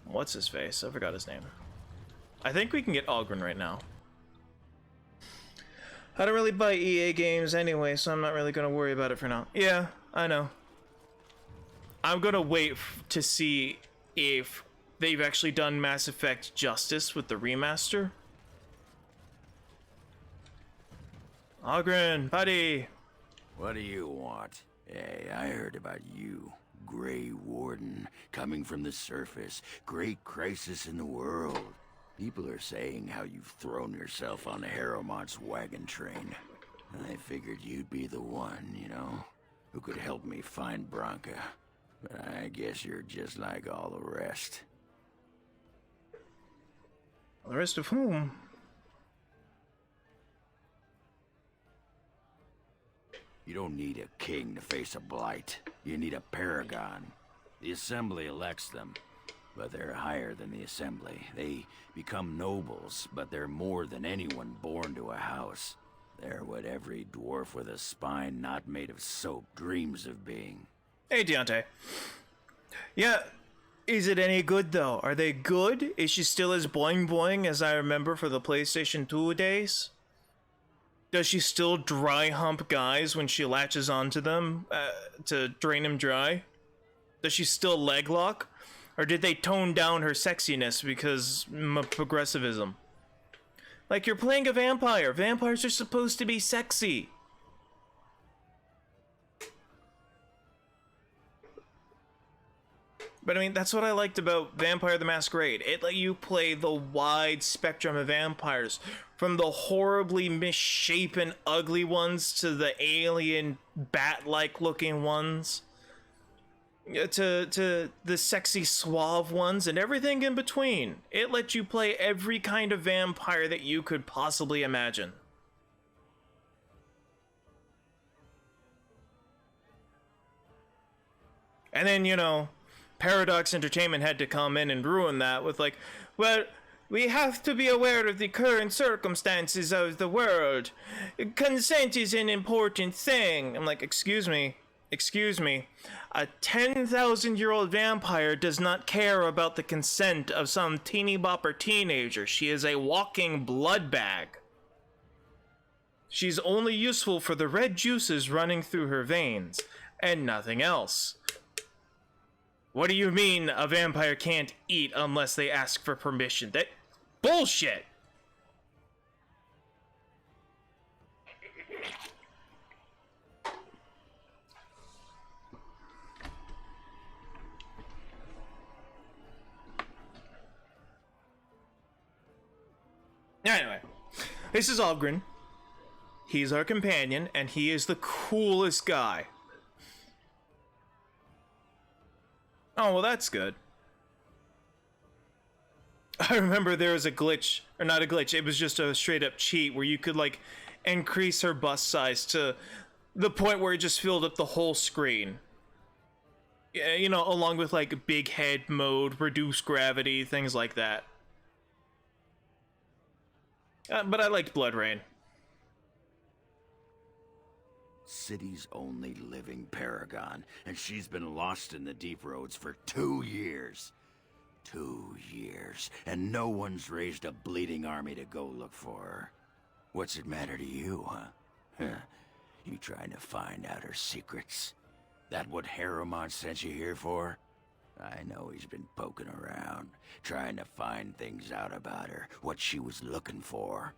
What's his face? I forgot his name. I think we can get Oghren right now. I don't really buy EA games anyway, so I'm not really going to worry about it for now. Yeah, I know. I'm going to wait to see if they've actually done Mass Effect justice with the remaster. Oghren, buddy! What do you want? Hey, I heard about you. Grey Warden, coming from the surface. Great crisis in the world. People are saying how you've thrown yourself on Harrowmont's wagon train. I figured you'd be the one, you know, who could help me find Branka. But I guess you're just like all the rest. The rest of whom? You don't need a king to face a blight. You need a paragon. The Assembly elects them, but they're higher than the Assembly. They become nobles, but they're more than anyone born to a house. They're what every dwarf with a spine not made of soap dreams of being. Hey, Deontay. Yeah, is it any good, though? Are they good? Is she still as boing-boing as I remember for the PlayStation 2 days? Does she still dry hump guys when she latches onto them to drain them dry? Does she still leg lock? Or did they tone down her sexiness because progressivism? Like, you're playing a vampire. Vampires are supposed to be sexy. But I mean, that's what I liked about Vampire the Masquerade. It let you play the wide spectrum of vampires. From the horribly misshapen, ugly ones to the alien, bat-like looking ones. To the sexy, suave ones and everything in between. It let you play every kind of vampire that you could possibly imagine. And then, you know, Paradox Entertainment had to come in and ruin that with like, well, we have to be aware of the current circumstances of the world. Consent is an important thing. I'm like, excuse me. A 10,000-year-old vampire does not care about the consent of some teeny bopper teenager. She is a walking blood bag. She's only useful for the red juices running through her veins, and nothing else. What do you mean a vampire can't eat unless they ask for permission? That bullshit! Anyway, this is Oghren. He's our companion, and he is the coolest guy. Oh, well, that's good. I remember there was a glitch, or not a glitch, it was just a straight-up cheat where you could, like, increase her bust size to the point where it just filled up the whole screen. You know, along with, like, big head mode, reduce gravity, things like that. But I liked Blood Rain. City's only living paragon, and she's been lost in the deep roads for 2 years. 2 years, and no one's raised a bleeding army to go look for her. What's it matter to you, huh? You trying to find out her secrets? That what Harrowmont sent you here for? I know he's been poking around, trying to find things out about her, what she was looking for.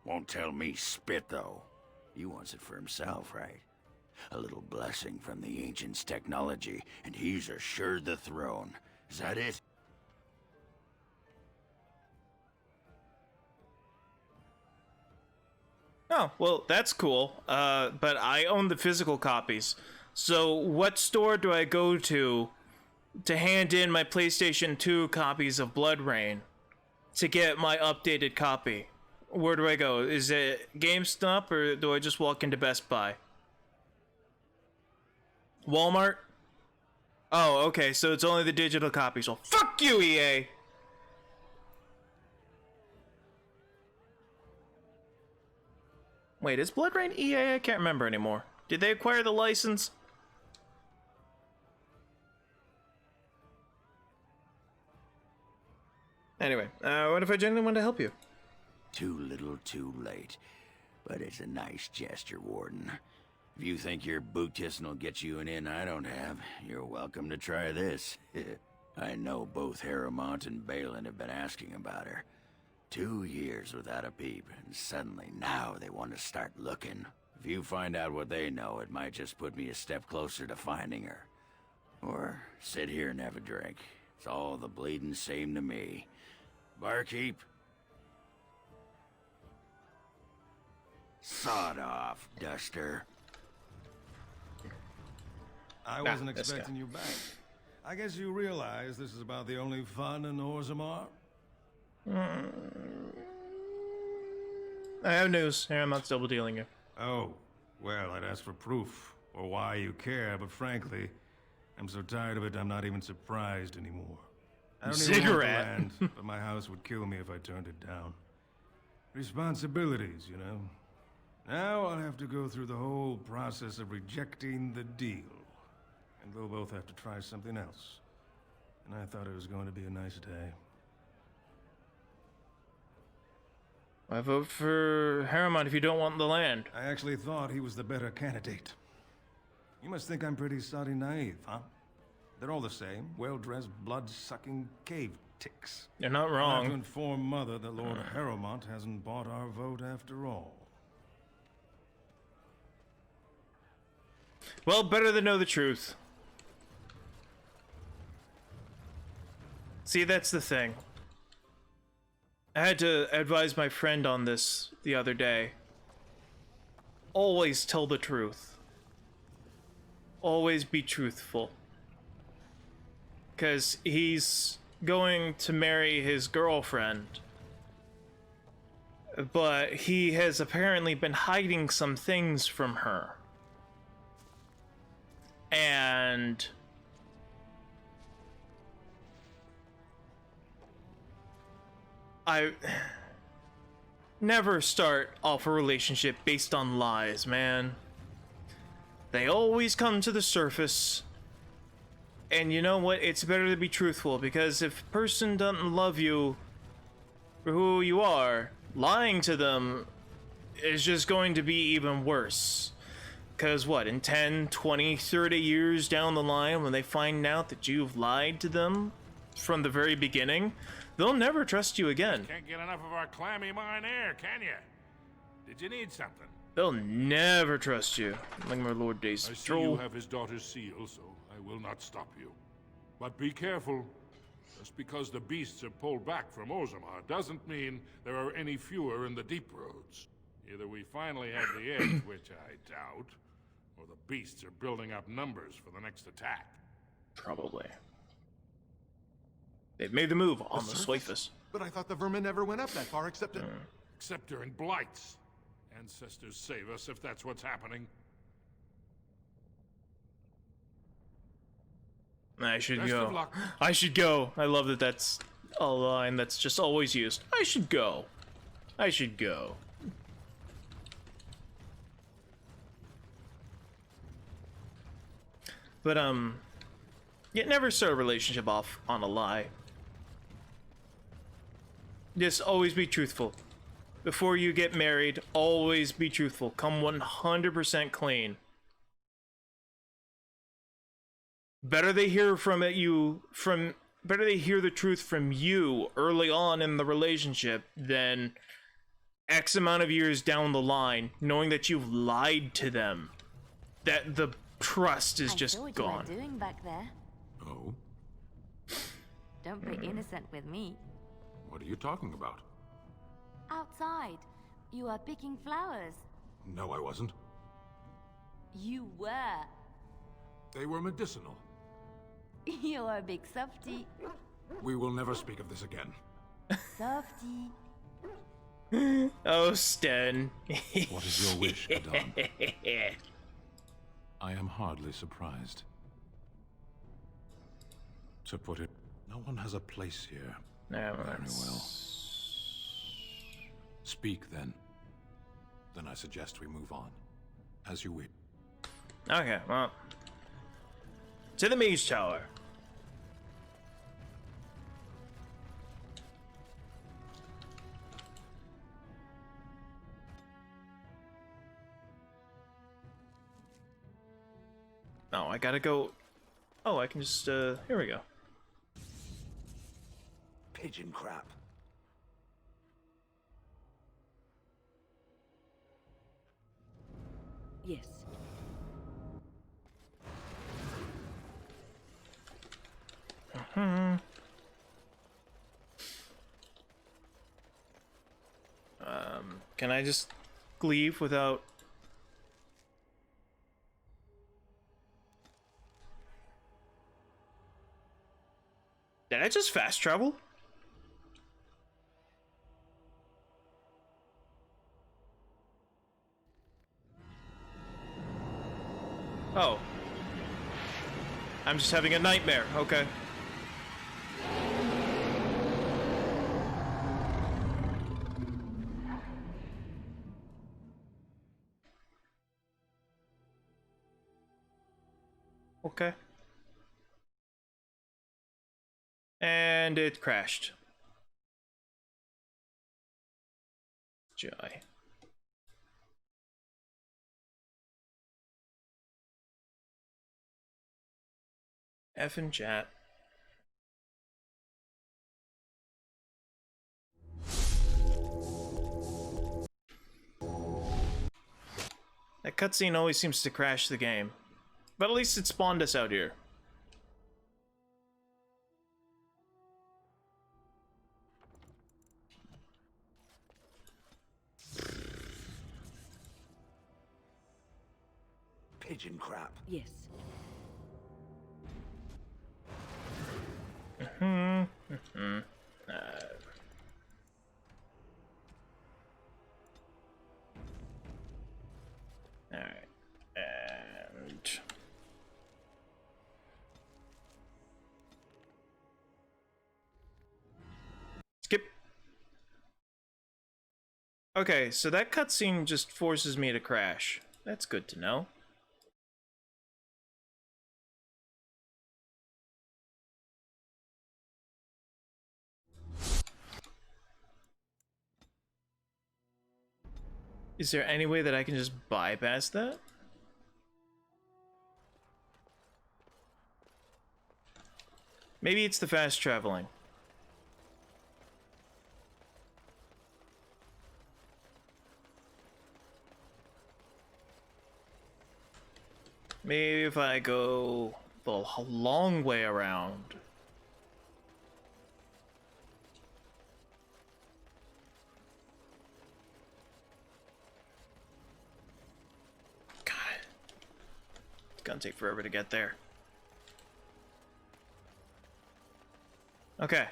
Won't tell me spit, though. He wants it for himself, right? A little blessing from the Ancients' technology, and he's assured the throne. Is that it? Oh, well, that's cool. But I own the physical copies. So what store do I go to hand in my PlayStation 2 copies of Blood Rain to get my updated copy? Where do I go? Is it GameStop, or do I just walk into Best Buy? Walmart? Oh, okay, so it's only the digital copies. Well, fuck you, EA! Wait, is Blood Rain EA? I can't remember anymore. Did they acquire the license? Anyway, what if I genuinely want to help you? Too little, too late. But it's a nice gesture, Warden. If you think your boot kissing will get you an in I don't have, you're welcome to try this. I know both Harrowmont and Balin have been asking about her. 2 years without a peep, and suddenly now they want to start looking. If you find out what they know, it might just put me a step closer to finding her. Or sit here and have a drink. It's all the bleeding same to me. Barkeep? Sod off, Duster. I wasn't expecting you back. I guess you realize this is about the only fun in Orzammar? I have news. Harrowmont's double dealing you. Oh, well, I'd ask for proof, or why you care, but frankly, I'm so tired of it I'm not even surprised anymore. I don't even want the land, but my house would kill me if I turned it down. Responsibilities, you know. Now I'll have to go through the whole process of rejecting the deal. And we'll both have to try something else. And I thought it was going to be a nice day. I vote for Harrowmont if you don't want the land. I actually thought he was the better candidate. You must think I'm pretty soddy naive, huh? They're all the same, well-dressed, blood-sucking cave ticks. You're not I have wrong. to inform Mother that Lord Harrowmont hasn't bought our vote after all. Well, better to know the truth. See, that's the thing. I had to advise my friend on this the other day. Always tell the truth. Always be truthful. Because he's going to marry his girlfriend. But he has apparently been hiding some things from her. And I never start off a relationship based on lies, man. They always come to the surface. And you know what? It's better to be truthful, because if a person doesn't love you for who you are, lying to them is just going to be even worse. Because what, in 10, 20, 30 years down the line, when they find out that you've lied to them from the very beginning, they'll never trust you again. Can't get enough of our clammy mine air, can you? Did you need something? They'll never trust you, like my Lord Dace. I see you have his daughter's seal, so I will not stop you. But be careful. Just because the beasts have pulled back from Orzammar doesn't mean there are any fewer in the deep roads. Either we finally have the edge, which I doubt, or the beasts are building up numbers for the next attack. Probably. They've made the move on the Swifus. But I thought the vermin never went up that far except Except during blights. Ancestors save us if that's what's happening. I should Best of go. luck. I should go. I love that that's a line that's just always used. I should go. I should go. But, yeah, never start a relationship off on a lie. Just always be truthful. Before you get married, always be truthful. Come 100% clean. Better they hear better they hear the truth from you early on in the relationship than X amount of years down the line, knowing that you've lied to them. That the trust is just what gone. You were doing back there. Oh? Don't be innocent with me. What are you talking about? Outside, you are picking flowers. No, I wasn't. You were. They were medicinal. You're a big softie. We will never speak of this again. Softie. Oh, Sten. What is your wish, Adon? I am hardly surprised. To put it, no one has a place here. No, very well. Speak, then. Then I suggest we move on. As you wish. Okay, well. To the Mage Tower. Oh, I gotta go. Oh, I can just, here we go. Pigeon crap. Yes. Can I just leave without... Did I just fast travel? Oh. I'm just having a nightmare, okay. Okay. And it crashed. Joy. F in chat. That cutscene always seems to crash the game. But at least it spawned us out here. Pigeon crap. Yes. Alright. And... skip. Okay, so that cutscene just forces me to crash. That's good to know. Is there any way that I can just bypass that? Maybe it's the fast traveling. Maybe if I go the long way around. God. It's gonna take forever to get there. Okay.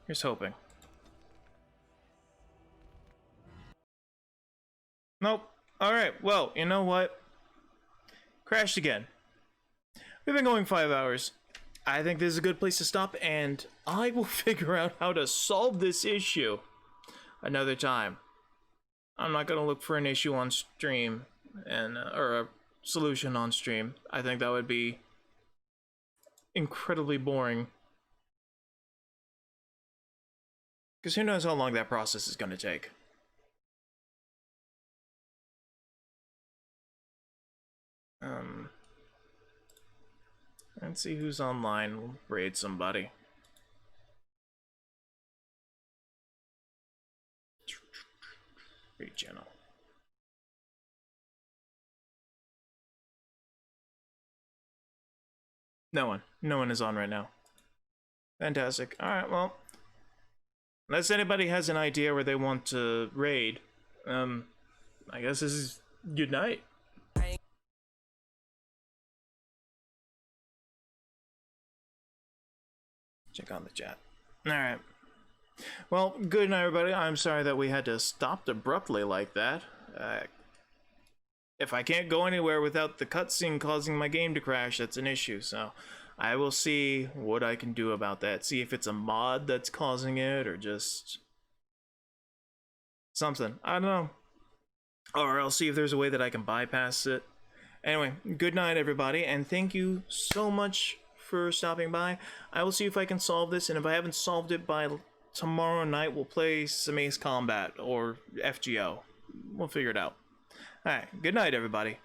Here's hoping. Nope. Alright, well, you know what? Crashed again. We've been going 5 hours. I think this is a good place to stop, and I will figure out how to solve this issue another time. I'm not gonna look for an issue on stream and or a solution on stream. I think that would be incredibly boring. Because who knows how long that process is going to take. Let's see who's online. We'll raid somebody. Raid channel. No one. No one is on right now. Fantastic. Alright, well. Unless anybody has an idea where they want to raid, I guess this is good night. Check on the chat. Alright. Well, good night, everybody. I'm sorry that we had to stop abruptly like that. If I can't go anywhere without the cutscene causing my game to crash, that's an issue. So I will see what I can do about that. See if it's a mod that's causing it or just something. I don't know. Or I'll see if there's a way that I can bypass it. Anyway, good night, everybody, and thank you so much for stopping by. I will see if I can solve this, and if I haven't solved it by tomorrow night, we'll play some Ace Combat or FGO. We'll figure it out. Alright, good night, everybody.